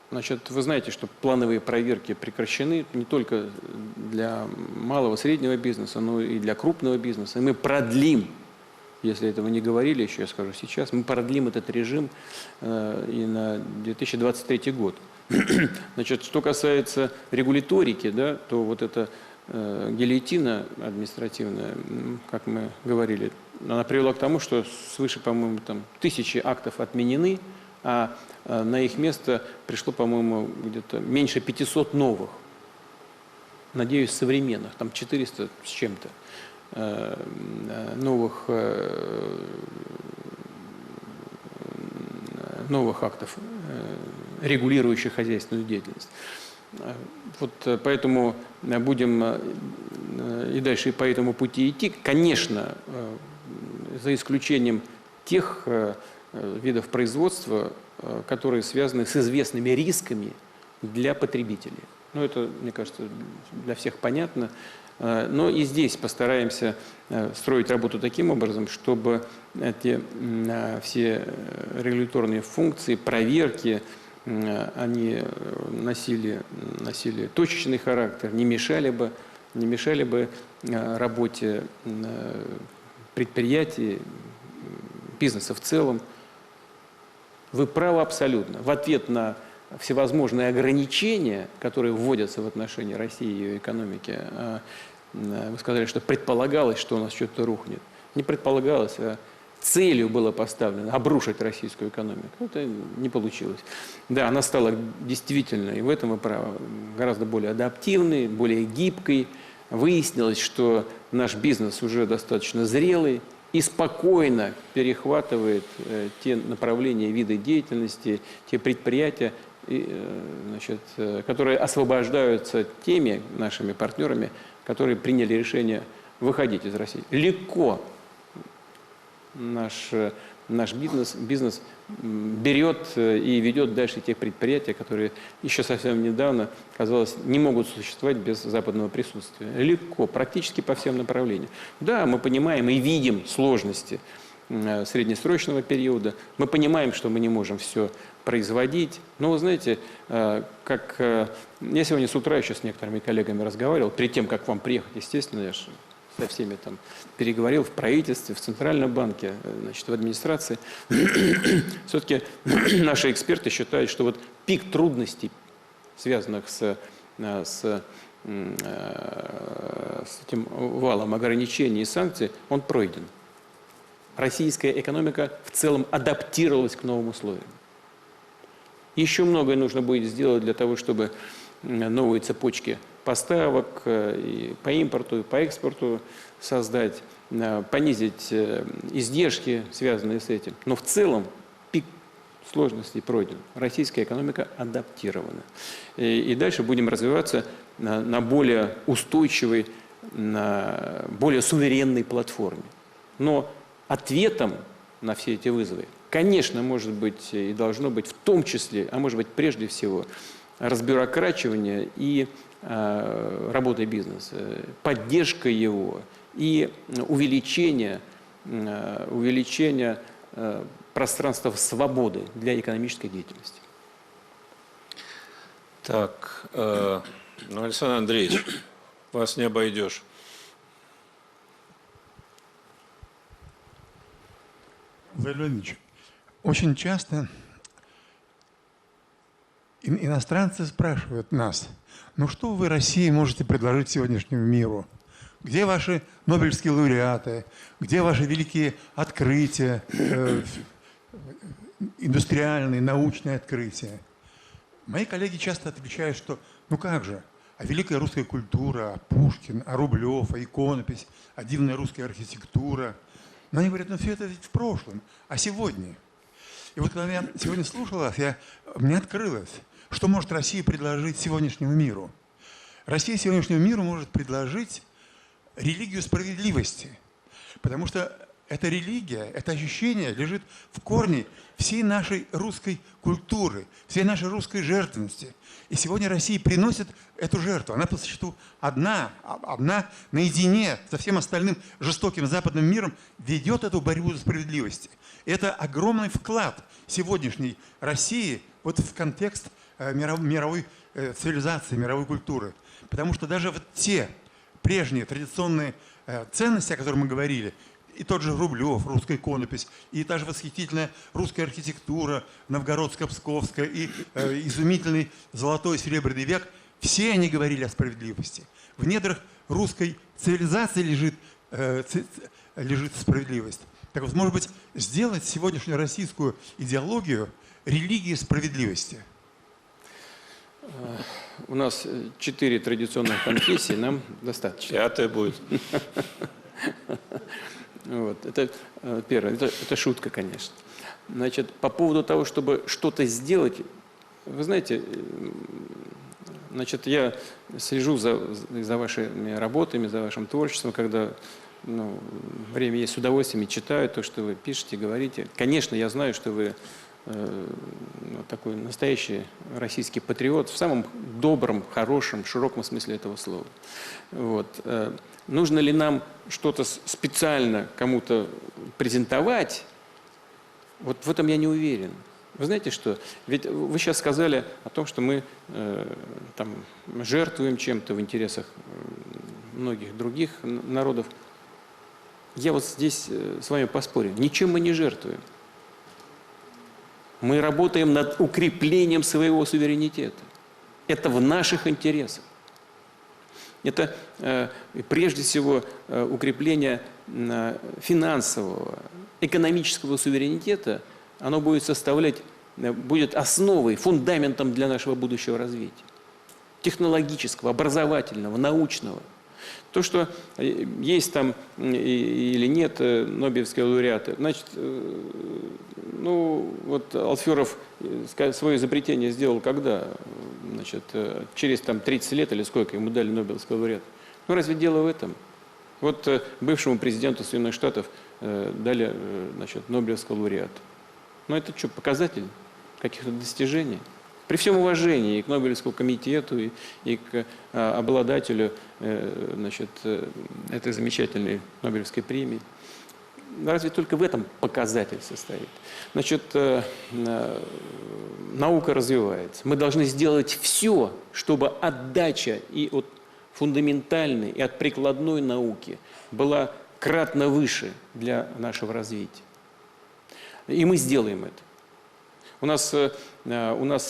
Значит, вы знаете, что плановые проверки прекращены не только для малого, среднего бизнеса, но и для крупного бизнеса. И мы продлим, если этого не говорили еще, я скажу сейчас, мы продлим этот режим и на 2023 год. Значит, что касается регуляторики, да, то вот эта гильотина административная, как мы говорили, она привела к тому, что свыше, по-моему, там 1000 актов отменены, а на их место пришло, по-моему, где-то меньше 500 новых. Надеюсь, современных, там 400 с чем-то новых актов, регулирующих хозяйственную деятельность. Вот поэтому будем и дальше по этому пути идти. Конечно, за исключением тех видов производства, которые связаны с известными рисками для потребителей. Ну, это, мне кажется, для всех понятно. Но и здесь постараемся строить работу таким образом, чтобы эти все регуляторные функции, проверки, они носили точечный характер, не мешали бы работе предприятий, бизнеса в целом. Вы правы абсолютно. В ответ на всевозможные ограничения, которые вводятся в отношении России и ее экономики, вы сказали, что предполагалось, что у нас что-то рухнет. Не предполагалось, а целью было поставлено обрушить российскую экономику. Это не получилось. Да, она стала действительно, и в этом вы правы, гораздо более адаптивной, более гибкой. Выяснилось, что наш бизнес уже достаточно зрелый и спокойно перехватывает те направления, виды деятельности, те предприятия, которые освобождаются теми нашими партнерами, которые приняли решение выходить из России. Легко наш бизнес берет и ведет дальше тех предприятий, которые еще совсем недавно, казалось, не могут существовать без западного присутствия. Легко, практически по всем направлениям. Да, мы понимаем и видим сложности среднесрочного периода. Мы понимаем, что мы не можем все производить. Но вы знаете, как я сегодня с утра еще с некоторыми коллегами разговаривал, перед тем, как к вам приехать, естественно, я же со всеми там переговорил в правительстве, в Центральном банке, значит, в администрации. Все-таки наши эксперты считают, что вот пик трудностей, связанных с этим валом ограничений и санкций, он пройден. Российская экономика в целом адаптировалась к новым условиям. Еще многое нужно будет сделать для того, чтобы новые цепочки поставок и по импорту, и по экспорту создать, понизить издержки, связанные с этим. Но в целом пик сложностей пройден. Российская экономика адаптирована. И дальше будем развиваться на более устойчивой, на более суверенной платформе. Но ответом на все эти вызовы, конечно, может быть и должно быть в том числе, а может быть прежде всего, разбюрокрачивание и работа бизнеса, поддержка его и увеличение пространства свободы для экономической деятельности.
Так, Александр Андреевич, вас не обойдешь.
Владимир Владимирович, очень часто иностранцы спрашивают нас, ну что вы, России, можете предложить сегодняшнему миру? Где ваши нобелевские лауреаты? Где ваши великие открытия, индустриальные, научные открытия? Мои коллеги часто отвечают, что ну как же, а великая русская культура, а Пушкин, а Рублев, а иконопись, а дивная русская архитектура. Но они говорят, ну все это ведь в прошлом, а сегодня? И вот когда я сегодня слушал вас, мне открылось, что может Россия предложить сегодняшнему миру. Россия сегодняшнему миру может предложить религию справедливости, потому что эта религия, это ощущение лежит в корне всей нашей русской культуры, всей нашей русской жертвенности. И сегодня Россия приносит эту жертву. Она по существу одна наедине со всем остальным жестоким западным миром ведет эту борьбу за справедливость. Это огромный вклад сегодняшней России вот в контекст мировой цивилизации, мировой культуры. Потому что даже вот те прежние традиционные ценности, о которых мы говорили, и тот же Рублев, русская иконопись, и та же восхитительная русская архитектура, новгородско-псковская, и изумительный золотой и серебряный век, все они говорили о справедливости. В недрах русской цивилизации лежит справедливость. Так вот, может быть, сделать сегодняшнюю российскую идеологию религией справедливости?
У нас 4 традиционных конфессии, нам достаточно.
5-я будет.
Вот. Это первое. Это шутка, конечно. Значит, по поводу того, чтобы что-то сделать, вы знаете, значит, я слежу за вашими работами, за вашим творчеством, когда время есть, с удовольствием читаю то, что вы пишете, говорите. Конечно, я знаю, что вы такой настоящий российский патриот в самом добром, хорошем, широком смысле этого слова. Вот. Нужно ли нам что-то специально кому-то презентовать? Вот в этом я не уверен. Вы знаете что? Ведь вы сейчас сказали о том, что мы там жертвуем чем-то в интересах многих других народов. Я вот здесь с вами поспорю. Ничем мы не жертвуем. Мы работаем над укреплением своего суверенитета. Это в наших интересах. Это прежде всего укрепление финансового, экономического суверенитета. Оно будет будет основой, фундаментом для нашего будущего развития. Технологического, образовательного, научного. То, что есть там или нет нобелевские лауреаты, значит, вот Алферов свое изобретение сделал когда? Значит, через 30 лет или сколько ему дали нобелевский лауреат. Ну, разве дело в этом? Вот бывшему президенту Соединенных Штатов дали, значит, нобелевского лауреата. Но это что, показатель каких-то достижений? При всем уважении и к Нобелевскому комитету, и к обладателю, значит, этой замечательной Нобелевской премии. Разве только в этом показатель состоит? Значит, наука развивается. Мы должны сделать все, чтобы отдача и от фундаментальной, и от прикладной науки была кратно выше для нашего развития. И мы сделаем это. У нас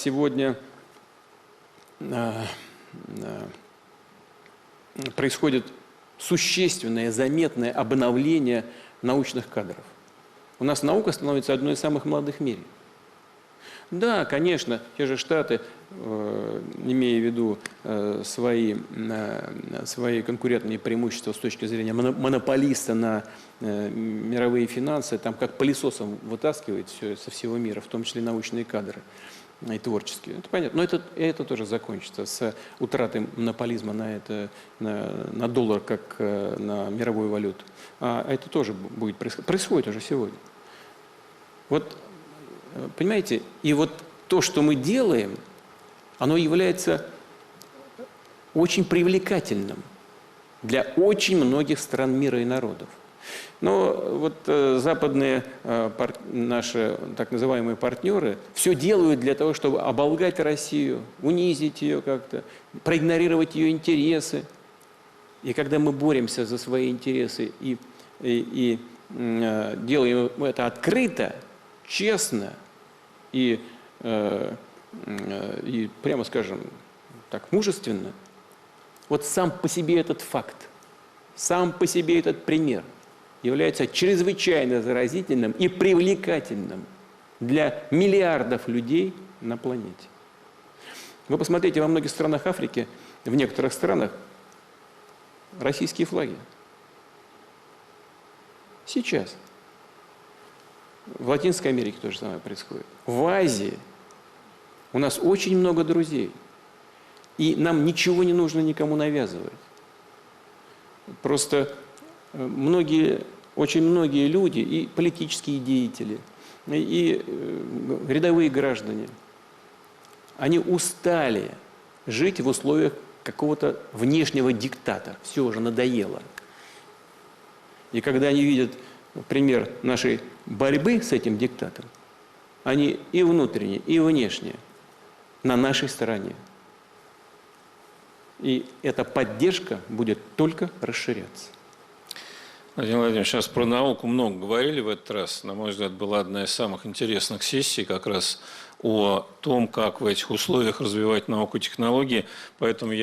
сегодня происходит существенное, заметное обновление научных кадров. У нас наука становится одной из самых молодых в мире. Да, конечно, те же Штаты, имея в виду свои конкурентные преимущества с точки зрения монополиста на мировые финансы, там как пылесосом вытаскивает все со всего мира, в том числе научные кадры и творческие. Это понятно. Но это тоже закончится с утратой монополизма на доллар, как на мировую валюту. А это тоже будет происходить. Происходит уже сегодня. Вот, понимаете, и вот то, что мы делаем, оно является очень привлекательным для очень многих стран мира и народов. Но вот западные наши так называемые партнеры все делают для того, чтобы оболгать Россию, унизить ее как-то, проигнорировать ее интересы. И когда мы боремся за свои интересы и делаем это открыто, честно и прямо скажем так, мужественно, вот сам по себе этот факт, сам по себе этот пример является чрезвычайно заразительным и привлекательным для миллиардов людей на планете. Вы посмотрите, во многих странах Африки, в некоторых странах российские флаги. Сейчас. В Латинской Америке то же самое происходит. В Азии у нас очень много друзей. И нам ничего не нужно никому навязывать. Просто очень многие люди, и политические деятели, и рядовые граждане, они устали жить в условиях какого-то внешнего диктата. Все уже надоело. И когда они видят пример нашей борьбы с этим диктатом, они и внутренне, и внешне на нашей стороне. И эта поддержка будет только расширяться.
Владимир Владимирович, сейчас про науку много говорили в этот раз. На мой взгляд, была одна из самых интересных сессий как раз о том, как в этих условиях развивать науку и технологии. Поэтому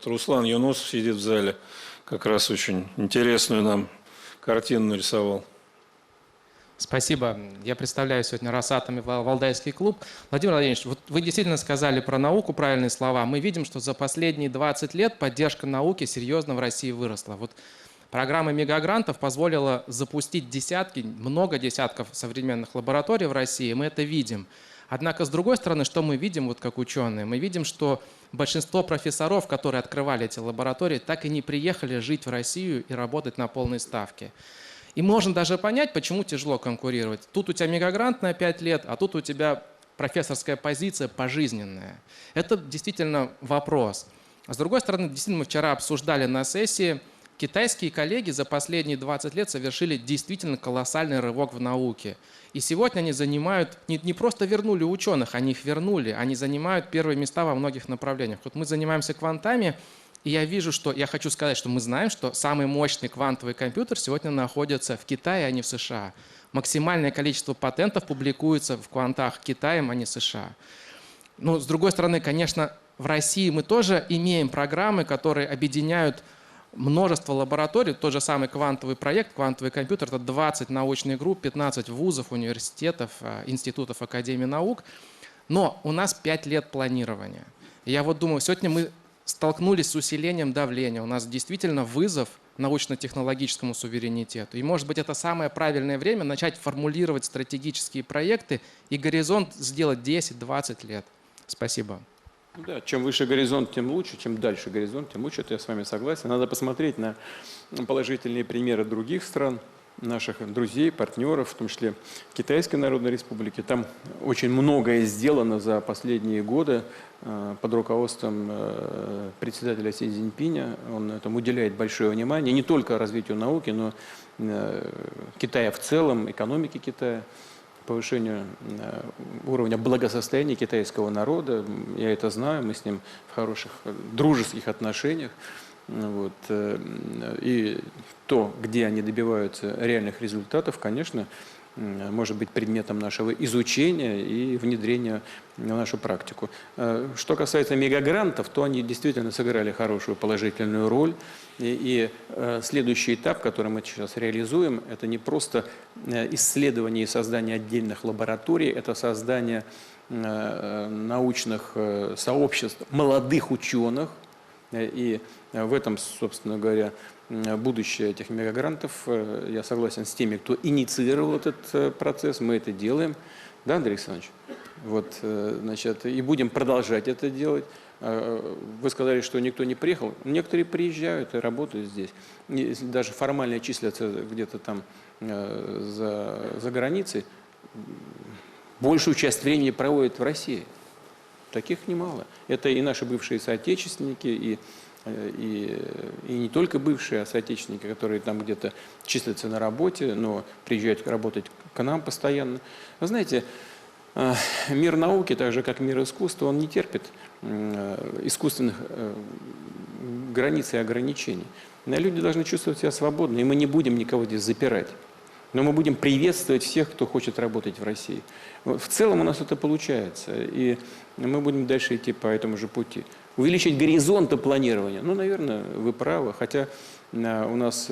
Руслан Юнусов сидит в зале, как раз очень интересную нам картину нарисовал.
Спасибо. Я представляю сегодня Росатом и Валдайский клуб. Владимир Владимирович, вот вы действительно сказали про науку правильные слова. Мы видим, что за последние 20 лет поддержка науки серьезно в России выросла. Вот программа мегагрантов позволила запустить много десятков современных лабораторий в России, мы это видим. Однако, с другой стороны, что мы видим, вот как ученые? Мы видим, что большинство профессоров, которые открывали эти лаборатории, так и не приехали жить в Россию и работать на полной ставке. И можно даже понять, почему тяжело конкурировать. Тут у тебя мегагрант на 5 лет, а тут у тебя профессорская позиция пожизненная. Это действительно вопрос. А с другой стороны, действительно, мы вчера обсуждали на сессии, китайские коллеги за последние 20 лет совершили действительно колоссальный рывок в науке. И сегодня они занимают, не просто вернули ученых, они их вернули, они занимают первые места во многих направлениях. Вот мы занимаемся квантами, и я хочу сказать, что мы знаем, что самый мощный квантовый компьютер сегодня находится в Китае, а не в США. Максимальное количество патентов публикуется в квантах Китаем, а не США. Но с другой стороны, конечно, в России мы тоже имеем программы, которые объединяют множество лабораторий. Тот же самый квантовый проект, квантовый компьютер, это 20 научных групп, 15 вузов, университетов, институтов, академий наук. Но у нас 5 лет планирования. И я вот думаю, сегодня мы столкнулись с усилением давления. У нас действительно вызов научно-технологическому суверенитету. И, может быть, это самое правильное время начать формулировать стратегические проекты и горизонт сделать 10-20 лет. Спасибо.
Да, чем выше горизонт, тем лучше, чем дальше горизонт, тем лучше, это я с вами согласен. Надо посмотреть на положительные примеры других стран, наших друзей, партнеров, в том числе Китайской Народной Республики. Там очень многое сделано за последние годы под руководством председателя Си Цзиньпиня. Он этому уделяет большое внимание, не только развитию науки, но Китая в целом, экономики Китая, повышению уровня благосостояния китайского народа. Я это знаю, мы с ним в хороших дружеских отношениях. Вот. И то, где они добиваются реальных результатов, конечно, может быть предметом нашего изучения и внедрения в нашу практику. Что касается мегагрантов, то они действительно сыграли хорошую положительную роль. И следующий этап, который мы сейчас реализуем, это не просто исследование и создание отдельных лабораторий, это создание научных сообществ молодых ученых. И в этом, собственно говоря, будущее этих мегагрантов. Я согласен с теми, кто инициировал этот процесс. Мы это делаем. Да, Андрей Александрович? Вот, значит, и будем продолжать это делать. Вы сказали, что никто не приехал. Некоторые приезжают и работают здесь. И даже формально числятся где-то там за границей. Большую часть времени проводят в России. Таких немало. Это и наши бывшие соотечественники, и не только бывшие соотечественники, которые там где-то числятся на работе, но приезжают работать к нам постоянно. Вы знаете, мир науки, так же как мир искусства, он не терпит искусственных границ и ограничений. Люди должны чувствовать себя свободно, и мы не будем никого здесь запирать. Но мы будем приветствовать всех, кто хочет работать в России. В целом у нас это получается, и мы будем дальше идти по этому же пути. Увеличить горизонты планирования, ну, наверное, вы правы, хотя у нас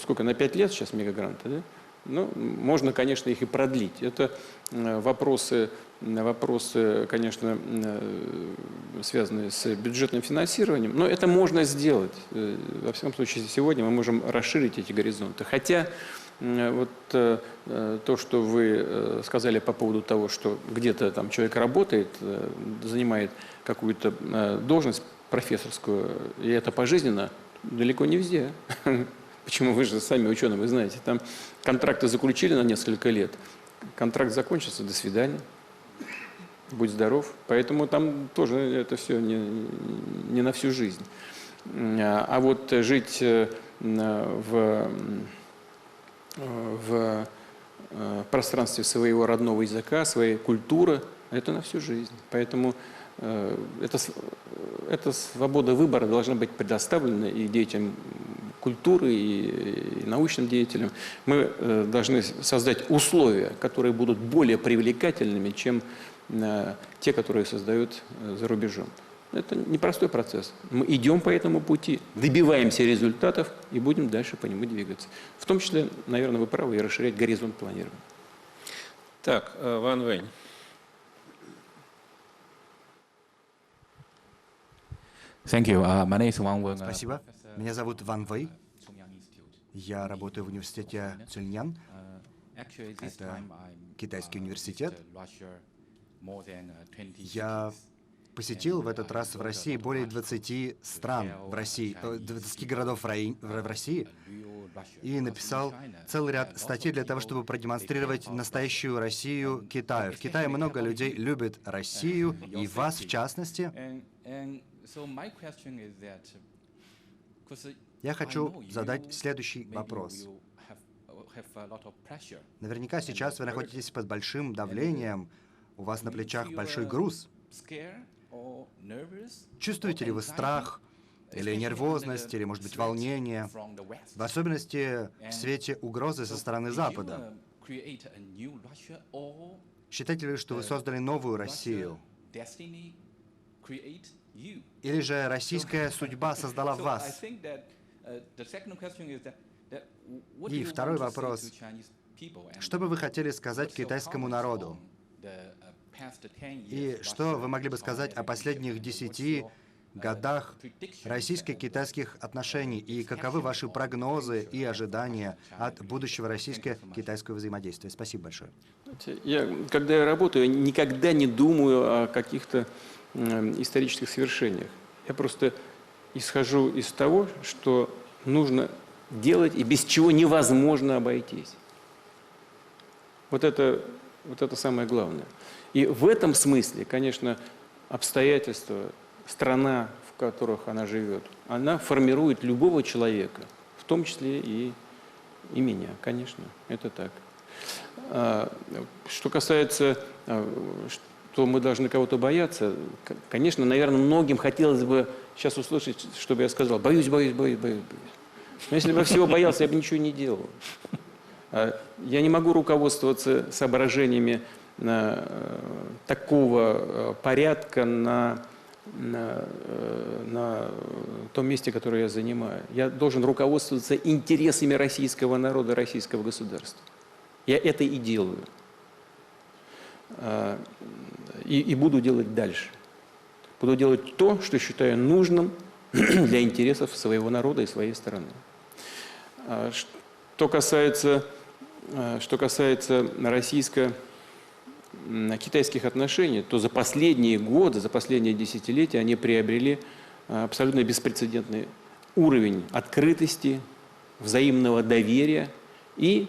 сколько, на 5 лет сейчас мегагранты, да? Ну, можно, конечно, их и продлить. Это вопросы, конечно, связанные с бюджетным финансированием, но это можно сделать. Во всяком случае, сегодня мы можем расширить эти горизонты. Хотя вот то, что вы сказали по поводу того, что где-то там человек работает, занимает какую-то должность профессорскую, и это пожизненно, далеко не везде. Почему? Вы же сами ученые, вы знаете, там контракты заключили на несколько лет, контракт закончится, до свидания, будь здоров. Поэтому там тоже это все не на всю жизнь. А вот жить в пространстве своего родного языка, своей культуры, это на всю жизнь. Поэтому эта свобода выбора должна быть предоставлена и детям культуры, и научным деятелям. Мы должны создать условия, которые будут более привлекательными, чем те, которые создают за рубежом. Это непростой процесс. Мы идем по этому пути, добиваемся результатов и будем дальше по нему двигаться. В том числе, наверное, вы правы, и расширять горизонт планирования.
Так, Ван Вэнь.
Спасибо. Меня зовут Ван Вэй. Я работаю в университете Цюньян. Это китайский университет. Я посетил в этот раз в России более 20 стран в России, 20 городов в России, и написал целый ряд статей для того, чтобы продемонстрировать настоящую Россию Китаю. В Китае много людей любят Россию, и вас в частности. Я хочу задать следующий вопрос. Наверняка сейчас вы находитесь под большим давлением, у вас на плечах большой груз. Чувствуете ли вы страх, или нервозность, или, может быть, волнение, в особенности в свете угрозы со стороны Запада? Считаете ли вы, что вы создали новую Россию? Или же российская судьба создала вас? И второй вопрос. Что бы вы хотели сказать китайскому народу? И что вы могли бы сказать о последних 10 годах российско-китайских отношений? И каковы ваши прогнозы и ожидания от будущего российско-китайского взаимодействия? Спасибо большое.
Когда я работаю, никогда не думаю о каких-то исторических свершениях. Я просто исхожу из того, что нужно делать и без чего невозможно обойтись. Вот это самое главное. И в этом смысле, конечно, обстоятельства, страна, в которых она живет, она формирует любого человека, в том числе и меня, конечно, это так. Что касается, что мы должны кого-то бояться, конечно, наверное, многим хотелось бы сейчас услышать, чтобы я сказал: боюсь, боюсь, боюсь, боюсь, боюсь. Но если бы я всего боялся, я бы ничего не делал. Я не могу руководствоваться соображениями такого порядка на том месте, которое я занимаю. Я должен руководствоваться интересами российского народа, российского государства. Я это и делаю. И буду делать дальше. Буду делать то, что считаю нужным для интересов своего народа и своей страны. Что касается российско-китайских отношений, то за последние годы, за последние десятилетия они приобрели абсолютно беспрецедентный уровень открытости, взаимного доверия и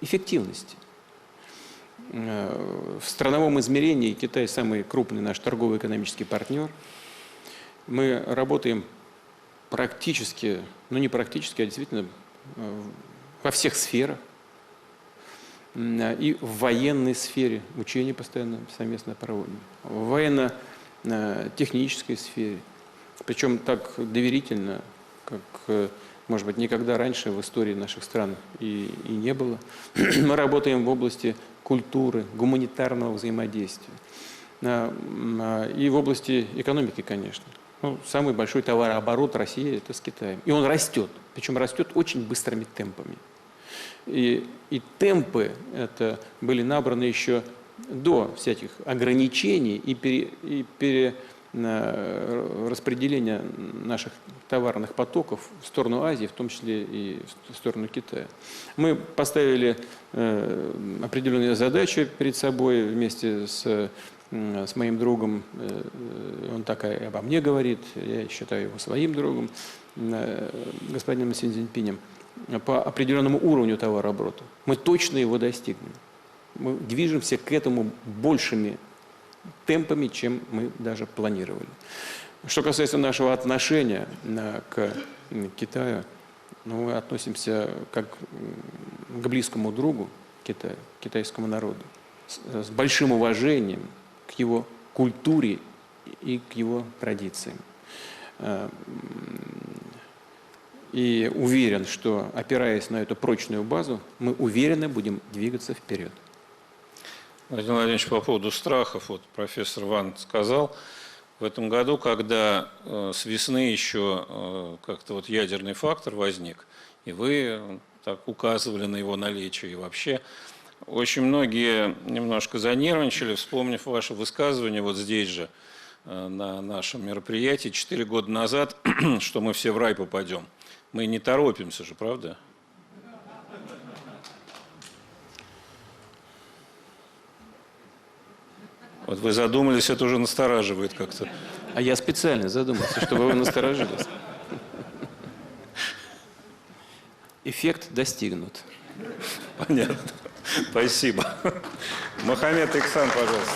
эффективности. В страновом измерении Китай самый крупный наш торгово-экономический партнер. Мы работаем практически, ну не практически, а действительно во всех сферах. И в военной сфере учения постоянно совместно проводим. В военно-технической сфере. Причем так доверительно, как, может быть, никогда раньше в истории наших стран и не было. Мы работаем в области культуры, гуманитарного взаимодействия. И в области экономики, конечно. Ну, самый большой товарооборот России – это с Китаем. И он растет, причем растет очень быстрыми темпами. И темпы это были набраны еще до всяких ограничений и перераспределения наших товарных потоков в сторону Азии, в том числе и в сторону Китая. Мы поставили определенные задачи перед собой вместе с моим другом, он так и обо мне говорит, я считаю его своим другом, господином Си Цзиньпинем, по определенному уровню товарооборота. Мы точно его достигнем. Мы движемся к этому большими темпами, чем мы даже планировали. Что касается нашего отношения к Китаю, ну, мы относимся как к близкому другу Китаю, китайскому народу, с большим уважением к его культуре и к его традициям. И уверен, что, опираясь на эту прочную базу, мы уверенно будем двигаться вперед.
Владимир Владимирович, по поводу страхов, вот профессор Ван сказал, в этом году, когда с весны еще как-то вот ядерный фактор возник, и вы так указывали на его наличие, и вообще очень многие немножко занервничали, вспомнив ваше высказывание вот здесь же, на нашем мероприятии 4 года назад, что мы все в рай попадем. Мы не торопимся же, правда? Вот вы задумались, это уже настораживает как-то.
А я специально задумался, чтобы вы насторожились. Эффект достигнут.
Понятно. Спасибо. Мохаммед Ихсан, пожалуйста.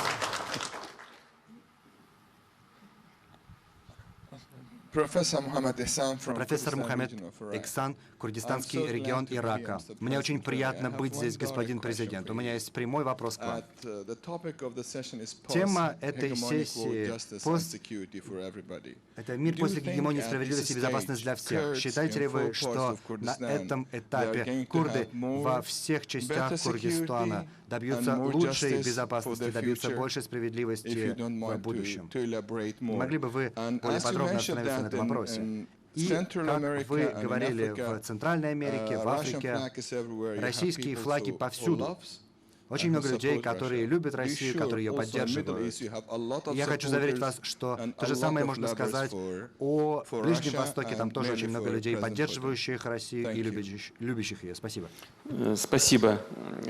Профессор Мухаммад Ихсан, Курдистанский регион Ирака. Мне очень приятно быть здесь, господин президент. У меня есть прямой вопрос к вам. Тема этой сессии – это мир после гегемонии, справедливость и безопасность для всех. Считаете ли вы, что на этом этапе курды во всех частях Курдистана добьются лучшей безопасности, добьются большей справедливости в будущем? Могли бы вы более подробно остановиться на этом вопросе? И, как вы говорили, в Центральной Америке, в Африке, российские флаги повсюду. Очень много людей, которые любят Россию, которые ее поддерживают. Я хочу заверить вас, что то же самое можно сказать о Ближнем Востоке. Там тоже очень много людей, поддерживающих Россию и любящих ее. Спасибо.
Спасибо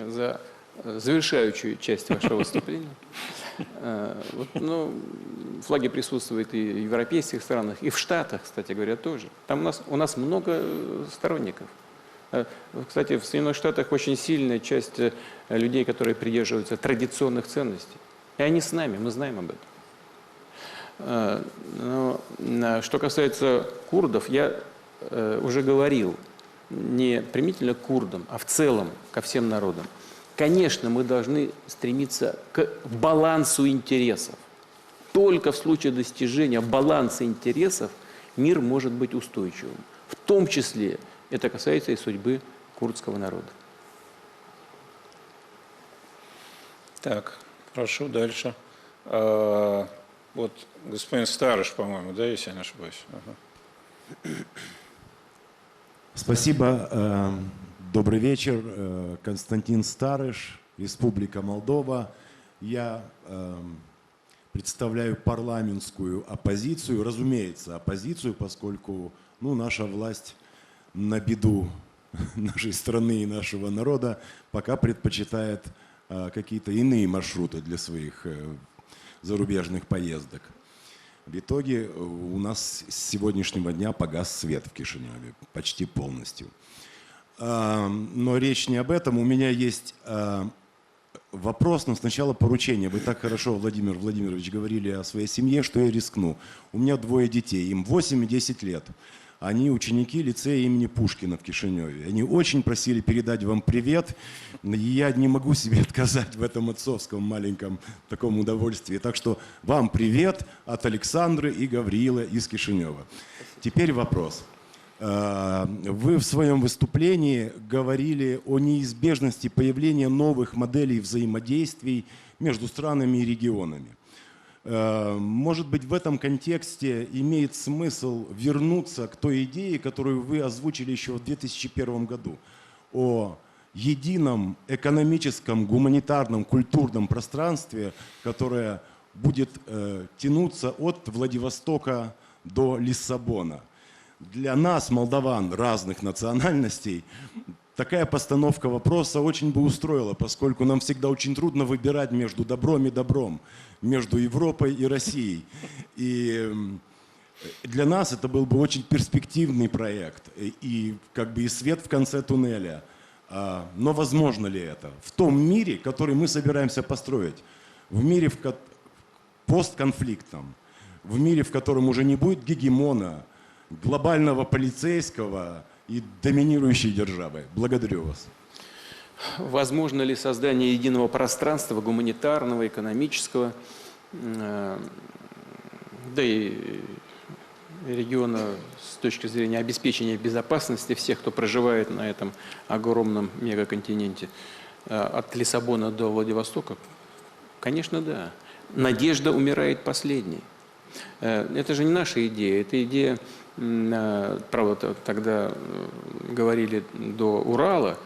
за завершающую часть вашего выступления. Флаги присутствуют и в европейских странах, и в Штатах, кстати говоря, тоже. Там у нас много сторонников. Кстати, в Соединенных Штатах очень сильная часть людей, которые придерживаются традиционных ценностей. И они с нами, мы знаем об этом. Но что касается курдов, я уже говорил, не примитивно к курдам, а в целом ко всем народам. Конечно, мы должны стремиться к балансу интересов. Только в случае достижения баланса интересов мир может быть устойчивым. В том числе это касается и судьбы курдского народа.
Так, прошу дальше. Вот господин Старыш, по-моему, да, если я не ошибаюсь. Ага.
Спасибо. Добрый вечер. Константин Старыш, Республика Молдова. Я представляю парламентскую оппозицию, разумеется, оппозицию, поскольку наша власть на беду нашей страны и нашего народа пока предпочитает какие-то иные маршруты для своих зарубежных поездок. В итоге у нас с сегодняшнего дня погас свет в Кишиневе почти полностью. Но речь не об этом. У меня есть вопрос, но сначала поручение. Вы так хорошо, Владимир Владимирович, говорили о своей семье, что я рискну. У меня 2 детей, им 8 и 10 лет. Они ученики лицея имени Пушкина в Кишиневе. Они очень просили передать вам привет. И я не могу себе отказать в этом отцовском маленьком таком удовольствии. Так что вам привет от Александры и Гавриила из Кишинева. Теперь вопрос. Вы в своем выступлении говорили о неизбежности появления новых моделей взаимодействий между странами и регионами. Может быть, в этом контексте имеет смысл вернуться к той идее, которую вы озвучили еще в 2001 году, о едином экономическом, гуманитарном, культурном пространстве, которое будет тянуться от Владивостока до Лиссабона. Для нас, молдаван разных национальностей, такая постановка вопроса очень бы устроила, поскольку нам всегда очень трудно выбирать между добром и добром, между Европой и Россией. И для нас это был бы очень перспективный проект и как бы и свет в конце туннеля. Но возможно ли это? В том мире, который мы собираемся построить, в мире постконфликтном, в мире, в котором уже не будет гегемона, глобального полицейского и доминирующей державы. Благодарю вас.
Возможно ли создание единого пространства, гуманитарного, экономического, да и региона с точки зрения обеспечения безопасности всех, кто проживает на этом огромном мегаконтиненте, от Лиссабона до Владивостока? Конечно, да. Надежда умирает последней. Это же не наша идея, это идея, правда, тогда говорили до Урала,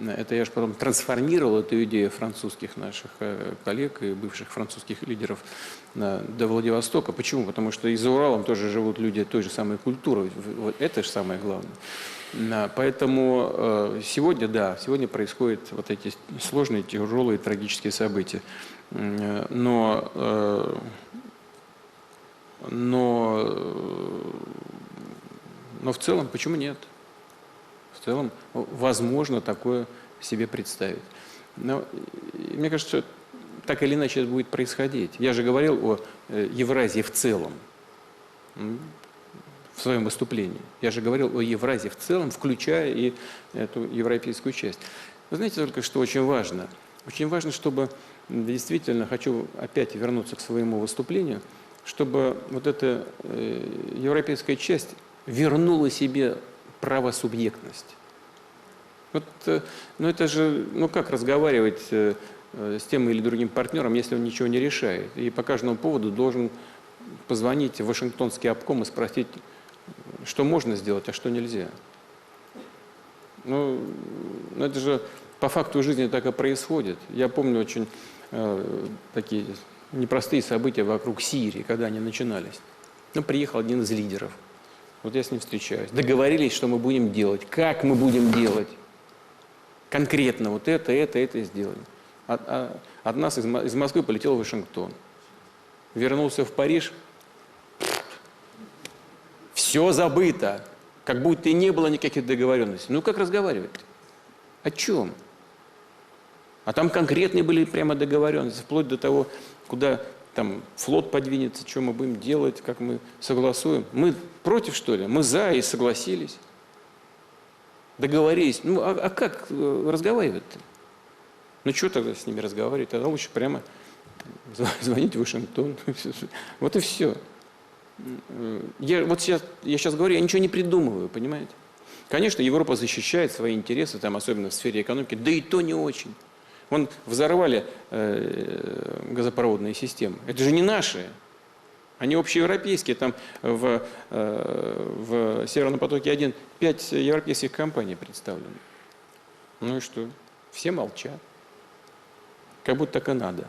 это я же потом трансформировал эту идею французских наших коллег и бывших французских лидеров до Владивостока. Почему? Потому что и за Уралом тоже живут люди той же самой культуры. Вот это же самое главное. Поэтому сегодня, да, сегодня происходят вот эти сложные, тяжелые, трагические события. Но в целом, почему нет? В целом, возможно такое себе представить. Но мне кажется, что так или иначе это будет происходить. Я же говорил о Евразии в целом в своем выступлении. Я же говорил о Евразии в целом, включая и эту европейскую часть. Вы знаете только, что очень важно? Очень важно, чтобы действительно, хочу опять вернуться к своему выступлению, чтобы вот эта европейская часть вернула себе правосубъектность. Вот, ну это же, ну как разговаривать с тем или другим партнером, если он ничего не решает? И по каждому поводу должен позвонить в Вашингтонский обком и спросить, что можно сделать, а что нельзя. Ну это же по факту жизни так и происходит. Я помню очень такие непростые события вокруг Сирии, когда они начинались. Ну, приехал один из лидеров. Вот я с ним встречаюсь. Договорились, что мы будем делать, как мы будем делать. Конкретно вот это сделаем. От нас из Москвы полетел в Вашингтон. Вернулся в Париж. Все забыто. Как будто и не было никаких договоренностей. Ну, как разговаривать? О чем? А там конкретные были прямо договоренности, вплоть до того, куда там флот подвинется, что мы будем делать, как мы согласуем. Мы против, что ли? Мы за и согласились. Договорились. Ну, а как разговаривать-то? Ну, что тогда с ними разговаривать? Тогда лучше прямо звонить в Вашингтон. Вот и все. Я сейчас говорю, я ничего не придумываю, понимаете? Конечно, Европа защищает свои интересы, там, особенно в сфере экономики, да и то не очень. Вон взорвали газопроводные системы. Это же не наши. Они общеевропейские. Там в Северном потоке-1 5 европейских компаний представлены. Ну и что? Все молчат. Как будто так и надо.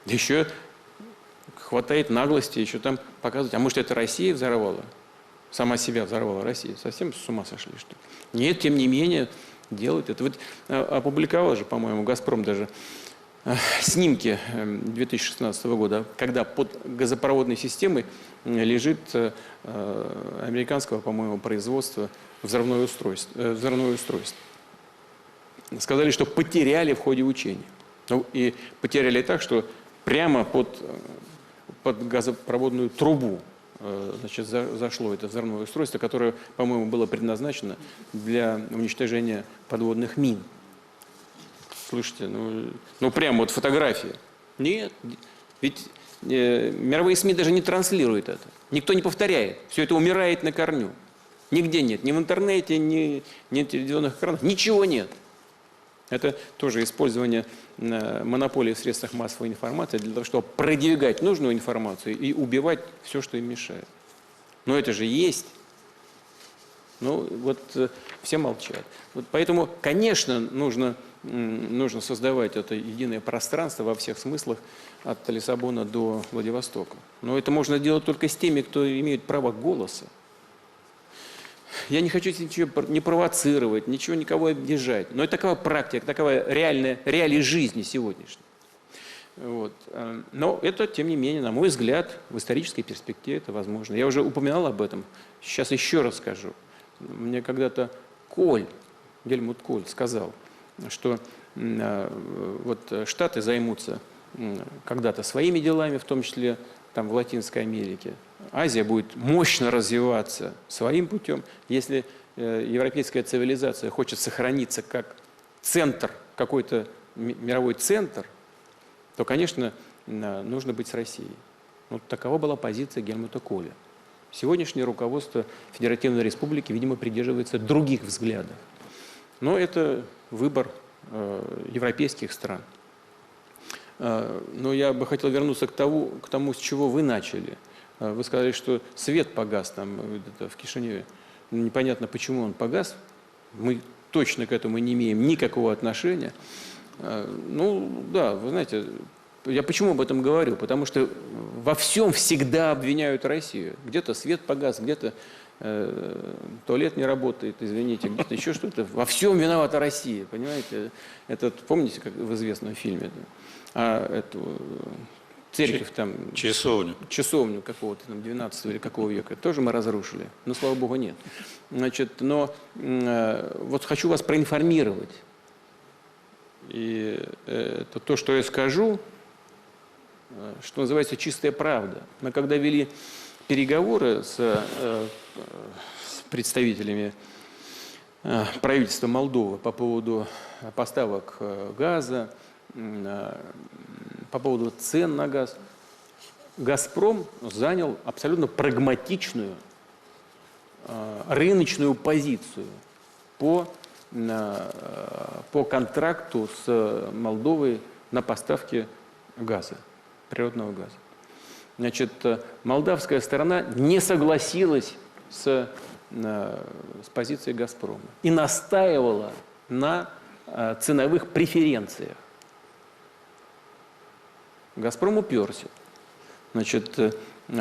Да еще хватает наглости еще там показывать. А может, это Россия взорвала? Сама себя взорвала Россия. Совсем с ума сошли, что ли? Нет, тем не менее, делают это. Вот опубликовал же, по-моему, «Газпром» даже снимки 2016 года, когда под газопроводной системой лежит американского, по-моему, производства взрывное устройство. Сказали, что потеряли в ходе учений. Ну, и потеряли так, что прямо под газопроводную трубу значит, зашло это взрывное устройство, которое, по-моему, было предназначено для уничтожения подводных мин. Слушайте, ну прямо вот фотография. Нет, ведь мировые СМИ даже не транслируют это. Никто не повторяет. Все это умирает на корню. Нигде нет. Ни в интернете, ни на телевизионных экранах. Ничего нет. Это тоже использование монополии в средствах массовой информации для того, чтобы продвигать нужную информацию и убивать все, что им мешает. Но это же есть. Ну вот все молчат. Вот поэтому, конечно, нужно создавать это единое пространство во всех смыслах от Лиссабона до Владивостока. Но это можно делать только с теми, кто имеет право голоса. Я не хочу ничего не провоцировать, ничего никого обижать. Но это такая практика, такая реалия жизни сегодняшней. Вот. Но это, тем не менее, на мой взгляд, в исторической перспективе это возможно. Я уже упоминал об этом, сейчас еще раз скажу. Мне когда-то Гельмут Коль сказал, что вот Штаты займутся когда-то своими делами, в том числе там, в Латинской Америке. Азия будет мощно развиваться своим путем. Если европейская цивилизация хочет сохраниться как центр, какой-то мировой центр, то, конечно, нужно быть с Россией. Вот такова была позиция Гельмута Коля. Сегодняшнее руководство Федеративной Республики, видимо, придерживается других взглядов. Но это выбор европейских стран. Но я бы хотел вернуться к тому, с чего вы начали. Вы сказали, что свет погас там в Кишиневе. Непонятно, почему он погас. Мы точно к этому не имеем никакого отношения. Ну, да, вы знаете, я почему об этом говорю? Потому что во всем всегда обвиняют Россию. Где-то свет погас, где-то туалет не работает, извините, где-то еще что-то. Во всем виновата Россия, понимаете? Это, помните, как в известном фильме? Эту церковь там... Часовню какого-то там 12 или какого века. Тоже мы разрушили. Но, слава богу, нет. Значит, но вот хочу вас проинформировать. И это то, что я скажу, что называется чистая правда. Мы когда вели переговоры с представителями правительства Молдовы по поводу поставок газа, по поводу цен на газ, «Газпром» занял абсолютно прагматичную рыночную позицию по контракту с Молдовой на поставки газа, природного газа. Значит, молдавская сторона не согласилась с позицией «Газпрома» и настаивала на ценовых преференциях. «Газпром» уперся. Значит,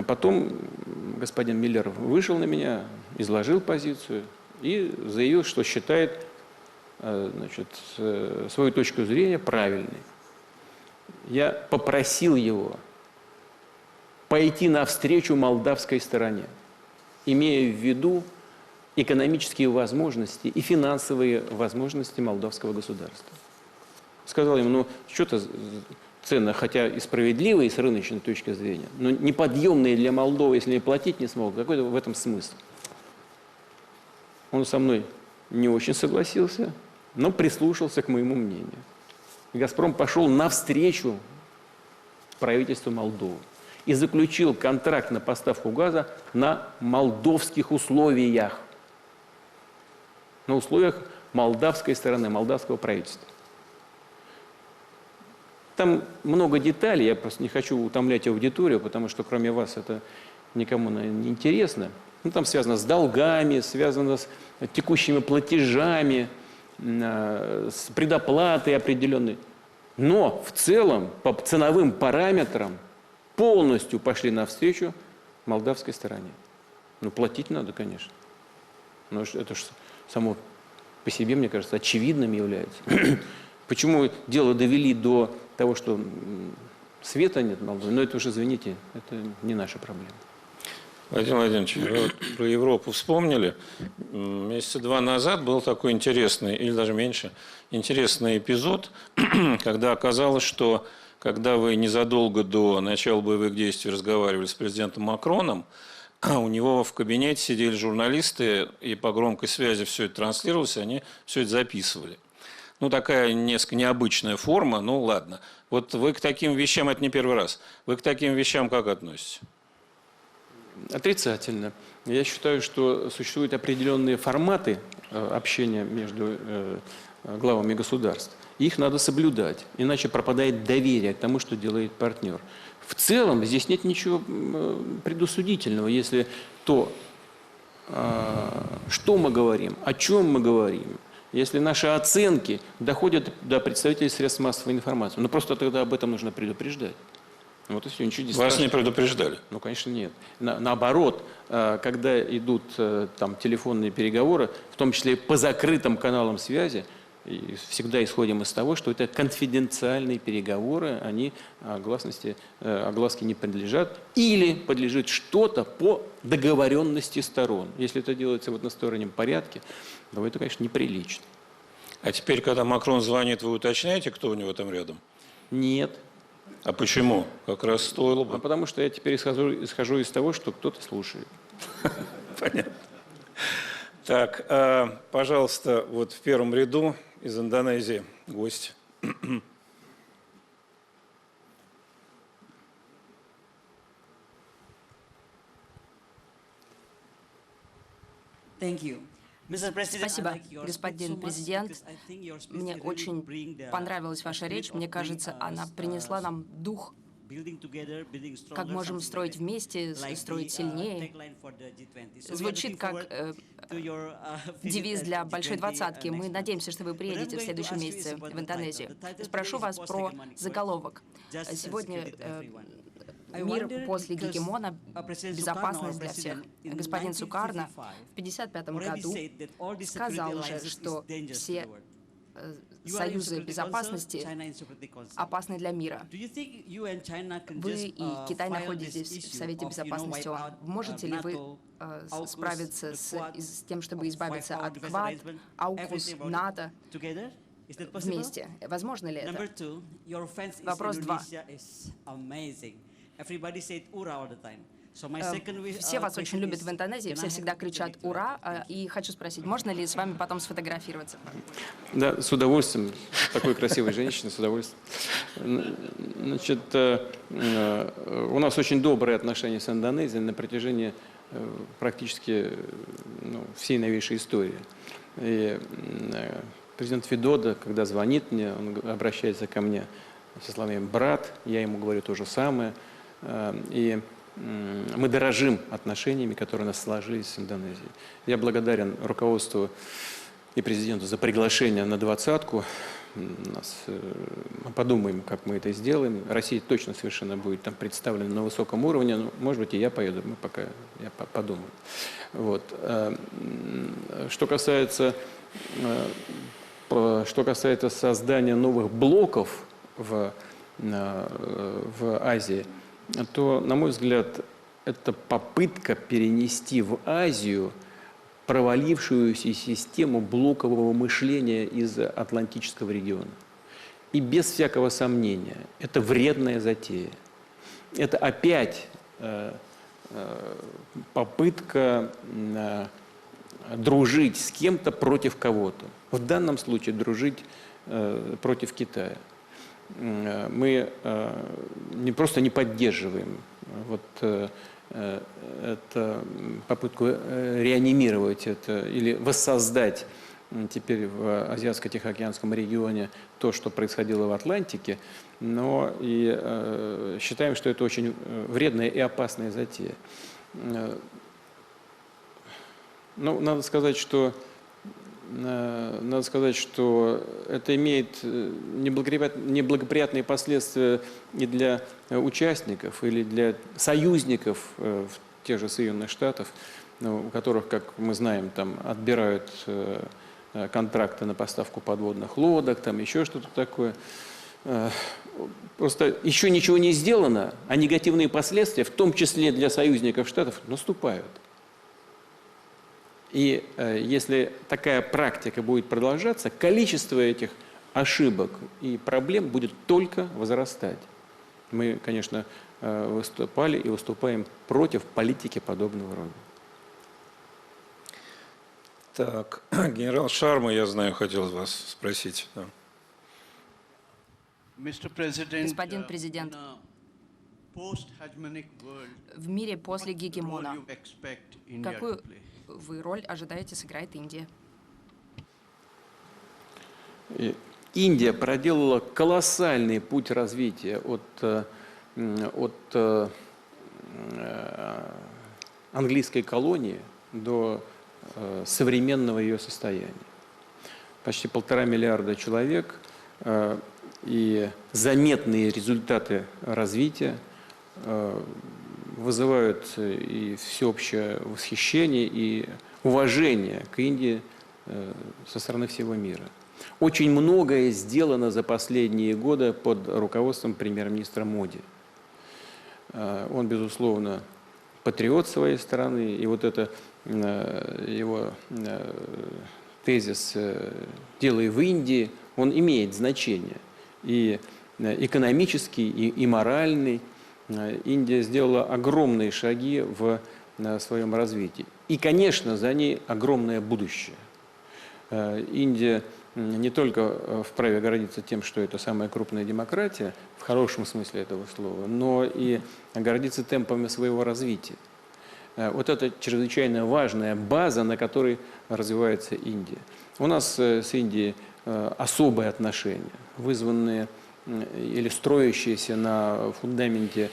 потом господин Миллер вышел на меня, изложил позицию и заявил, что считает, значит, свою точку зрения правильной. Я попросил его пойти навстречу молдавской стороне, имея в виду экономические возможности и финансовые возможности молдавского государства. Сказал ему, ну, что-то цены, хотя и справедливые с рыночной точки зрения, но неподъемные для Молдовы, если они платить не смогут. Какой в этом смысл? Он со мной не очень согласился, но прислушался к моему мнению. И «Газпром» пошел навстречу правительству Молдовы и заключил контракт на поставку газа на молдовских условиях. На условиях молдавской стороны, молдавского правительства. Там много деталей, я просто не хочу утомлять аудиторию, потому что кроме вас это никому, наверное, не интересно. Ну, там связано с долгами, связано с текущими платежами, с предоплатой определенной. Но в целом по ценовым параметрам полностью пошли навстречу молдавской стороне. Ну, платить надо, конечно. Но это же само по себе, мне кажется, очевидным является. Почему дело довели до того, что света нет в Молдове? Но это уже, извините, это не наша проблема.
Владимир Владимирович, вы вот про Европу вспомнили. Месяца 2 назад был такой интересный, или даже меньше, интересный эпизод, когда оказалось, что когда вы незадолго до начала боевых действий разговаривали с президентом Макроном, у него в кабинете сидели журналисты, и по громкой связи все это транслировалось, они все это записывали. Ну, такая несколько необычная форма, ну, ладно. Вот вы к таким вещам, это не первый раз, вы к таким вещам как относитесь?
Отрицательно. Я считаю, что существуют определенные форматы общения между главами государств. Их надо соблюдать, иначе пропадает доверие к тому, что делает партнер. В целом здесь нет ничего предосудительного, если то, что мы говорим, о чем мы говорим, если наши оценки доходят до представителей средств массовой информации. Но просто тогда об этом нужно предупреждать. Вот и все, ничего не
Вас не предупреждали?
Ну, конечно, нет. Наоборот, когда идут там телефонные переговоры, в том числе по закрытым каналам связи, всегда исходим из того, что это конфиденциальные переговоры, они огласке не подлежат, или подлежит что-то по договоренности сторон. Если это делается в одностороннем порядке, то это, конечно, неприлично.
А теперь, когда Макрон звонит, вы уточняете, кто у него там рядом?
Нет.
А почему? Как раз стоило бы.
А потому что я теперь исхожу из того, что кто-то слушает.
Понятно. Так, пожалуйста, вот в первом ряду из Индонезии гость.
Thank you.
Спасибо, господин президент. Мне очень понравилась ваша речь. Мне кажется, она принесла нам дух, как можем строить вместе, строить сильнее. Звучит как девиз для Большой Двадцатки. Мы надеемся, что вы приедете в следующем месяце в Индонезию. Спрошу вас про заголовок. Сегодня мир после гегемона, безопасность для всех. Господин Сукарно в 1955 году сказал уже, что все союзы безопасности опасны для мира. Вы и Китай находитесь в Совете Безопасности ООН. Можете ли вы справиться с тем, чтобы избавиться от Квад, AUKUS, НАТО вместе? Возможно ли это? Вопрос 2. Все вас очень любят в Индонезии, все всегда кричат «Ура!». И хочу спросить, можно ли с вами потом сфотографироваться?
Да, с удовольствием. Такой красивой женщиной, с удовольствием. Значит, у нас очень добрые отношения с Индонезией на протяжении практически всей новейшей истории. И президент Видодо, когда звонит мне, он обращается ко мне со словами «брат», я ему говорю то же самое. И мы дорожим отношениями, которые у нас сложились с Индонезией. Я благодарен руководству и президенту за приглашение на двадцатку. Мы подумаем, как мы это сделаем. Россия точно совершенно будет там представлена на высоком уровне. Но, может быть, и я поеду, я подумаю. Вот. Что касается создания новых блоков в Азии, то, на мой взгляд, это попытка перенести в Азию провалившуюся систему блокового мышления из Атлантического региона. И без всякого сомнения, это вредная затея. Это опять попытка дружить с кем-то против кого-то. В данном случае дружить против Китая. Мы просто не поддерживаем эту попытку реанимировать это или воссоздать теперь в Азиатско-Тихоокеанском регионе то, что происходило в Атлантике, но и считаем, что это очень вредная и опасная затея. Ну, надо сказать, что это имеет неблагоприятные последствия и для участников, или для союзников в тех же Соединенных Штатах, у которых, как мы знаем, там отбирают контракты на поставку подводных лодок, там еще что-то такое. Просто еще ничего не сделано, а негативные последствия, в том числе для союзников Штатов, наступают. И если такая практика будет продолжаться, количество этих ошибок и проблем будет только возрастать. Мы, конечно, выступали и выступаем против политики подобного рода.
Так, генерал Шарма, я знаю, хотел вас спросить. Да.
Господин президент, в мире после гегемона какую вы роль ожидаете сыграет Индия?
Индия проделала колоссальный путь развития от английской колонии до современного ее состояния. Почти 1,5 миллиарда человек и заметные результаты развития вызывают и всеобщее восхищение и уважение к Индии со стороны всего мира. Очень многое сделано за последние годы под руководством премьер-министра Моди. Он, безусловно, патриот своей страны, и вот это его тезис «делай в Индии», он имеет значение и экономический, и моральный. Индия сделала огромные шаги в своем развитии. И, конечно, за ней огромное будущее. Индия не только вправе гордиться тем, что это самая крупная демократия, в хорошем смысле этого слова, но и гордиться темпами своего развития. Вот это чрезвычайно важная база, на которой развивается Индия. У нас с Индией особые отношения, вызванные или строящиеся на фундаменте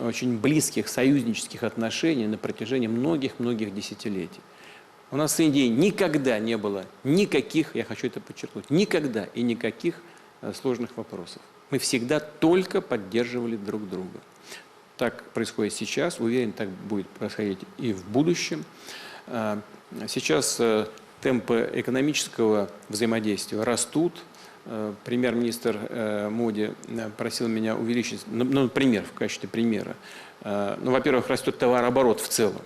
очень близких союзнических отношений на протяжении многих-многих десятилетий. У нас с Индией никогда не было никаких, я хочу это подчеркнуть, никогда и никаких сложных вопросов. Мы всегда только поддерживали друг друга. Так происходит сейчас, уверен, так будет происходить и в будущем. Сейчас темпы экономического взаимодействия растут. Премьер-министр Моди просил меня увеличить, например, в качестве примера. Во-первых, растет товарооборот в целом.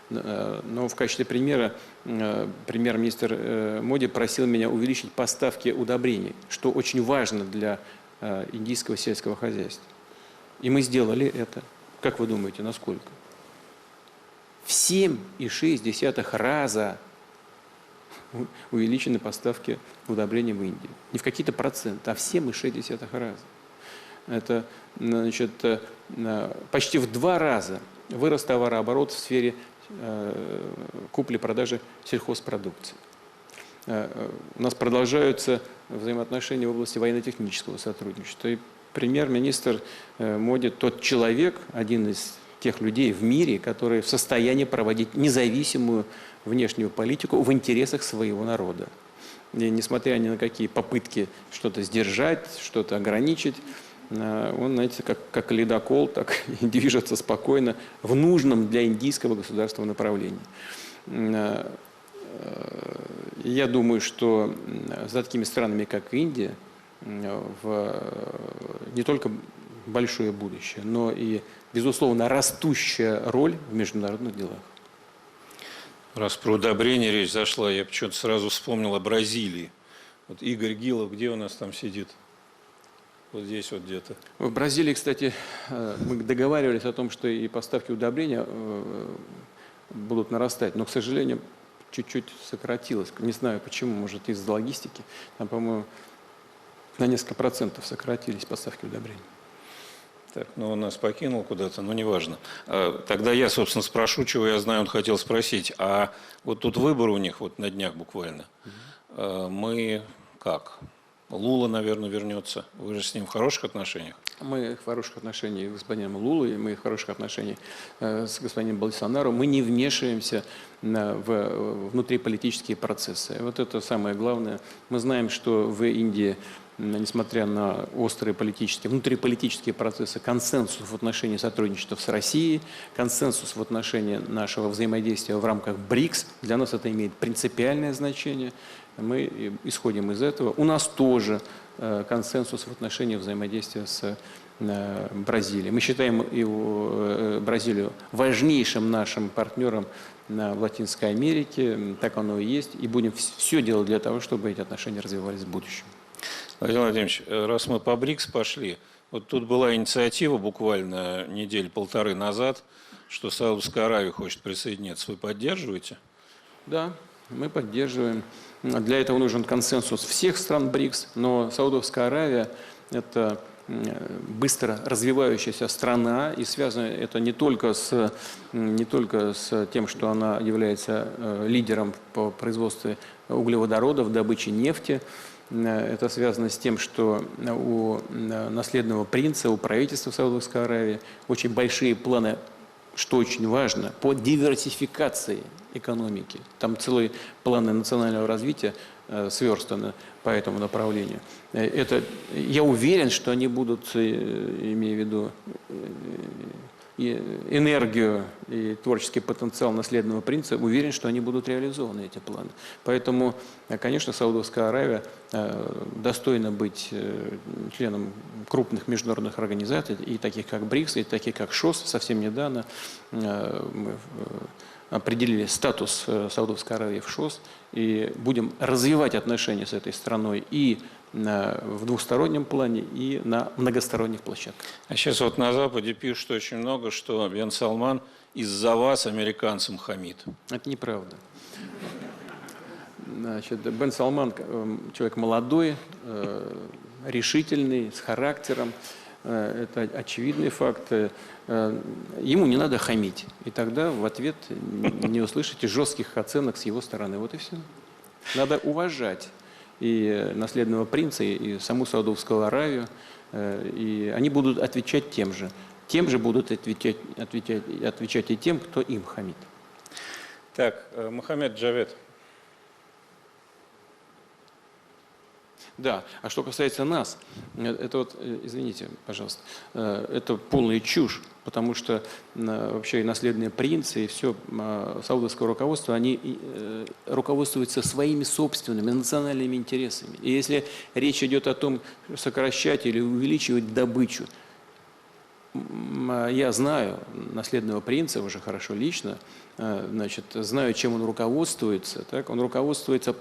Но в качестве примера премьер-министр Моди просил меня увеличить поставки удобрений, что очень важно для индийского сельского хозяйства. И мы сделали это. Как вы думаете, насколько? В 7,6 раза увеличены поставки удобрений в Индии. Не в какие-то проценты, а в 7,6 раза. Это, значит, почти в 2 раза вырос товарооборот в сфере купли-продажи сельхозпродукции. У нас продолжаются взаимоотношения в области военно-технического сотрудничества. И премьер-министр Моди тот человек, один из тех людей в мире, которые в состоянии проводить независимую внешнюю политику в интересах своего народа. И несмотря ни на какие попытки что-то сдержать, что-то ограничить, он, знаете, как ледокол, так и движется спокойно в нужном для индийского государства направлении. Я думаю, что за такими странами, как Индия, не только большое будущее, но и, безусловно, растущая роль в международных делах.
Раз про удобрения речь зашла, я почему-то сразу вспомнил о Бразилии. Вот Игорь Гилов, где у нас там сидит? Вот здесь вот где-то.
В Бразилии, кстати, мы договаривались о том, что и поставки удобрения будут нарастать, но, к сожалению, чуть-чуть сократилось. Не знаю почему, может, из-за логистики. Там, по-моему, на несколько процентов сократились поставки удобрений.
Так, ну он нас покинул куда-то, но неважно. Тогда я, собственно, спрошу, чего я знаю, он хотел спросить. А вот тут выбор у них, вот на днях буквально. Мы как? Лула, наверное, вернется. Вы же с ним в хороших отношениях?
Мы в хороших отношениях с господином Лулой, мы в хороших отношениях с господином Болсонaro. Мы не вмешиваемся в внутриполитические процессы. Вот это самое главное. Мы знаем, что в Индии, несмотря на острые внутриполитические процессы, консенсус в отношении сотрудничества с Россией, консенсус в отношении нашего взаимодействия в рамках БРИКС, для нас это имеет принципиальное значение. Мы исходим из этого. У нас тоже консенсус в отношении взаимодействия с Бразилией. Мы считаем Бразилию важнейшим нашим партнером в Латинской Америке. Так оно и есть. И будем все делать для того, чтобы эти отношения развивались в будущем.
Владимир Владимирович, раз мы по БРИКС пошли, вот тут была инициатива буквально неделю-полторы назад, что Саудовская Аравия хочет присоединиться. Вы поддерживаете?
Да, мы поддерживаем. Для этого нужен консенсус всех стран БРИКС, но Саудовская Аравия – это быстро развивающаяся страна, и связано это не только с тем, что она является лидером по производству углеводородов, добыче нефти. Это связано с тем, что у наследного принца, у правительства Саудовской Аравии очень большие планы, что очень важно, по диверсификации экономики. Там целые планы национального развития сверстаны по этому направлению. Я уверен, что они будут, имея в виду энергию и творческий потенциал наследного принца, уверен, что они будут реализованы, эти планы. Поэтому, конечно, Саудовская Аравия достойна быть членом крупных международных организаций, и таких как БРИКС, и таких как ШОС. Совсем недавно мы определили статус Саудовской Аравии в ШОС, и будем развивать отношения с этой страной и в двустороннем плане, и на многосторонних площадках.
А сейчас вот на Западе пишут очень много, что Бен Салман из-за вас американцам хамит.
Это неправда. Значит, Бен Салман человек молодой, решительный, с характером. это очевидный факт. Ему не надо хамить. И тогда в ответ не услышите жестких оценок с его стороны. Вот и все. Надо уважать и наследного принца, и саму Саудовскую Аравию. И они будут отвечать тем же. Тем же будут отвечать и тем, кто им хамит.
Так, Мохаммед Джавед.
Да, а что касается нас, это вот, извините, пожалуйста, это полная чушь, потому что вообще и наследные принцы, и все саудовское руководство, они руководствуются своими собственными национальными интересами. И если речь идет о том, сокращать или увеличивать добычу, я знаю наследного принца уже хорошо лично, значит, знаю, чем он руководствуется. Так? Он руководствуется,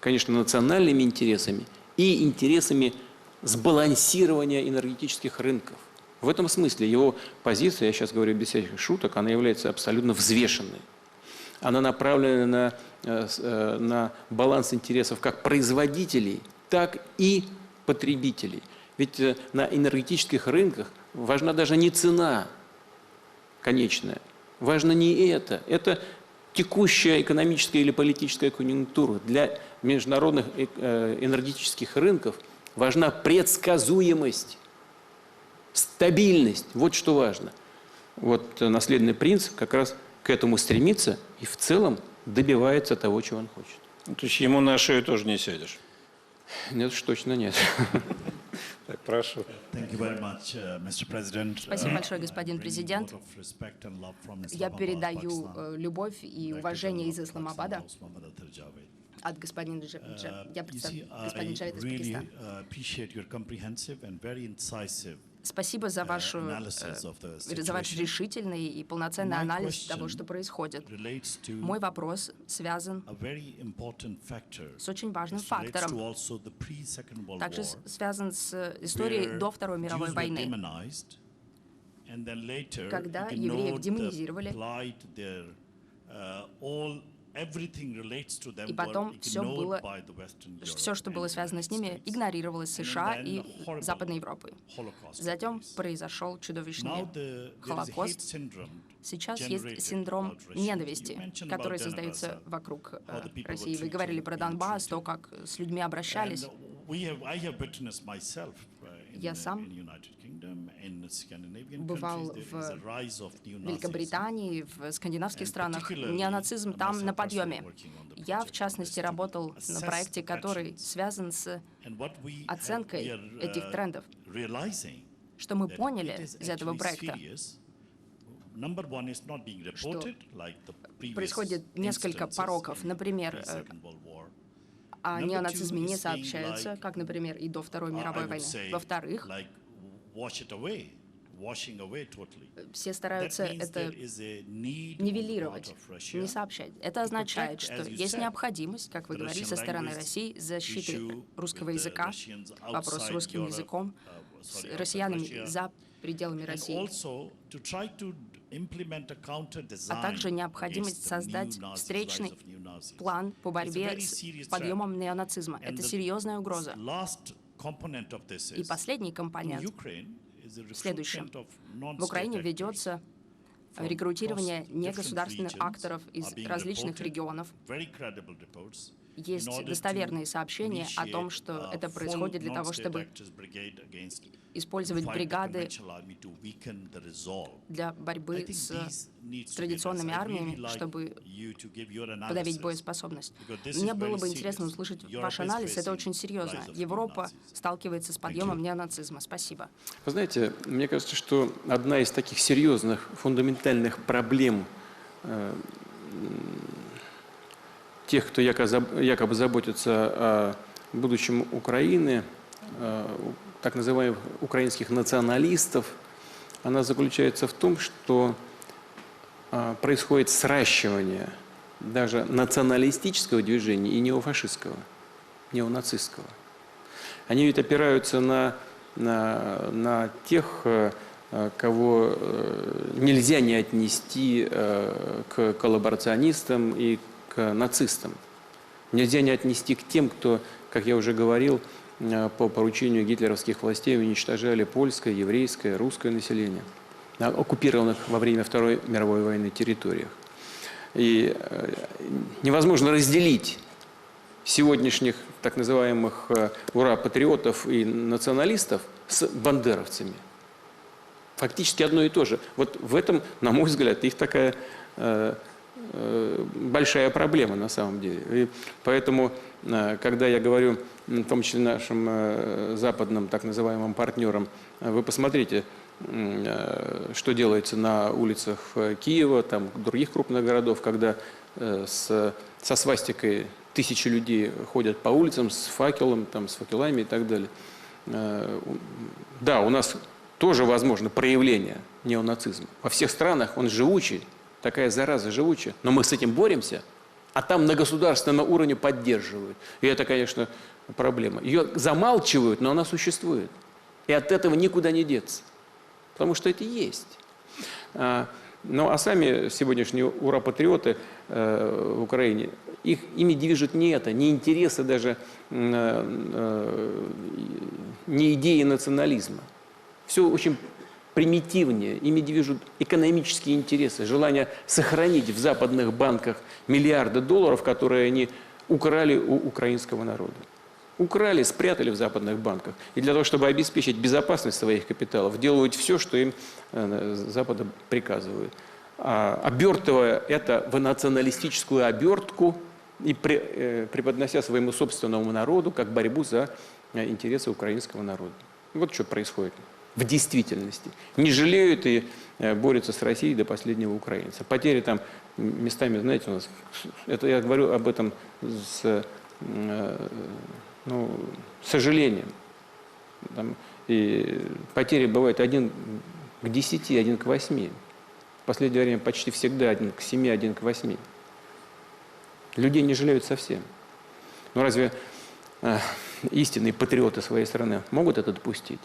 конечно, национальными интересами и интересами сбалансирования энергетических рынков. В этом смысле его позиция, я сейчас говорю без всяких шуток, она является абсолютно взвешенной. Она направлена на баланс интересов как производителей, так и потребителей. Ведь на энергетических рынках важна даже не цена конечная, важно не это. Это текущая экономическая или политическая конъюнктура. Для международных энергетических рынков важна предсказуемость, стабильность. Вот что важно. Вот наследный принц как раз к этому стремится и в целом добивается того, чего он хочет.
То есть ему на шею тоже не сядешь?
Нет, уж точно нет.
Так, прошу.
Спасибо большое, господин президент. Я передаю любовь и уважение из Исламабада от господина Я представляю господин Джавед из Пакистана. Спасибо за ваш решительный и полноценный анализ того, что происходит. Мой вопрос связан с очень важным фактором, также связан с историей до Второй мировой войны, когда евреев демонизировали, и потом все, что было связано с ними, игнорировалось США и Западной Европой. Затем произошел чудовищный Холокост. Сейчас есть синдром ненависти, который создается вокруг России. Вы говорили про Донбасс, то, как с людьми обращались. Я сам бывал в Великобритании, в скандинавских странах. Неонацизм там на подъеме. Я, в частности, работал на проекте, который связан с оценкой этих трендов. Что мы поняли из этого проекта, что происходит несколько пороков. Например, о неонацизме не сообщается, как, например, и до Второй мировой войны. Во-вторых, все стараются это нивелировать, не сообщать. Это означает, что есть необходимость, как вы говорили, со стороны России, защиты русского языка, вопрос с русским языком, с россиянами за пределами России, а также необходимость создать встречный план по борьбе с подъемом неонацизма. Это серьезная угроза. И последний компонент в следующем. В Украине ведется рекрутирование негосударственных акторов из различных регионов. Есть достоверные сообщения о том, что это происходит для того, чтобы использовать бригады для борьбы с традиционными армиями, чтобы подавить боеспособность. Мне было бы интересно услышать ваш анализ, это очень серьезно. Европа сталкивается с подъемом неонацизма. Спасибо.
Вы знаете, мне кажется, что одна из таких серьезных, фундаментальных проблем тех, кто якобы заботится о будущем Украины, так называемых украинских националистов, она заключается в том, что происходит сращивание даже националистического движения и неофашистского, неонацистского. Они ведь опираются на тех, кого нельзя не отнести к коллаборационистам и к нацистам. Нельзя не отнести к тем, кто, как я уже говорил, по поручению гитлеровских властей уничтожали польское, еврейское, русское население на оккупированных во время Второй мировой войны территориях. И невозможно разделить сегодняшних так называемых ура-патриотов и националистов с бандеровцами. Фактически одно и то же. Вот в этом, на мой взгляд, их такая большая проблема на самом деле. И поэтому, когда я говорю, в том числе нашим западным так называемым партнерам, вы посмотрите, что делается на улицах Киева, там, других крупных городов, когда со свастикой тысячи людей ходят по улицам с факелом, там, с факелами и так далее. Да, у нас тоже возможно проявление неонацизма. Во всех странах он живучий, такая зараза живучая, но мы с этим боремся, а там на государственном уровне поддерживают. И это, конечно, проблема. Ее замалчивают, но она существует. И от этого никуда не деться. Потому что это есть. Ну, а сами сегодняшние ура-патриоты в Украине, ими движет не это, не интересы даже, не идеи национализма. Все очень примитивнее. Ими движут экономические интересы, желание сохранить в западных банках миллиарды долларов, которые они украли у украинского народа. Украли, спрятали в западных банках. И для того, чтобы обеспечить безопасность своих капиталов, делают все, что им Запада приказывают. Обертывая это в националистическую обертку и преподнося своему собственному народу как борьбу за интересы украинского народа. Вот что происходит в действительности. Не жалеют и борются с Россией до последнего украинца. Потери там местами, знаете, у нас, это я говорю об этом с сожалением. Там, и потери бывают 1 к 10, 1 к 8. В последнее время почти всегда 1 к 7, 1 к 8. Людей не жалеют совсем. Но разве истинные патриоты своей страны могут это допустить?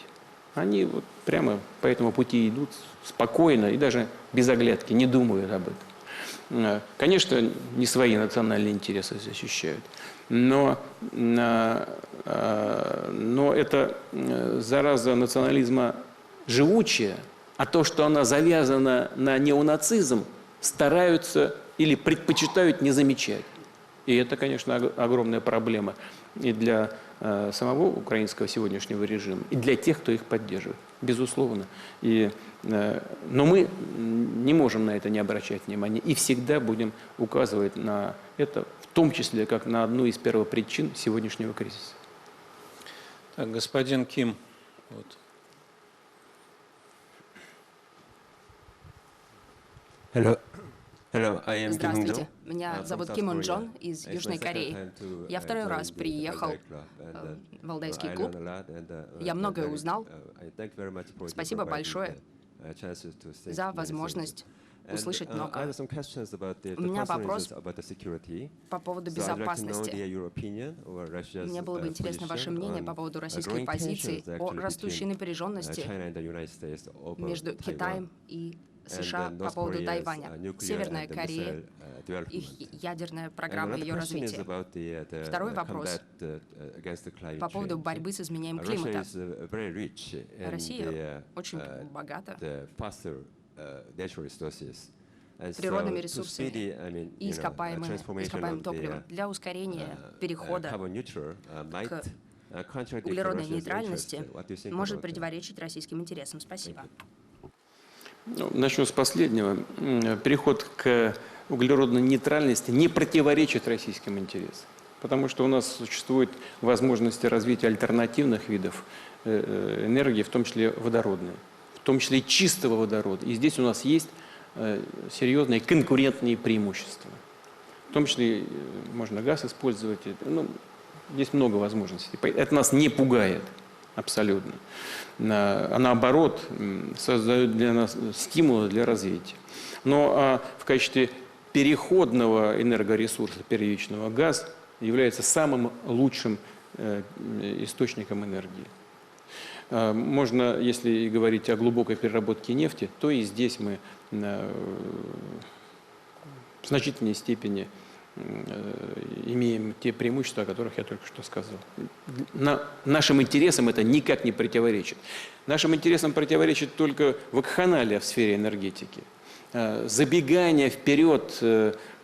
Они вот прямо по этому пути идут спокойно и даже без оглядки, не думают об этом. Конечно, не свои национальные интересы защищают, но это зараза национализма живучая, а то, что она завязана на неонацизм, стараются или предпочитают не замечать. И это, конечно, огромная проблема и для самого украинского сегодняшнего режима, и для тех, кто их поддерживает, безусловно. Но мы не можем на это не обращать внимания и всегда будем указывать на это, в том числе как на одну из первопричин сегодняшнего кризиса.
Так, господин Ким. Вот.
Здравствуйте, меня зовут Ким Ун Джон из Южной Кореи. Я второй раз приехал в Валдайский клуб. Я многое узнал. Спасибо большое за возможность услышать много. У меня вопрос по поводу безопасности. Мне было бы интересно ваше мнение по поводу российской позиции о растущей напряженности между Китаем и США по поводу Тайваня. Северная Корея, их ядерная программа, ее развития. Второй вопрос по поводу борьбы с изменением климата. Россия очень богата природными ресурсами и ископаемым топливом. Для ускорения перехода к углеродной нейтральности может противоречить российским интересам. Спасибо.
Начну с последнего. Переход к углеродной нейтральности не противоречит российским интересам, потому что у нас существуют возможности развития альтернативных видов энергии, в том числе водородной, в том числе и чистого водорода. И здесь у нас есть серьезные конкурентные преимущества. В том числе можно газ использовать. Здесь много возможностей. Это нас не пугает абсолютно. А наоборот, создает для нас стимулы для развития. Но в качестве переходного энергоресурса первичного газ является самым лучшим источником энергии. Можно, если говорить о глубокой переработке нефти, то и здесь мы в значительной степени имеем те преимущества, о которых я только что сказал. Нашим интересам это никак не противоречит. Нашим интересам противоречит только вакханалия в сфере энергетики. Забегание вперед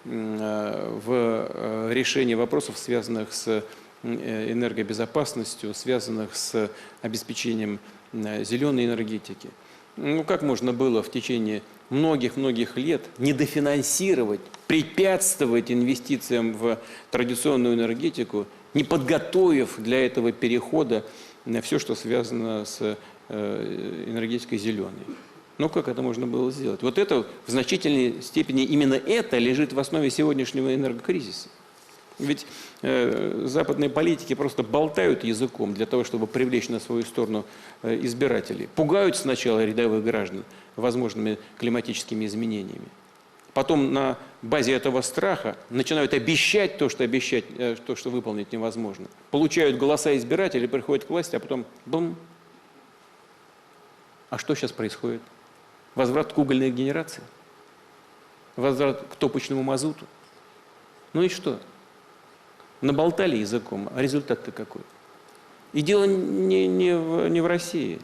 в решении вопросов, связанных с энергобезопасностью, связанных с обеспечением зеленой энергетики. Ну, как можно было в течение многих-многих лет недофинансировать, препятствовать инвестициям в традиционную энергетику, не подготовив для этого перехода все, что связано с энергетикой зеленой? Ну, как это можно было сделать? Вот это в значительной степени, именно это лежит в основе сегодняшнего энергокризиса. Ведь западные политики просто болтают языком для того, чтобы привлечь на свою сторону избирателей. Пугают сначала рядовых граждан возможными климатическими изменениями. Потом на базе этого страха начинают обещать то, что выполнить невозможно. Получают голоса избирателей, приходят к власти, а потом бум. А что сейчас происходит? Возврат к угольной генерации? Возврат к топочному мазуту? Ну и что? Наболтали языком, а результат-то какой? И дело не в России.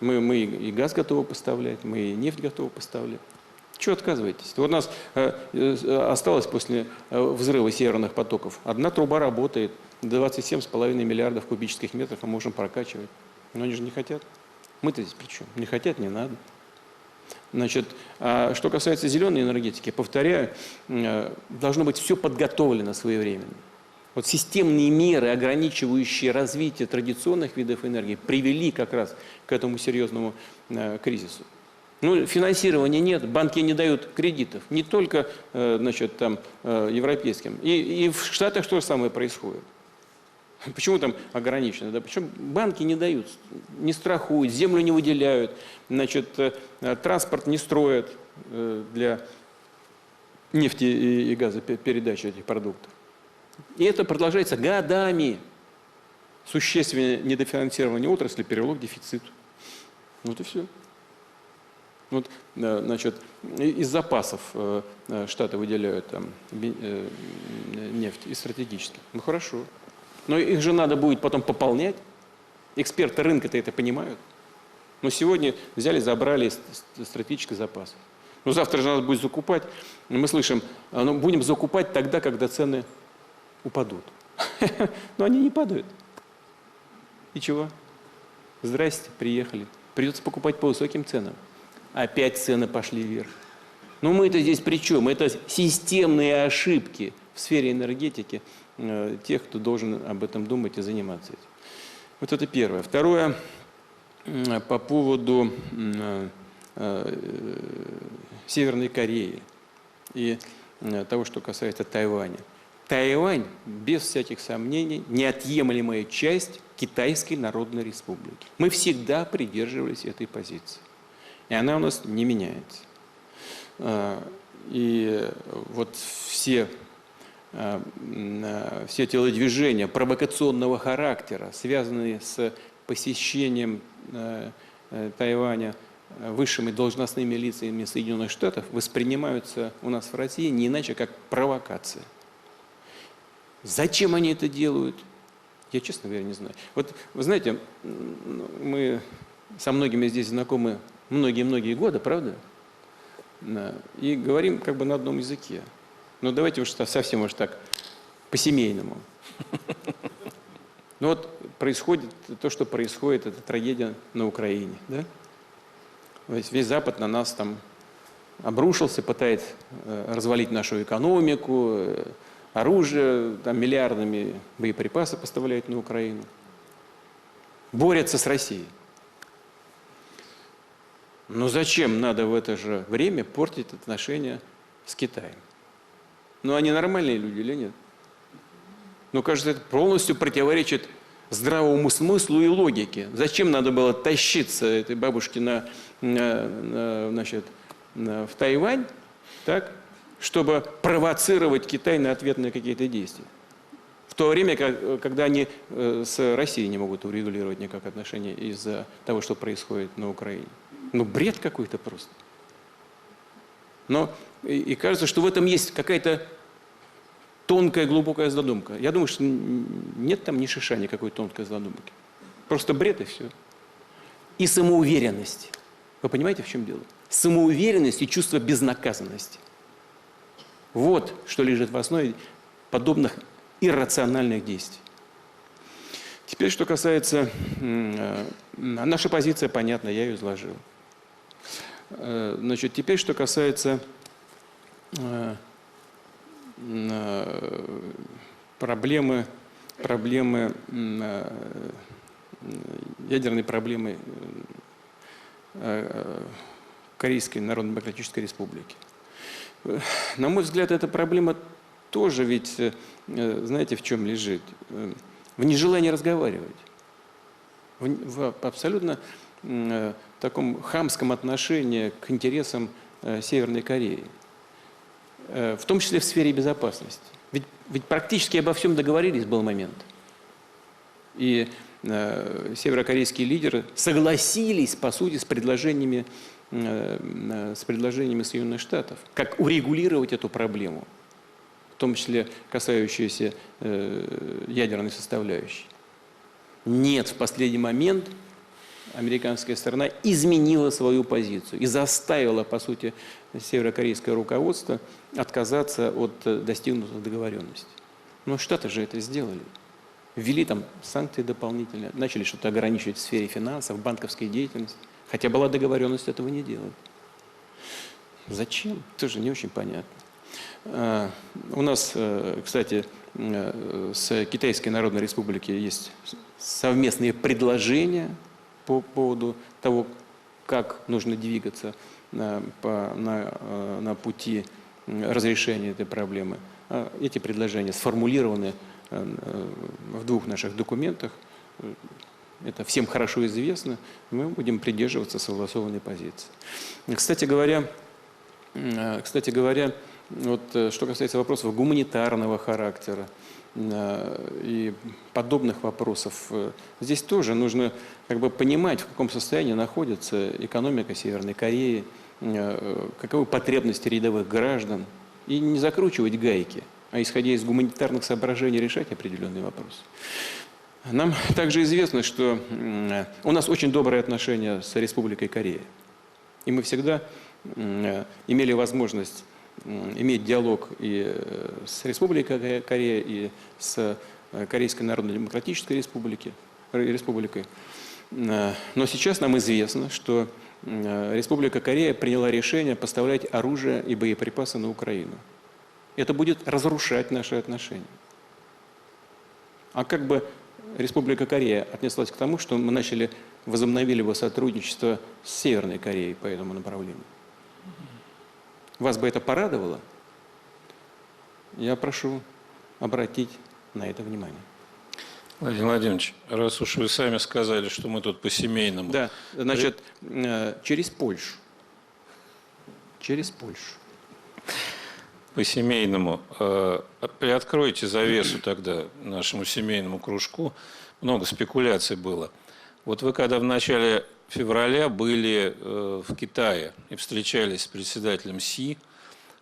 Мы и газ готовы поставлять, мы и нефть готовы поставлять. Чего отказываетесь? Вот у нас осталось после взрыва северных потоков. Одна труба работает, 27,5 миллиардов кубических метров мы можем прокачивать. Но они же не хотят. Мы-то здесь при чем? Не хотят, не надо. Значит, что касается зеленой энергетики, повторяю, должно быть все подготовлено своевременно. Вот системные меры, ограничивающие развитие традиционных видов энергии, привели как раз к этому серьезному кризису. Ну, финансирования нет, банки не дают кредитов, не только значит, там, европейским. И в Штатах то же самое происходит. Почему там ограничено? Да? Причем банки не дают, не страхуют, землю не выделяют, значит, транспорт не строят для нефти и газопередачи этих продуктов. И это продолжается годами. Существенное недофинансирование отрасли привело к дефициту. Вот и все. Вот, значит, из запасов Штаты выделяют там, нефть из стратегических. Ну хорошо. Но их же надо будет потом пополнять. Эксперты рынка-то это понимают. Но сегодня взяли, забрали стратегический запас. Но завтра же надо будет закупать. Мы слышим, ну, будем закупать тогда, когда цены упадут. Но они не падают. И чего? Здрасте, приехали. Придется покупать по высоким ценам. Опять цены пошли вверх. Но мы-то здесь при чем? Это системные ошибки в сфере энергетики тех, кто должен об этом думать и заниматься этим. Вот это первое. Второе, по поводу Северной Кореи и того, что касается Тайваня. Тайвань, без всяких сомнений, неотъемлемая часть Китайской Народной Республики. Мы всегда придерживались этой позиции. И она у нас не меняется. И вот все телодвижения провокационного характера, связанные с посещением Тайваня высшими должностными лицами Соединенных Штатов, воспринимаются у нас в России не иначе, как провокация. Зачем они это делают? Я, честно говоря, не знаю. Вот, вы знаете, мы со многими здесь знакомы многие-многие годы, правда? И говорим как бы на одном языке. Но давайте уж совсем уж так, по-семейному. Ну вот происходит то, что происходит, это трагедия на Украине. Да? Весь Запад на нас там обрушился, пытается развалить нашу экономику, оружие, там, миллиардами боеприпасы поставляют на Украину. Борются с Россией. Но зачем надо в это же время портить отношения с Китаем? Ну, они нормальные люди или нет? Ну, кажется, это полностью противоречит здравому смыслу и логике. Зачем надо было тащиться этой бабушке в Тайвань, так, чтобы провоцировать Китай на ответные какие-то действия? В то время, когда они с Россией не могут урегулировать никак отношения из-за того, что происходит на Украине. Ну, бред какой-то просто. Но и кажется, что в этом есть какая-то тонкая, глубокая задумка. Я думаю, что нет там ни шиша никакой тонкой задумки. Просто бред и все. И самоуверенность. Вы понимаете, в чем дело? Самоуверенность и чувство безнаказанности. Вот что лежит в основе подобных иррациональных действий. Теперь, что касается... Наша позиция понятна, я ее изложил. Значит, теперь, что касается ядерной проблемы Корейской Народно-Демократической Республики. На мой взгляд, эта проблема тоже ведь, знаете, в чем лежит? В нежелании разговаривать. В абсолютно таком хамском отношении к интересам Северной Кореи. В том числе в сфере безопасности. Ведь практически обо всем договорились, был момент. И северокорейские лидеры согласились, по сути, с предложениями Соединенных Штатов, как урегулировать эту проблему, в том числе касающуюся ядерной составляющей. Нет, в последний момент американская сторона изменила свою позицию и заставила, по сути, северокорейское руководство отказаться от достигнутых договоренностей. Но Штаты же это сделали. Ввели там санкции дополнительные, начали что-то ограничивать в сфере финансов, банковской деятельности. Хотя была договоренность этого не делать. Зачем? Тоже не очень понятно. У нас, кстати, с Китайской Народной Республикой есть совместные предложения по поводу того, как нужно двигаться на пути разрешения этой проблемы. Эти предложения сформулированы в двух наших документах. Это всем хорошо известно. Мы будем придерживаться согласованной позиции. Кстати говоря, вот, что касается вопросов гуманитарного характера и подобных вопросов, здесь тоже нужно как бы понимать, в каком состоянии находится экономика Северной Кореи, каковы потребности рядовых граждан, и не закручивать гайки, а исходя из гуманитарных соображений решать определенные вопросы. Нам также известно, что у нас очень добрые отношения с Республикой Корея. И мы всегда имели возможность иметь диалог и с Республикой Корея, и с Корейской Народно-Демократической Республикой. Но сейчас нам известно, что Республика Корея приняла решение поставлять оружие и боеприпасы на Украину. Это будет разрушать наши отношения. А как бы Республика Корея отнеслась к тому, что мы возобновили бы сотрудничество с Северной Кореей по этому направлению? Вас бы это порадовало? Я прошу обратить на это внимание.
Владимир Владимирович, раз уж вы сами сказали, что мы тут по-семейному.
Да, значит, через Польшу. Через Польшу.
По-семейному. Приоткройте завесу тогда нашему семейному кружку. Много спекуляций было. Вот вы когда в начале февраля были в Китае и встречались с председателем Си,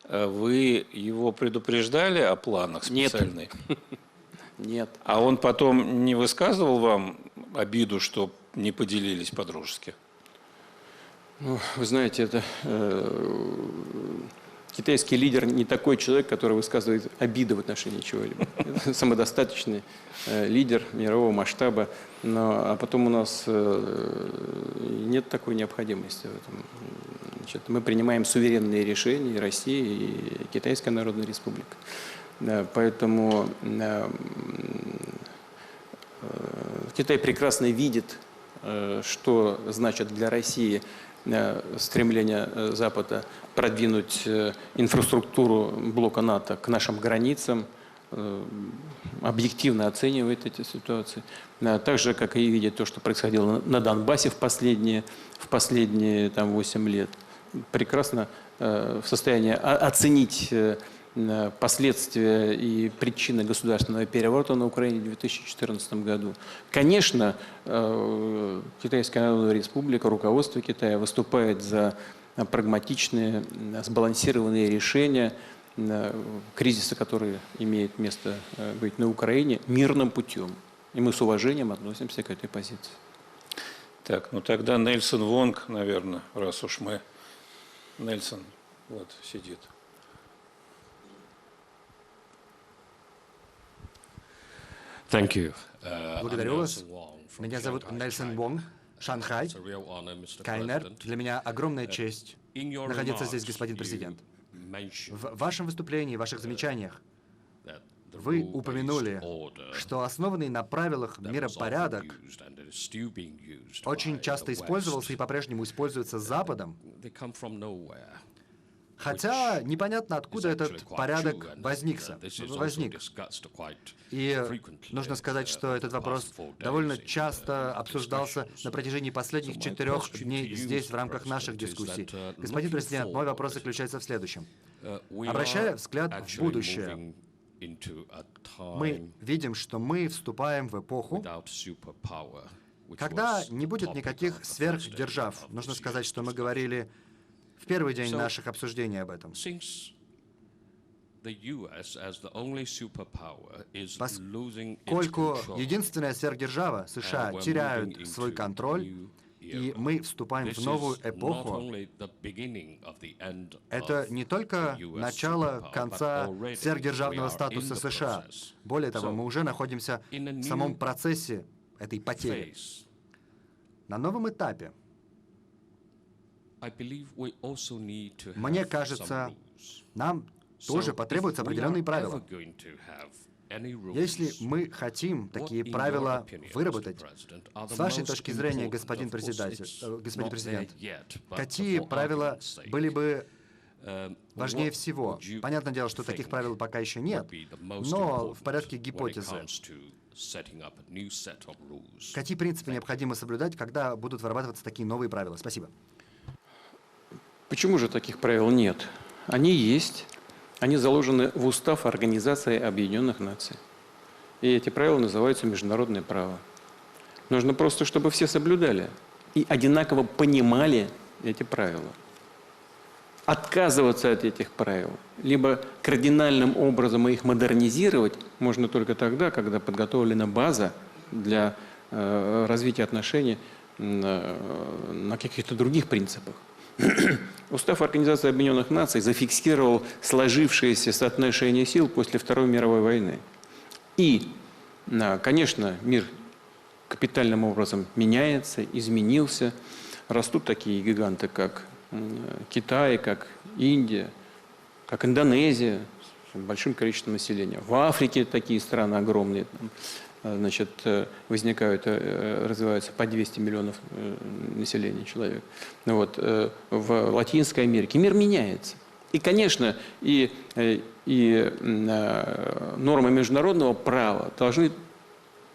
вы его предупреждали о планах специальных?
Нет.
А он потом не высказывал вам обиду, что не поделились по-дружески?
Ну, вы знаете, это китайский лидер не такой человек, который высказывает обиды в отношении чего-либо. Это самодостаточный лидер мирового масштаба. А потом у нас нет такой необходимости в этом. Значит, мы принимаем суверенные решения, и Россия, и Китайская Народная Республика. Поэтому Китай прекрасно видит, что значит для России стремление Запада продвинуть инфраструктуру блока НАТО к нашим границам, объективно оценивает эти ситуации. Так же, как и видит то, что происходило на Донбассе в последние 8 лет. Прекрасно в состоянии оценить последствия и причины государственного переворота на Украине в 2014 году. Конечно, Китайская Народная Республика, руководство Китая выступает за прагматичные, сбалансированные решения кризиса, который имеет место быть на Украине, мирным путем. И мы с уважением относимся к этой позиции.
Так, ну тогда Нельсон Вонг, наверное, раз уж мы... Нельсон вот сидит.
Благодарю вас. Меня зовут Нельсон Вонг, Шанхай, КНР. Для меня огромная честь находиться здесь, господин президент. В вашем выступлении, в ваших замечаниях вы упомянули, что основанный на правилах миропорядок очень часто использовался и по-прежнему используется Западом, хотя непонятно, откуда этот порядок возник. И нужно сказать, что этот вопрос довольно часто обсуждался на протяжении последних 4 дней здесь, в рамках наших дискуссий. Господин президент, мой вопрос заключается в следующем. Обращая взгляд в будущее, мы видим, что мы вступаем в эпоху, когда не будет никаких сверхдержав. Нужно сказать, что мы говорили в первый день наших обсуждений об этом. Поскольку единственная сверхдержава, США, теряют свой контроль, и мы вступаем в новую эпоху, это не только начало конца сверхдержавного статуса США. Более того, мы уже находимся в самом процессе этой потери. На новом этапе, мне кажется, нам тоже потребуются определенные правила. Если мы хотим такие правила выработать, с вашей точки зрения, господин президент, какие правила были бы важнее всего? Понятное дело, что таких правил пока еще нет, но в порядке гипотезы. Какие принципы необходимо соблюдать, когда будут вырабатываться такие новые правила? Спасибо.
Почему же таких правил нет? Они есть. Они заложены в устав Организации Объединенных Наций. И эти правила называются международное право. Нужно просто, чтобы все соблюдали и одинаково понимали эти правила. Отказываться от этих правил, либо кардинальным образом их модернизировать можно только тогда, когда подготовлена база для развития отношений на каких-то других принципах. Устав Организации Объединенных Наций зафиксировал сложившееся соотношение сил после Второй мировой войны. И, конечно, мир капитальным образом меняется, изменился. Растут такие гиганты, как Китай, как Индия, как Индонезия, с большим количеством населения. В Африке такие страны огромные. Значит, возникают, развиваются по 200 миллионов населения человек. Вот. В Латинской Америке мир меняется. И, конечно, и нормы международного права должны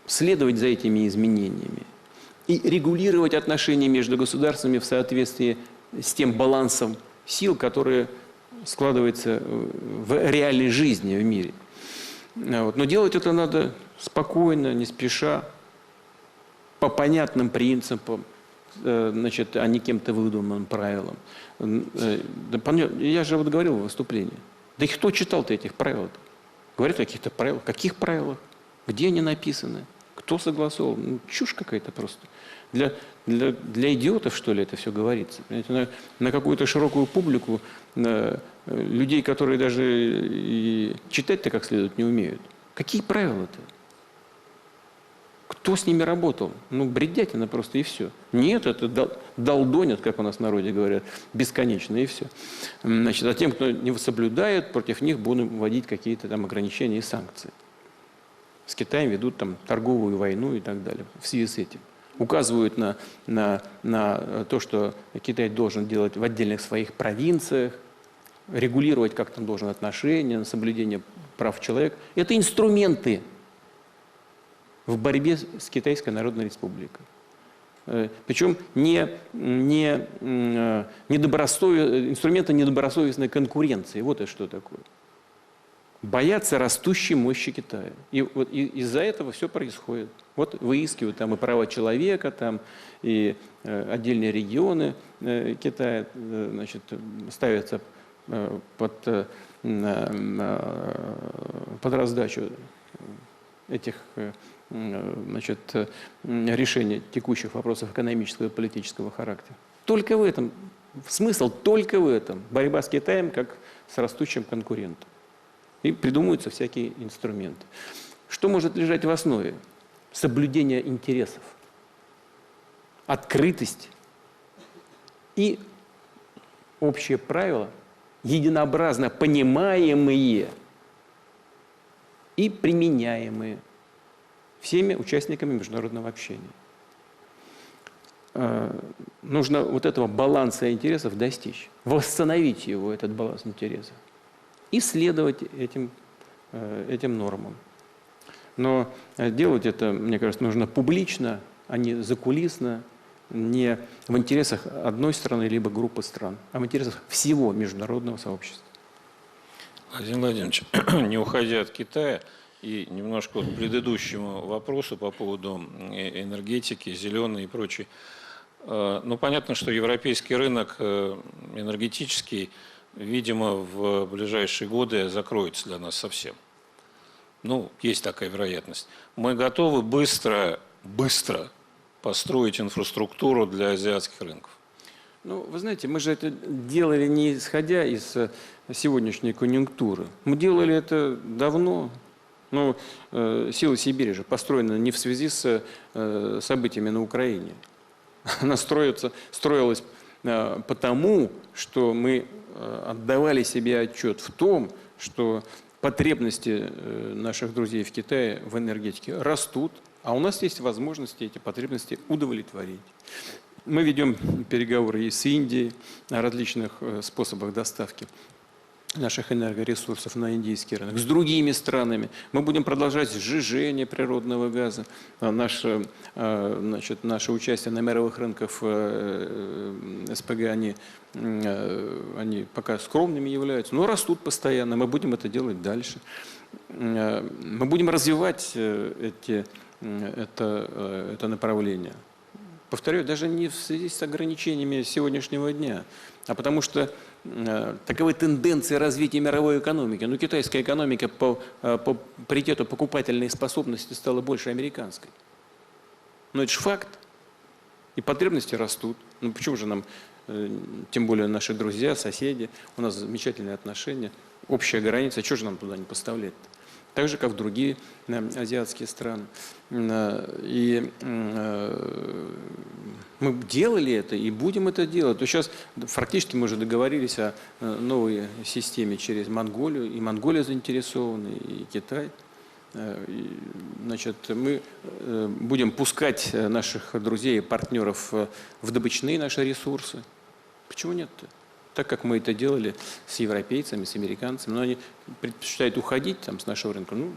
следовать за этими изменениями и регулировать отношения между государствами в соответствии с тем балансом сил, который складывается в реальной жизни в мире. Вот. Но делать это надо спокойно, не спеша, по понятным принципам, значит, а не кем-то выдуманным правилам. Я же вот говорил в выступлении. Да и кто читал-то этих правил-то? Говорят о каких-то правилах. Каких правилах? Где они написаны? Кто согласовал? Ну, чушь какая-то просто. Для идиотов, что ли, это все говорится? На какую-то широкую публику, людей, которые даже и читать-то как следует не умеют. Какие правила-то? Кто с ними работал? Ну, бредятина просто, и все. Нет, это долдонят, как у нас в народе говорят, бесконечно, и все. Значит, а тем, кто не соблюдает, против них будем вводить какие-то там ограничения и санкции. С Китаем ведут там торговую войну и так далее в связи с этим. Указывают на то, что Китай должен делать в отдельных своих провинциях, регулировать, как там должен отношения, на соблюдение прав человека. Это инструменты в борьбе с Китайской Народной Республикой. Причем инструменты недобросовестной конкуренции. Вот это что такое. боятся растущей мощи Китая. И вот из-за этого все происходит. Вот выискивают там и права человека, там и отдельные регионы Китая, значит, ставятся под раздачу этих, значит, решений текущих вопросов экономического и политического характера. Только в этом, смысл только в этом. Борьба с Китаем как с растущим конкурентом. И придумываются всякие инструменты. Что может лежать в основе? Соблюдение интересов, открытость и общие правила, единообразно понимаемые и применяемые всеми участниками международного общения. Нужно вот этого баланса интересов достичь, восстановить его, этот баланс интересов, и следовать этим нормам. Но делать это, мне кажется, нужно публично, а не закулисно, не в интересах одной страны либо группы стран, а в интересах всего международного сообщества.
Владимир Владимирович, не уходя от Китая и немножко к предыдущему вопросу по поводу энергетики, зеленой и прочей. Ну, понятно, что европейский рынок энергетический, видимо, в ближайшие годы закроется для нас совсем. Ну, есть такая вероятность. Мы готовы быстро построить инфраструктуру для азиатских рынков.
Ну, вы знаете, мы же это делали не исходя из сегодняшней конъюнктуры. Мы делали это давно. Ну, «Сила Сибири» же построена не в связи с событиями на Украине. Она строилась потому, что мы отдавали себе отчет в том, что потребности наших друзей в Китае в энергетике растут, а у нас есть возможности эти потребности удовлетворить. Мы ведем переговоры и с Индией о различных способах доставки наших энергоресурсов на индийский рынок, с другими странами. Мы будем продолжать сжижение природного газа. Наше участие на мировых рынках СПГ, они пока скромными являются, но растут постоянно. Мы будем это делать дальше. Мы будем развивать это направление. Повторю, даже не в связи с ограничениями сегодняшнего дня, а потому что таковы тенденции развития мировой экономики. Ну, китайская экономика по паритету покупательной способности стала больше американской. Но это же факт. И потребности растут. Ну, почему же нам, тем более наши друзья, соседи, у нас замечательные отношения, общая граница, чего же нам туда не поставлять-то? Так же, как в другие азиатские страны. И мы делали это и будем это делать. То сейчас фактически мы уже договорились о новой системе через Монголию. И Монголия заинтересована, и Китай. И, значит, мы будем пускать наших друзей и партнеров в добычные наши ресурсы. Почему нет-то? Так как мы это делали с европейцами, с американцами, но они предпочитают уходить там, с нашего рынка, ну,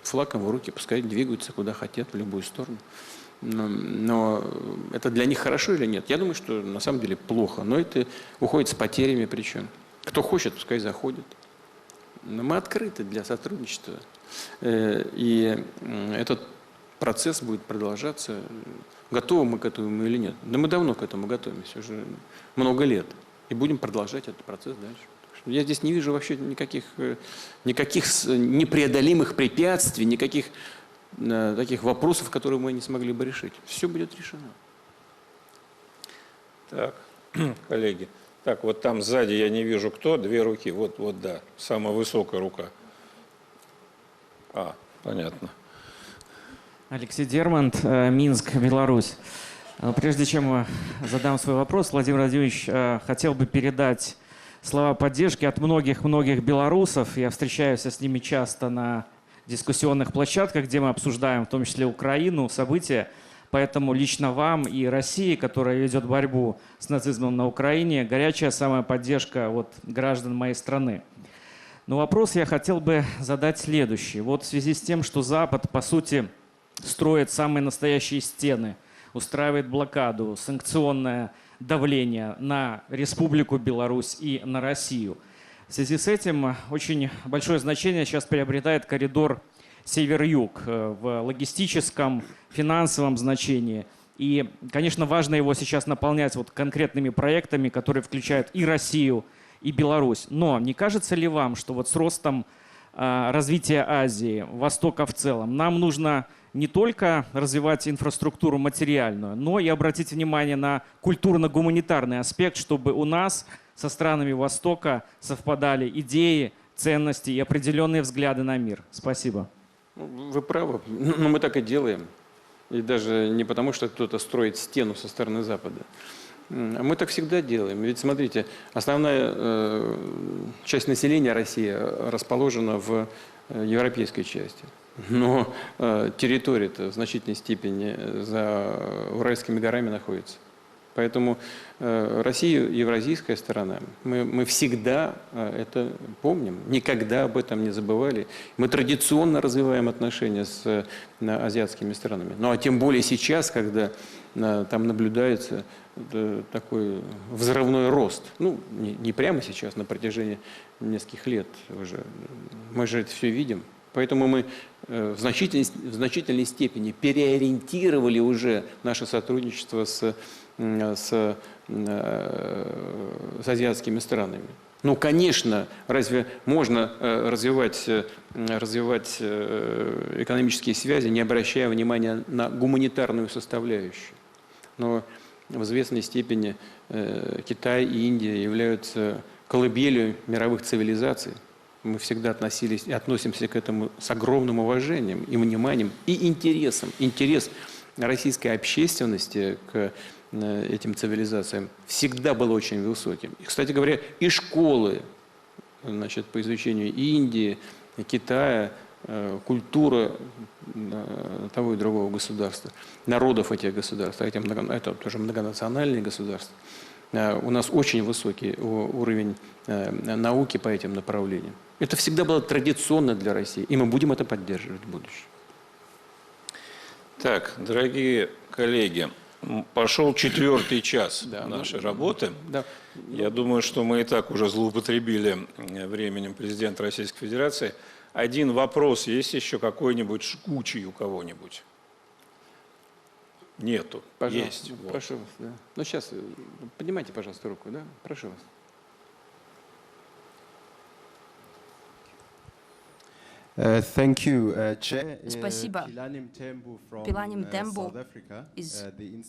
флагом в руки, пускай двигаются куда хотят, в любую сторону. Но это для них хорошо или нет? Я думаю, что на самом деле плохо, но это уходит с потерями причем. Кто хочет, пускай заходит. Но мы открыты для сотрудничества. И этот процесс будет продолжаться. Готовы мы к этому или нет? Да мы давно к этому готовимся, уже много лет. И будем продолжать этот процесс дальше. Я здесь не вижу вообще никаких непреодолимых препятствий, никаких таких вопросов, которые мы не смогли бы решить. Все будет решено.
Так, коллеги. Так, вот там сзади я не вижу кто, две руки. Вот, да, самая высокая рука. Понятно.
Алексей Дермант, Минск, Беларусь. Прежде чем задам свой вопрос, Владимир Владимирович, хотел бы передать слова поддержки от многих-многих белорусов. Я встречаюсь с ними часто на дискуссионных площадках, где мы обсуждаем в том числе Украину, события. Поэтому лично вам и России, которая ведет борьбу с нацизмом на Украине, горячая самая поддержка от граждан моей страны. Но вопрос я хотел бы задать следующий. Вот в связи с тем, что Запад, по сути, строит самые настоящие стены, устраивает блокаду, санкционное давление на Республику Беларусь и на Россию. В связи с этим очень большое значение сейчас приобретает коридор север-юг в логистическом, финансовом значении. И, конечно, важно его сейчас наполнять вот конкретными проектами, которые включают и Россию, и Беларусь. Но не кажется ли вам, что вот с ростом развития Азии, Востока в целом, нам нужно не только развивать инфраструктуру материальную, но и обратить внимание на культурно-гуманитарный аспект, чтобы у нас со странами Востока совпадали идеи, ценности и определенные взгляды на мир? Спасибо.
Вы правы, но мы так и делаем. И даже не потому, что кто-то строит стену со стороны Запада. Мы так всегда делаем. Ведь смотрите, основная часть населения России расположена в европейской части. Но территория-то в значительной степени за Уральскими горами находится. Поэтому Россия, евразийская сторона, мы всегда это помним, никогда об этом не забывали. Мы традиционно развиваем отношения с азиатскими странами. Ну а тем более сейчас, когда там наблюдается такой взрывной рост. Ну, не прямо сейчас, на протяжении нескольких лет уже. Мы же это все видим. Поэтому мы в значительной степени переориентировали уже наше сотрудничество с азиатскими странами. Ну, конечно, разве можно развивать экономические связи, не обращая внимания на гуманитарную составляющую? Но в известной степени Китай и Индия являются колыбелью мировых цивилизаций. Мы всегда относились и относимся к этому с огромным уважением и вниманием, и интересом. Интерес российской общественности к этим цивилизациям всегда был очень высоким. И, кстати говоря, и школы, значит, по изучению Индии, Китая, культура того и другого государства, народов этих государств, это тоже многонациональные государства, у нас очень высокий уровень науки по этим направлениям. Это всегда было традиционно для России, и мы будем это поддерживать в будущем.
Так, дорогие коллеги, пошел 4-й час нашей работы.
Да.
Я думаю, что мы и так уже злоупотребили временем президента Российской Федерации. Один вопрос, есть еще какой-нибудь жгучий у кого-нибудь? Нету.
Пожалуйста,
есть. Вот.
Прошу вас. Да. Ну, сейчас поднимайте, пожалуйста, руку. Да? Прошу вас.
Спасибо. Пиланим Тембу из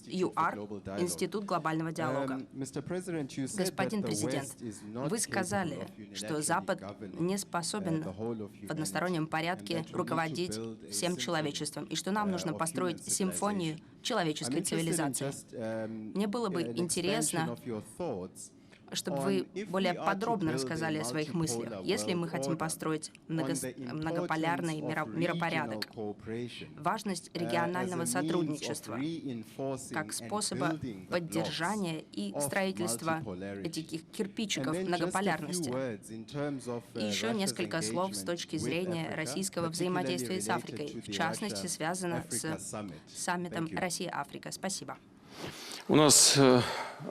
ЮАР, Институт глобального диалога. Господин президент, вы сказали, что Запад не способен в одностороннем порядке руководить всем человечеством, и что нам нужно построить симфонию человеческой цивилизации. Мне было бы интересно, чтобы вы более подробно рассказали о своих мыслях. Если мы хотим построить многополярный миропорядок, важность регионального сотрудничества как способа поддержания и строительства этих кирпичиков многополярности. И еще несколько слов с точки зрения российского взаимодействия с Африкой, в частности, связано с саммитом Россия-Африка. Спасибо.
У нас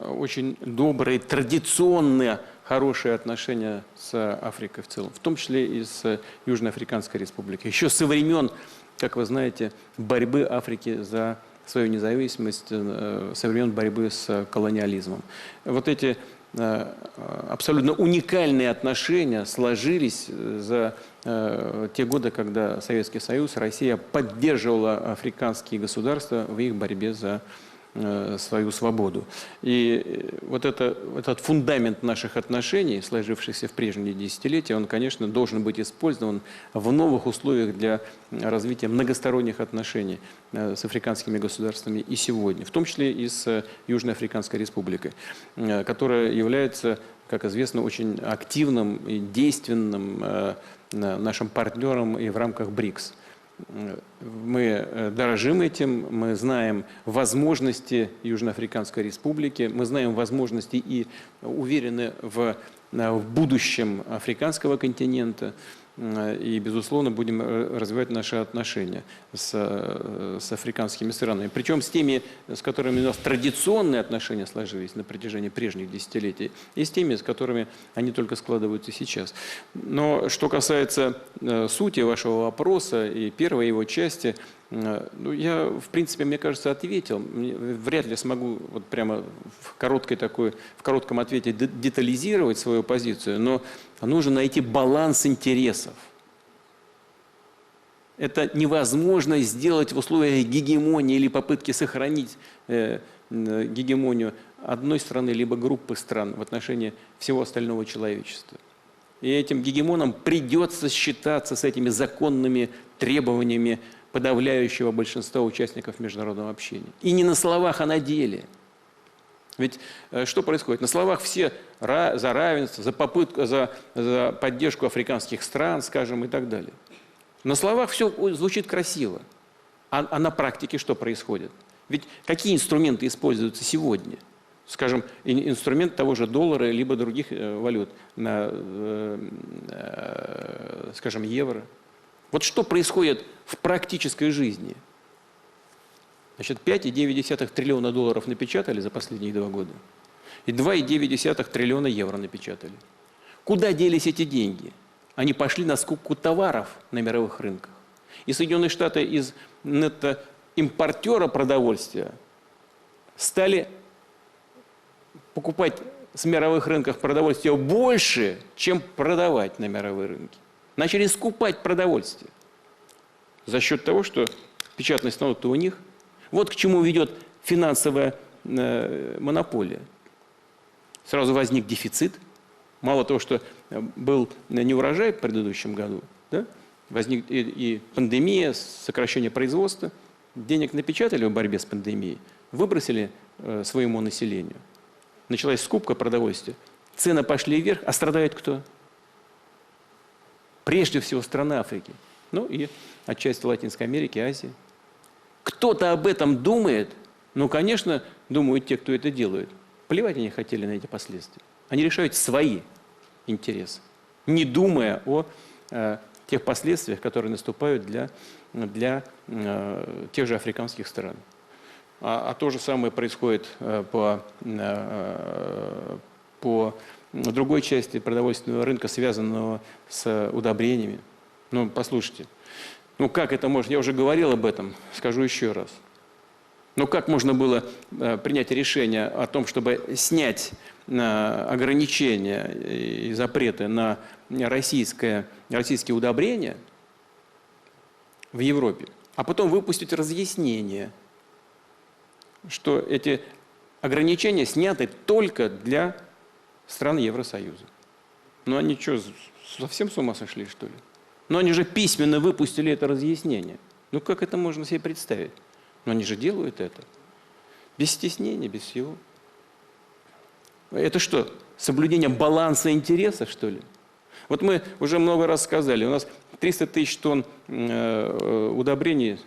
очень добрые, традиционные, хорошие отношения с Африкой в целом, в том числе и с Южноафриканской Республикой. Еще со времен, как вы знаете, борьбы Африки за свою независимость, со времен борьбы с колониализмом. Вот эти абсолютно уникальные отношения сложились за те годы, когда Советский Союз, Россия поддерживала африканские государства в их борьбе за свою свободу. И вот этот фундамент наших отношений, сложившихся в прежние десятилетия, он, конечно, должен быть использован в новых условиях для развития многосторонних отношений с африканскими государствами и сегодня, в том числе и с Южноафриканской Республикой, которая является, как известно, очень активным и действенным нашим партнером и в рамках БРИКС. Мы дорожим этим, мы знаем возможности Южноафриканской Республики, мы знаем возможности и уверены в будущем африканского континента. и, безусловно, будем развивать наши отношения с африканскими странами. Причем с теми, с которыми у нас традиционные отношения сложились на протяжении прежних десятилетий, и с теми, с которыми они только складываются сейчас. Но что касается сути вашего вопроса и первой его части, ну, я, в принципе, мне кажется, ответил. Вряд ли смогу вот прямо в коротком ответе детализировать свою позицию, но нужно найти баланс интересов. Это невозможно сделать в условиях гегемонии или попытки сохранить гегемонию одной страны либо группы стран в отношении всего остального человечества. И этим гегемонам придется считаться с этими законными требованиями подавляющего большинства участников международного общения. И не на словах, а на деле. Ведь что происходит? На словах все за равенство, за попытку, за поддержку африканских стран, скажем, и так далее. На словах все звучит красиво. А на практике что происходит? Ведь какие инструменты используются сегодня? Скажем, инструмент того же доллара, либо других валют, скажем, евро. Вот что происходит в практической жизни? Значит, 5,9 триллиона долларов напечатали за последние 2 года, и 2,9 триллиона евро напечатали. Куда делись эти деньги? Они пошли на скупку товаров на мировых рынках. И Соединенные Штаты из импортера продовольствия стали покупать с мировых рынков продовольствия больше, чем продавать на мировые рынки. Начали скупать продовольствие за счет того, что печатный станок-то у них. Вот к чему ведет финансовая монополия. Сразу возник дефицит. Мало того, что был неурожай в предыдущем году, да? Возник и пандемия, сокращение производства. Денег напечатали в борьбе с пандемией, выбросили своему населению. Началась скупка продовольствия. Цены пошли вверх, а страдает кто? Прежде всего страны Африки, ну и отчасти Латинской Америки, Азии. Кто-то об этом думает? Ну, конечно, думают те, кто это делает. Плевать они хотели на эти последствия. Они решают свои интересы, не думая о тех последствиях, которые наступают для тех же африканских стран. А то же самое происходит по другой части продовольственного рынка, связанного с удобрениями. Ну, послушайте, ну как это можно? Я уже говорил об этом, скажу еще раз. Но как можно было принять решение о том, чтобы снять ограничения и запреты на российские удобрения в Европе, а потом выпустить разъяснение, что эти ограничения сняты только для стран Евросоюза? Ну они что, совсем с ума сошли, что ли? Но они же письменно выпустили это разъяснение. Ну как это можно себе представить? Но они же делают это. Без стеснения, без всего. Это что, соблюдение баланса интересов, что ли? Вот мы уже много раз сказали, у нас 300 тысяч тонн удобрений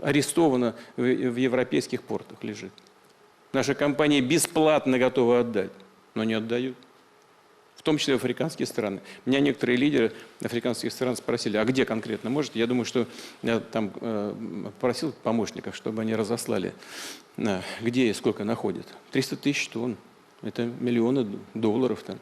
арестовано в европейских портах лежит. Наши компании бесплатно готовы отдать, но не отдают. В том числе африканские страны. Меня некоторые лидеры африканских стран спросили, а где конкретно можете? Я думаю, что я там попросил помощников, чтобы они разослали, где и сколько находят. 300 тысяч тонн. Это миллионы долларов там.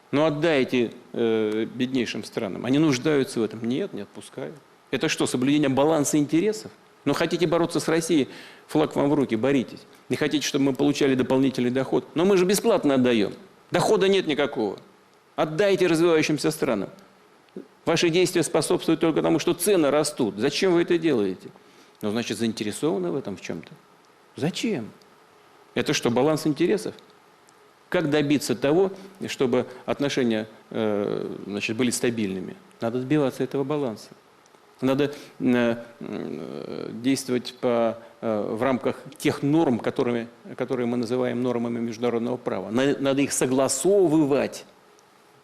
Но отдайте беднейшим странам. Они нуждаются в этом. Нет, не отпускают. Это что, соблюдение баланса интересов? Ну, хотите бороться с Россией, флаг вам в руки, боритесь. Не хотите, чтобы мы получали дополнительный доход? Но мы же бесплатно отдаем. Дохода нет никакого. Отдайте развивающимся странам. Ваши действия способствуют только тому, что цены растут. Зачем вы это делаете? Ну, значит, заинтересованы в этом в чем-то. Зачем? Это что, баланс интересов? Как добиться того, чтобы отношения значит, были стабильными? Надо добиваться этого баланса. Надо действовать в рамках тех норм, которые мы называем нормами международного права. Надо их согласовывать,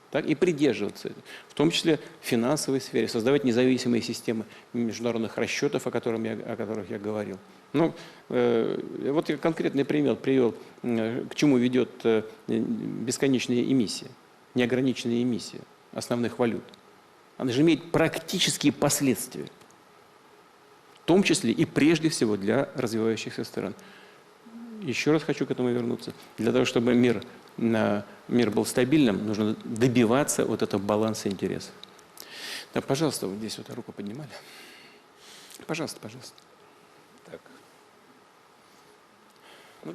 так, и придерживаться. В том числе в финансовой сфере, создавать независимые системы международных расчетов, о которых я говорил. Ну, вот я конкретный пример привел, к чему ведет бесконечная эмиссия, неограниченная эмиссия основных валют. она же имеет практические последствия, в том числе и прежде всего для развивающихся стран. Еще раз хочу к этому вернуться. Для того, чтобы мир был стабильным, нужно добиваться вот этого баланса интересов. Да, пожалуйста, вот здесь вот руку поднимали. Пожалуйста, пожалуйста.
Так.
Ну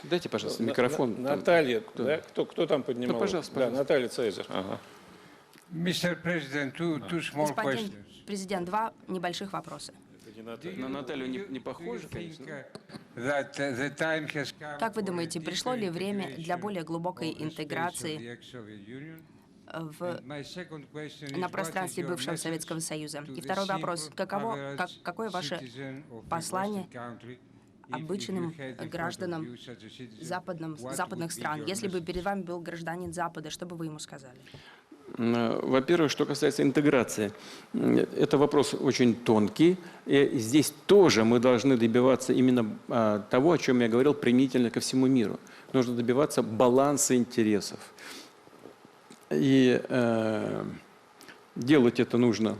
дайте, пожалуйста, микрофон.
Наталья,
Кто?
да? Кто там поднимал?
Да, пожалуйста,
Да,
пожалуйста.
Наталья Цейзер. Ага.
Господин президент, два небольших вопроса.
На Наталью не похоже, конечно.
Как вы думаете, пришло ли время для более глубокой интеграции на пространстве бывшего Советского Союза? И второй вопрос. Какое ваше послание обычным гражданам западных стран? Если бы перед вами был гражданин Запада, что бы вы ему сказали?
Во-первых, что касается интеграции, это вопрос очень тонкий. И здесь тоже мы должны добиваться именно того, о чем я говорил, применительно ко всему миру. Нужно добиваться баланса интересов. И делать это нужно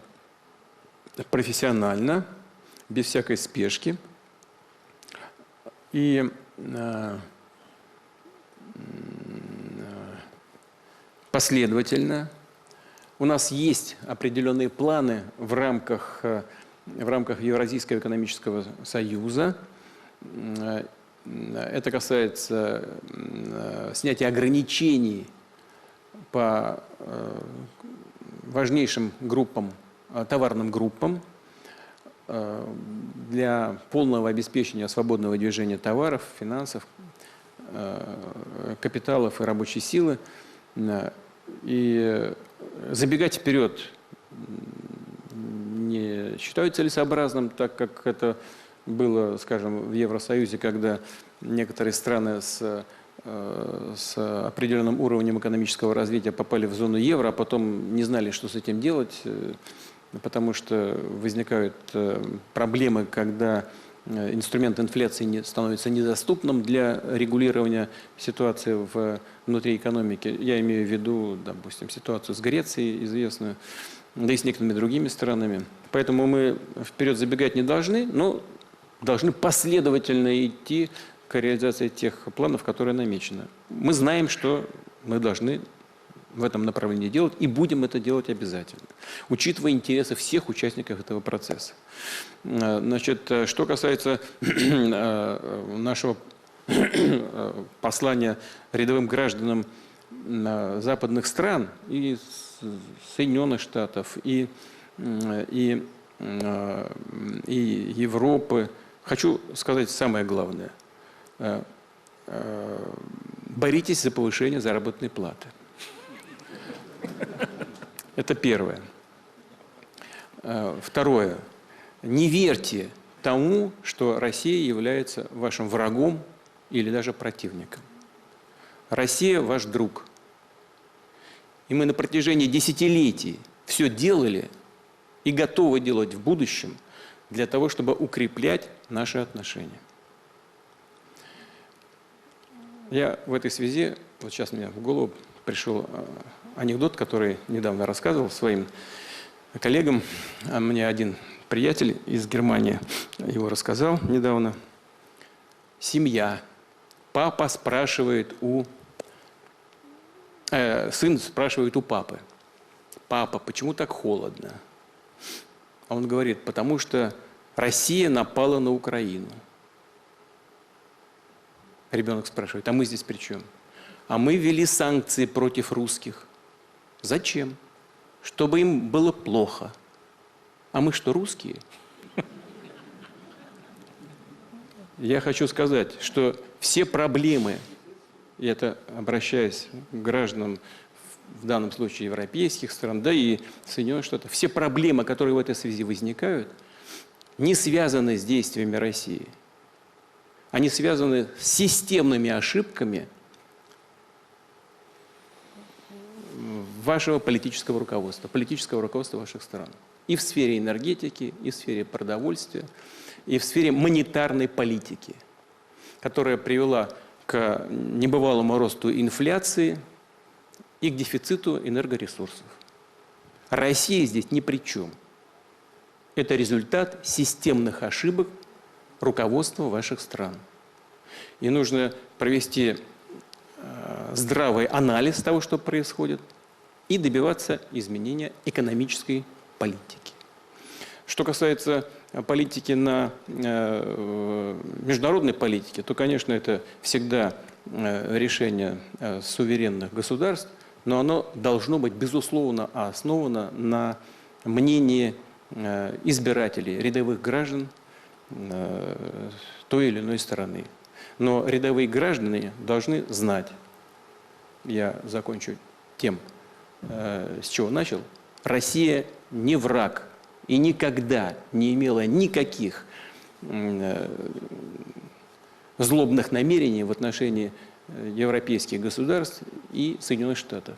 профессионально, без всякой спешки. И последовательно. У нас есть определенные планы в рамках Евразийского экономического союза. Это касается снятия ограничений по важнейшим группам, товарным группам для полного обеспечения свободного движения товаров, финансов, капиталов и рабочей силы. И забегать вперед не считаю целесообразным, так как это было, скажем, в Евросоюзе, когда некоторые страны с определенным уровнем экономического развития попали в зону евро, а потом не знали, что с этим делать, потому что возникают проблемы, когда инструмент инфляции становится недоступным для регулирования ситуации внутри экономики. Я имею в виду, допустим, ситуацию с Грецией известную, да и с некоторыми другими странами. Поэтому мы вперед забегать не должны, но должны последовательно идти к реализации тех планов, которые намечены. Мы знаем, что мы должны в этом направлении делать, и будем это делать обязательно, учитывая интересы всех участников этого процесса. Значит, что касается нашего послания рядовым гражданам западных стран и Соединенных Штатов, и Европы, хочу сказать самое главное. Боритесь за повышение заработной платы. Это первое. Второе. Не верьте тому, что Россия является вашим врагом или даже противником. Россия ваш друг. И мы на протяжении десятилетий все делали и готовы делать в будущем для того, чтобы укреплять наши отношения. Я в этой связи, вот сейчас мне в голову пришел анекдот, который недавно рассказывал своим коллегам. Мне один приятель из Германии его рассказал недавно. Семья. Папа спрашивает сын спрашивает у папы: папа, почему так холодно? А он говорит: потому что Россия напала на Украину. Ребенок спрашивает: а мы здесь при чем? А мы ввели санкции против русских. Зачем? Чтобы им было плохо. А мы что, русские? Я хочу сказать, что все проблемы, и это обращаясь к гражданам, в данном случае европейских стран, да и Соединенных Штатов, все проблемы, которые в этой связи возникают, не связаны с действиями России. Они связаны с системными ошибками вашего политического руководства ваших стран. И в сфере энергетики, и в сфере продовольствия, и в сфере монетарной политики, которая привела к небывалому росту инфляции и к дефициту энергоресурсов. Россия здесь ни при чем. Это результат системных ошибок руководства ваших стран. И нужно провести здравый анализ того, что происходит, и добиваться изменения экономической политики. Что касается политики на международной политике, то, конечно, это всегда решение суверенных государств, но оно должно быть, безусловно, основано на мнении избирателей, рядовых граждан той или иной стороны. Но рядовые граждане должны знать, я закончу тем, с чего начал, Россия не враг и никогда не имела никаких злобных намерений в отношении европейских государств и Соединенных Штатов.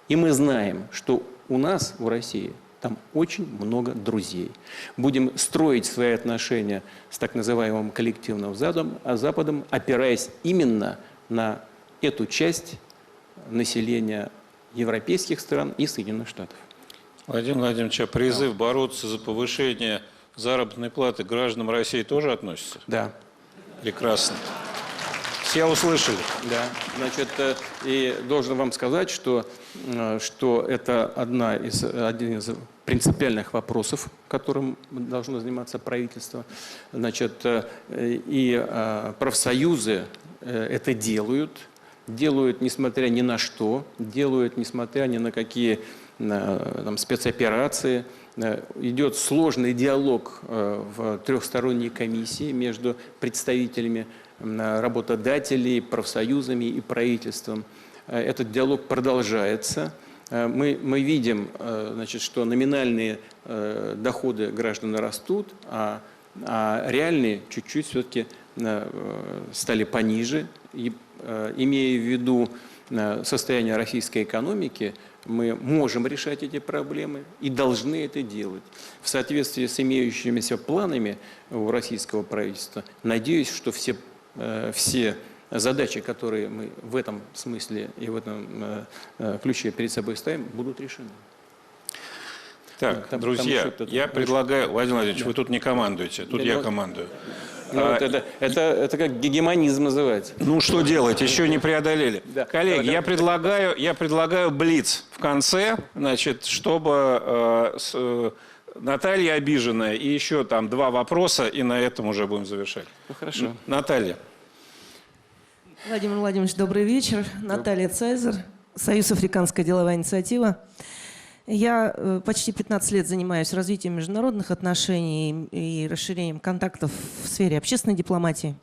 И мы знаем, что у нас, в России, там очень много друзей. Будем строить свои отношения с так называемым коллективным Западом, опираясь именно на эту часть населения европейских стран и Соединенных Штатов.
Владимир Владимирович, а призыв бороться за повышение заработной платы гражданам России тоже относится?
Да.
Прекрасно. Все услышали.
Да. Значит, и должен вам сказать, что это один из принципиальных вопросов, которым должно заниматься правительство. Значит, и профсоюзы это делают несмотря ни на что, делают несмотря ни на какие спецоперации. Идет сложный диалог в трехсторонней комиссии между представителями работодателей, профсоюзами и правительством. Этот диалог продолжается. Мы видим, значит, что номинальные доходы граждан растут, а реальные чуть-чуть все-таки стали пониже. И, имея в виду состояние российской экономики, мы можем решать эти проблемы и должны это делать. В соответствии с имеющимися планами у российского правительства, надеюсь, что все задачи, которые мы в этом смысле и в этом ключе перед собой ставим, будут решены.
Так, друзья, я предлагаю, Владимир Владимирович, вы тут не командуете, тут я командую.
Это как гегемонизм называется.
Ну что делать, еще не преодолели.
Да.
Коллеги, я предлагаю блиц в конце, значит, чтобы Наталья обиженная и еще там 2 вопроса, и на этом уже будем завершать.
Ну, хорошо.
Наталья.
Владимир Владимирович, добрый вечер. Наталья Цайзер, Союз «Африканская деловая инициатива». Я почти 15 лет занимаюсь развитием международных отношений и расширением контактов в сфере общественной дипломатии.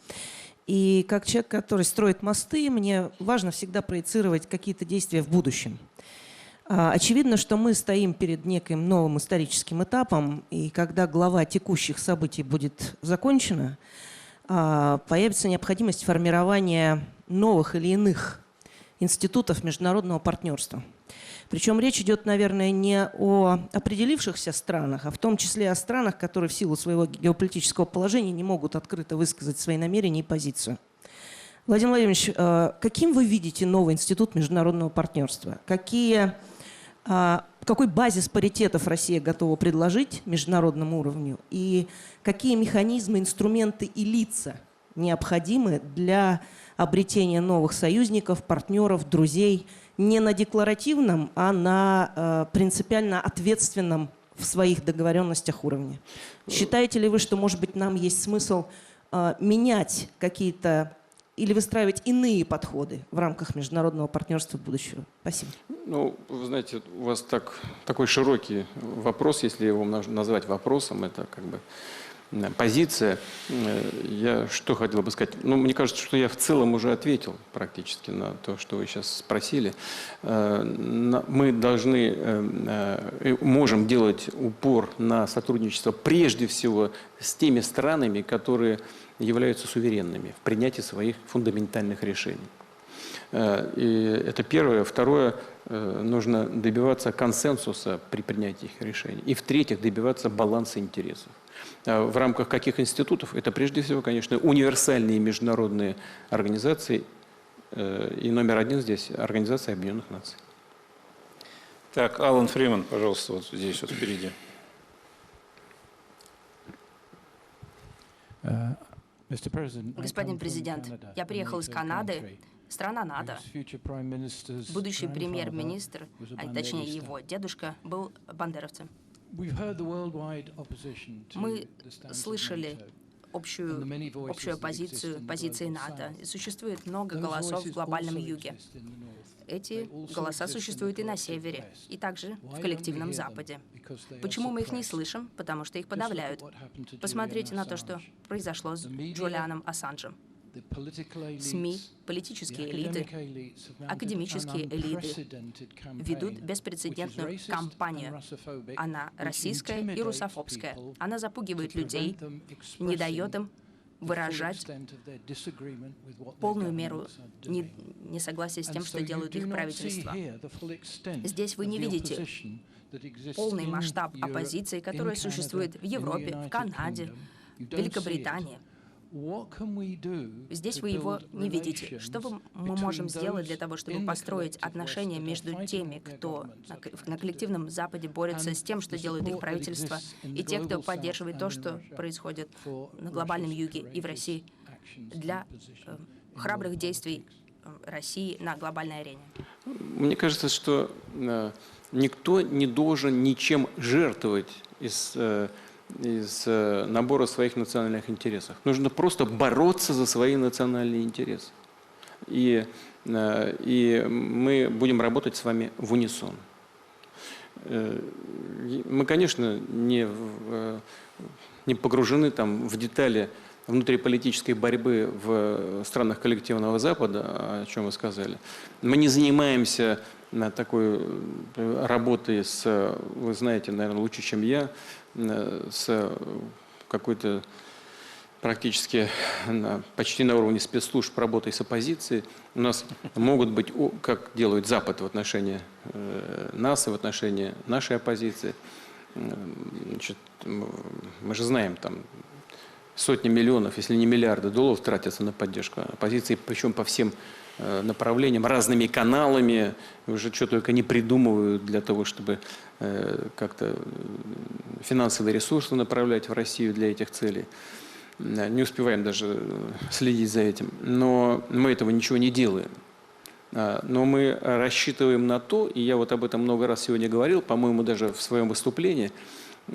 И как человек, который строит мосты, мне важно всегда проецировать какие-то действия в будущем. Очевидно, что мы стоим перед неким новым историческим этапом, и когда глава текущих событий будет закончена, появится необходимость формирования новых или иных институтов международного партнерства. Причем речь идет, наверное, не о определившихся странах, а в том числе о странах, которые в силу своего геополитического положения не могут открыто высказать свои намерения и позицию. Владимир Владимирович, каким вы видите новый институт международного партнерства? Какой базис паритетов Россия готова предложить международному уровню? И какие механизмы, инструменты и лица необходимы для обретения новых союзников, партнеров, друзей не на декларативном, а на принципиально ответственном в своих договоренностях уровне? Считаете ли вы, что, может быть, нам есть смысл менять какие-то или выстраивать иные подходы в рамках международного партнерства будущего? Спасибо.
Ну, вы знаете, у вас такой широкий вопрос, если его назвать вопросом, это как бы позиция. Я что хотел бы сказать? Ну, мне кажется, что я в целом уже ответил практически на то, что вы сейчас спросили. Мы можем делать упор на сотрудничество прежде всего с теми странами, которые являются суверенными в принятии своих фундаментальных решений. И это первое. Второе, нужно добиваться консенсуса при принятии их решений. И в-третьих, добиваться баланса интересов. В рамках каких институтов? Это прежде всего, конечно, универсальные международные организации. И номер 1 здесь – Организация Объединенных Наций.
Так, Алан Фриман, пожалуйста, вот здесь вот впереди.
Господин президент, я приехал из Канады, страна НАТО. Будущий премьер-министр, а точнее его дедушка, был бандеровцем. Мы слышали общую позиции НАТО. И существует много голосов в глобальном юге. Эти голоса существуют и на севере, и также в коллективном Западе. Почему мы их не слышим? Потому что их подавляют. Посмотрите на то, что произошло с Джулианом Ассанжем. СМИ, политические элиты, академические элиты ведут беспрецедентную кампанию. Она расистская и русофобская. Она запугивает людей, не дает им выражать полную меру несогласия с тем, что делают их правительства. Здесь вы не видите полный масштаб оппозиции, которая существует в Европе, в Канаде, в Великобритании. Здесь вы его не видите. Что мы можем сделать для того, чтобы построить отношения между теми, кто на коллективном Западе борется с тем, что делают их правительства, и те, кто поддерживает то, что происходит на глобальном юге и в России, для храбрых действий России на глобальной арене?
Мне кажется, что никто не должен ничем жертвовать из набора своих национальных интересов. Нужно просто бороться за свои национальные интересы. И мы будем работать с вами в унисон. Мы, конечно, не погружены там в детали внутриполитической борьбы в странах коллективного Запада, о чем вы сказали. Мы не занимаемся такой работой вы знаете, наверное, лучше, чем я, с какой-то практически почти на уровне спецслужб работой с оппозицией. У нас могут быть, как делает Запад в отношении нас и в отношении нашей оппозиции. Значит, мы же знаем, там сотни миллионов, если не миллиарды долларов тратятся на поддержку оппозиции, причем по всем направлениям, разными каналами, уже что только не придумывают для того, чтобы как-то финансовые ресурсы направлять в Россию для этих целей. Не успеваем даже следить за этим. Но мы этого ничего не делаем. Но мы рассчитываем на то, и я вот об этом много раз сегодня говорил, по-моему, даже в своем выступлении,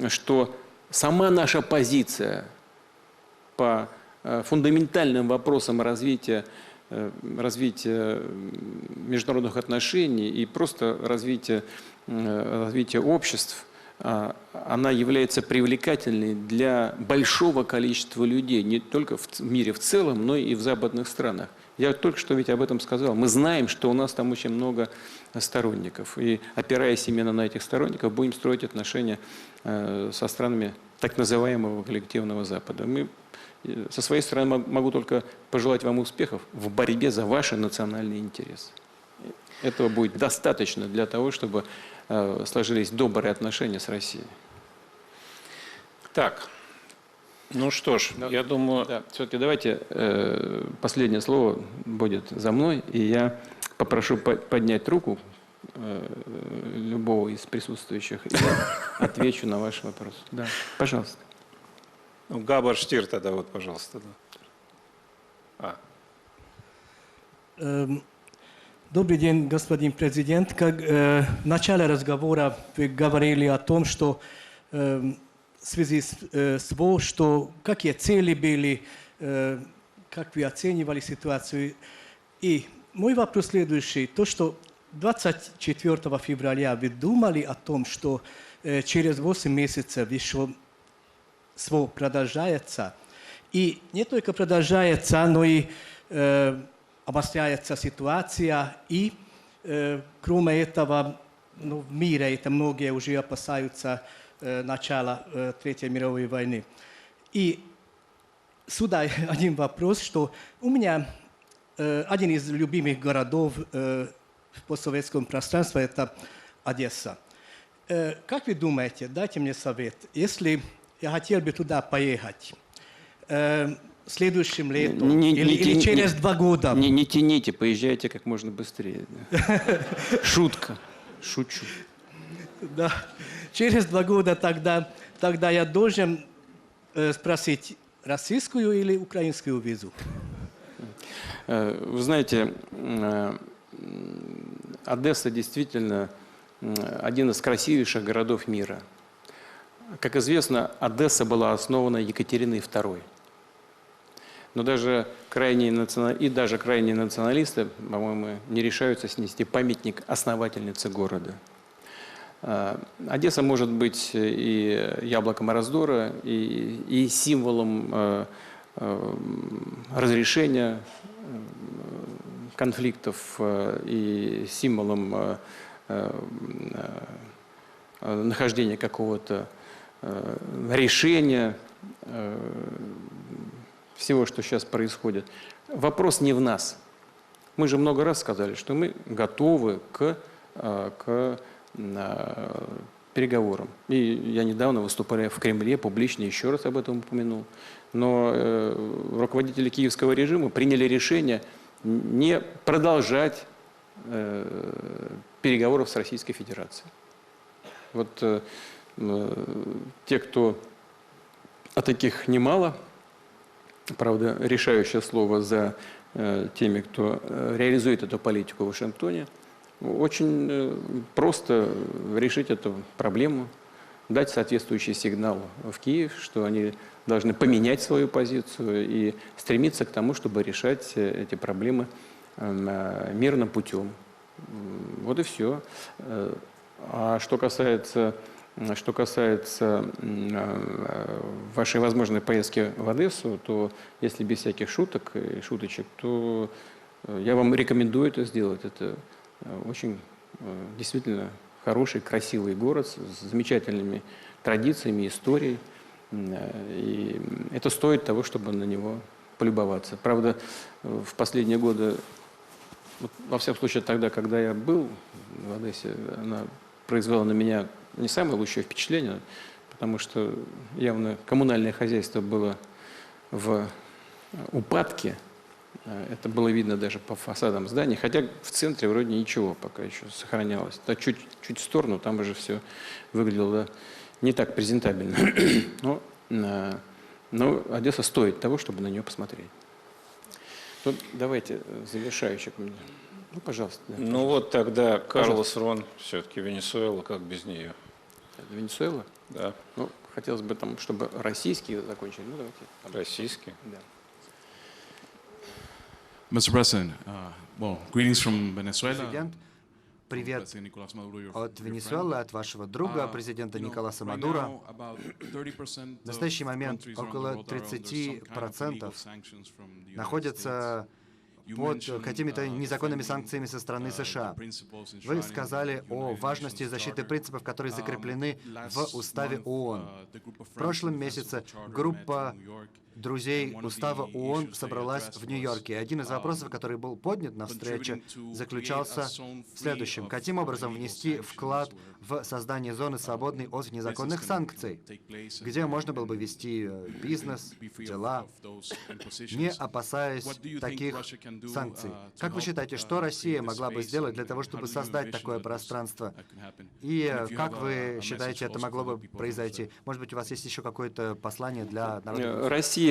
что сама наша позиция по фундаментальным вопросам развития международных отношений и просто развития обществ, она является привлекательной для большого количества людей, не только в мире в целом, но и в западных странах. Я только что ведь об этом сказал. Мы знаем, что у нас там очень много сторонников. И опираясь именно на этих сторонников, будем строить отношения со странами так называемого коллективного Запада. Со своей стороны могу только пожелать вам успехов в борьбе за ваши национальные интересы. Этого будет достаточно для того, чтобы сложились добрые отношения с Россией.
Так, ну что ж, я думаю...
Да, все-таки давайте последнее слово будет за мной, и я попрошу поднять руку любого из присутствующих, и я отвечу на ваш вопрос. Да, пожалуйста.
Габар Штир тогда, вот, пожалуйста.
Добрый день, господин президент. Как в начале разговора вы говорили о том, что в связи с ВО, что какие цели были, как вы оценивали ситуацию. И мой вопрос следующий. То, что 24 февраля вы думали о том, что через 8 месяцев еще СВО продолжается. И не только продолжается, но и обостряется ситуация. И кроме этого, в мире это многие уже опасаются начала Третьей мировой войны. И сюда один вопрос, что у меня один из любимых городов в постсоветском пространстве – это Одесса. Как вы думаете, дайте мне совет, если я хотел бы туда поехать следующим летом или через 2 года.
Не тяните, поезжайте как можно быстрее. Шутка. Шучу.
Да. Через 2 года тогда я должен спросить, российскую или украинскую визу?
Вы знаете, Одесса действительно один из красивейших городов мира. Как известно, Одесса была основана Екатериной II. Но даже крайние националисты, по-моему, не решаются снести памятник основательнице города. Одесса может быть и яблоком раздора, и символом разрешения конфликтов, и символом нахождения какого-то решения всего, что сейчас происходит. Вопрос не в нас. Мы же много раз сказали, что мы готовы к переговорам. И я недавно, выступая в Кремле, публично еще раз об этом упомянул. Но руководители киевского режима приняли решение не продолжать переговоров с Российской Федерацией. Вот те, кто, а таких немало, правда, решающее слово за теми, кто реализует эту политику в Вашингтоне, очень просто решить эту проблему, дать соответствующий сигнал в Киев, что они должны поменять свою позицию и стремиться к тому, чтобы решать эти проблемы мирным путем. Вот и все. А что касается вашей возможной поездки в Одессу, то если без всяких шуток и шуточек, то я вам рекомендую это сделать. Это очень действительно хороший, красивый город с замечательными традициями, историей. И это стоит того, чтобы на него полюбоваться. Правда, в последние годы, во всяком случае тогда, когда я был в Одессе, она произвела на меня не самое лучшее впечатление, потому что явно коммунальное хозяйство было в упадке. Это было видно даже по фасадам зданий, хотя в центре вроде ничего пока еще сохранялось. Да, чуть в сторону, там уже все выглядело не так презентабельно. Но Одесса стоит того, чтобы на нее посмотреть. Вот давайте завершающий. Ну, пожалуйста. Да,
ну пожалуйста. Вот тогда Карлос Рон, все-таки Венесуэла, как без нее?
Венесуэла?
Да.
Ну, хотелось бы, там, чтобы российские закончили. Ну, давайте.
Российские?
Да.
Mr. President, well, greetings from Venezuela.
Президент, привет от Венесуэлы, от вашего друга, президента Николаса Мадуро. В настоящий момент около 30% находятся под какими-то незаконными санкциями со стороны США. Вы сказали о важности защиты принципов, которые закреплены в Уставе ООН. В прошлом месяце группа друзей Устава ООН собралась в Нью-Йорке. Один из вопросов, который был поднят на встрече, заключался в следующем. Каким образом внести вклад в создание зоны, свободной от незаконных санкций, где можно было бы вести бизнес, дела, не опасаясь таких санкций? Как вы считаете, что Россия могла бы сделать для того, чтобы создать такое пространство? И как вы считаете, это могло бы произойти? Может быть, у вас есть еще какое-то послание для народа?
Россия,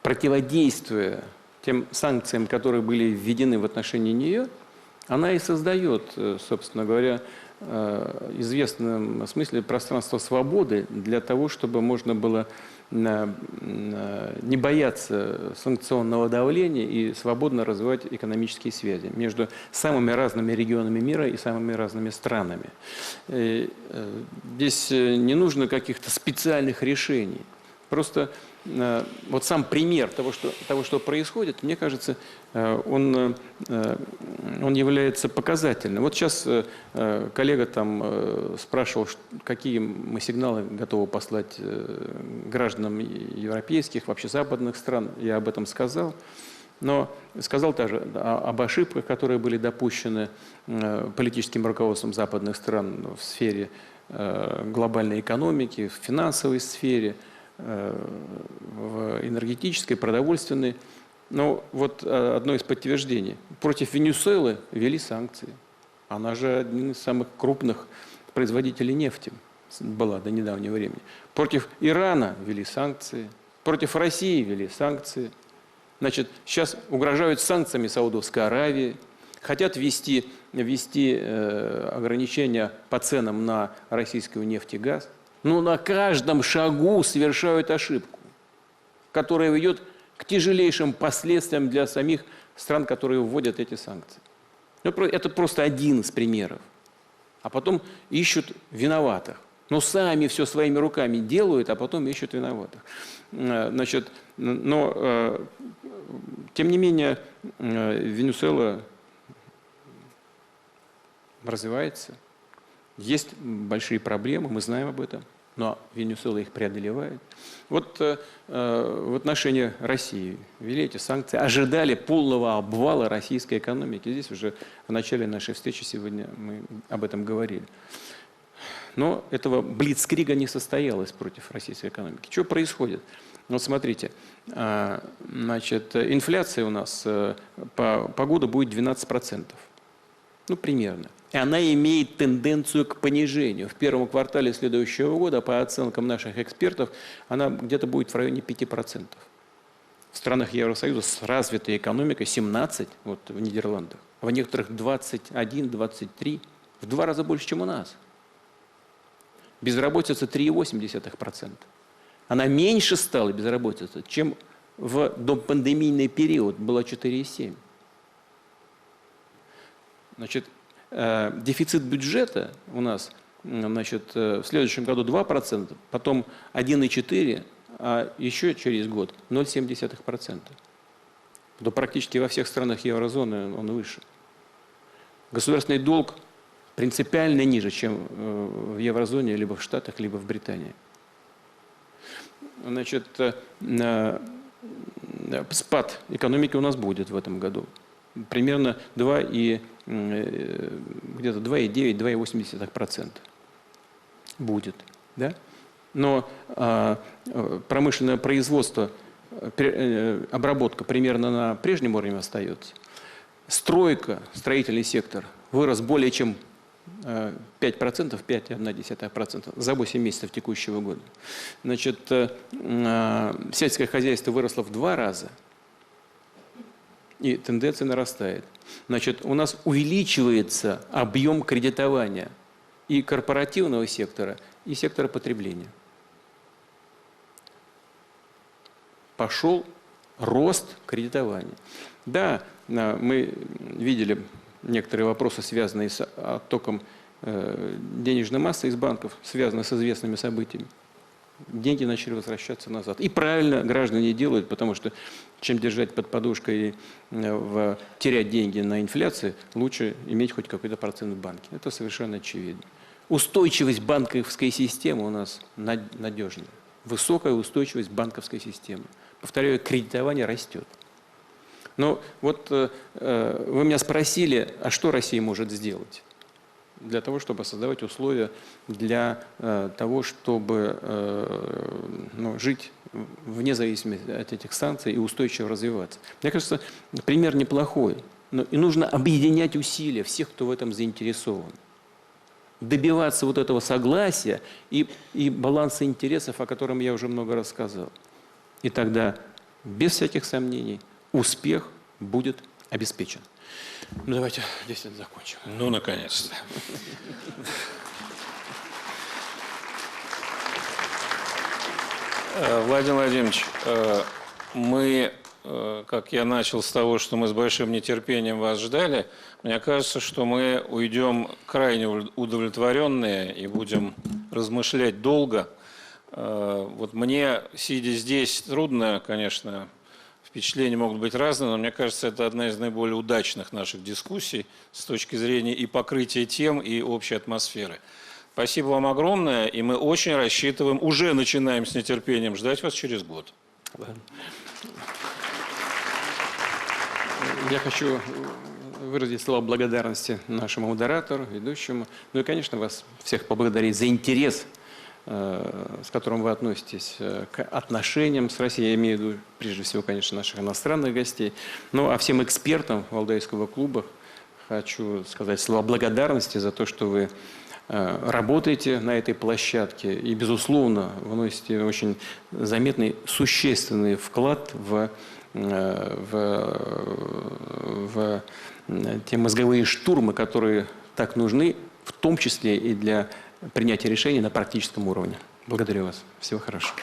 противодействуя тем санкциям, которые были введены в отношении нее, она и создает, собственно говоря, в известном смысле пространство свободы для того, чтобы можно было не бояться санкционного давления и свободно развивать экономические связи между самыми разными регионами мира и самыми разными странами. Здесь не нужно каких-то специальных решений. Просто вот сам пример того, что происходит, мне кажется, он является показательным. Вот сейчас коллега там спрашивал, какие мы сигналы готовы послать гражданам европейских, вообще западных стран. Я об этом сказал. Но сказал также об ошибках, которые были допущены политическим руководством западных стран в сфере глобальной экономики, в финансовой сфере, в энергетической, продовольственной. Но вот одно из подтверждений. Против Венесуэлы ввели санкции. Она же один из самых крупных производителей нефти была до недавнего времени. Против Ирана ввели санкции, против России ввели санкции. Значит, сейчас угрожают санкциями Саудовской Аравии, хотят ввести ограничения по ценам на российскую нефть и газ. Но на каждом шагу совершают ошибку, которая ведет к тяжелейшим последствиям для самих стран, которые вводят эти санкции. Это просто один из примеров. А потом ищут виноватых. Но сами все своими руками делают, а потом ищут виноватых. Значит, но, тем не менее, Венесуэла развивается. Есть большие проблемы, мы знаем об этом, но Венесуэла их преодолевает. Вот в отношении России ввели эти санкции, ожидали полного обвала российской экономики. Здесь уже в начале нашей встречи сегодня мы об этом говорили. Но этого блицкрига не состоялось против российской экономики. Что происходит? Вот смотрите, значит, инфляция у нас по году будет 12%. Ну, примерно. И она имеет тенденцию к понижению. В первом квартале следующего года, по оценкам наших экспертов, она где-то будет в районе 5%. В странах Евросоюза с развитой экономикой 17%, вот в Нидерландах, в некоторых 21-23%, в 2 раза больше, чем у нас. Безработица 3,8%. Она меньше стала, безработица, чем в допандемийный период, была 4,7%. Значит, дефицит бюджета у нас, значит, в следующем году 2%, потом 1,4%, а еще через год 0,7%. То практически во всех странах еврозоны он выше. Государственный долг принципиально ниже, чем в еврозоне, либо в Штатах, либо в Британии. Значит, спад экономики у нас будет в этом году. Примерно 2,9-2,8% будет. Да? Но промышленное производство, обработка примерно на прежнем уровне остается. Стройка, строительный сектор вырос более чем 5%, 5,1% за 8 месяцев текущего года. Значит, сельское хозяйство выросло в 2 раза. И тенденция нарастает. Значит, у нас увеличивается объем кредитования и корпоративного сектора, и сектора потребления. Пошел рост кредитования. Да, мы видели некоторые вопросы, связанные с оттоком денежной массы из банков, связанные с известными событиями. Деньги начали возвращаться назад. И правильно граждане делают, потому что чем держать под подушкой и терять деньги на инфляции, лучше иметь хоть какой-то процент в банке. Это совершенно очевидно. Устойчивость банковской системы у нас надежная. Высокая устойчивость банковской системы. Повторяю, кредитование растет. Но вот вы меня спросили, а что Россия может сделать для того, чтобы создавать условия для того, чтобы жить вне зависимости от этих санкций и устойчиво развиваться. Мне кажется, пример неплохой. Но и нужно объединять усилия всех, кто в этом заинтересован. Добиваться вот этого согласия и баланса интересов, о котором я уже много раз сказал. И тогда, без всяких сомнений, успех будет обеспечен. Ну, давайте здесь закончим.
Ну, наконец-то. Владимир Владимирович, мы, как я начал с того, что мы с большим нетерпением вас ждали, мне кажется, что мы уйдем крайне удовлетворенные и будем размышлять долго. Вот мне, сидя здесь, трудно, конечно, впечатления могут быть разные, но мне кажется, это одна из наиболее удачных наших дискуссий с точки зрения и покрытия тем, и общей атмосферы. Спасибо вам огромное, и мы очень рассчитываем, уже начинаем с нетерпением ждать вас через год.
Я хочу выразить слова благодарности нашему модератору, ведущему, ну и, конечно, вас всех поблагодарить за интерес, с которым вы относитесь к отношениям с Россией, я имею в виду, прежде всего, конечно, наших иностранных гостей. Ну, а всем экспертам Валдайского клуба хочу сказать слова благодарности за то, что вы работаете на этой площадке и, безусловно, вносите очень заметный, существенный вклад в те мозговые штурмы, которые так нужны, в том числе и для принятия решений на практическом уровне. Благодарю вас. Всего хорошего.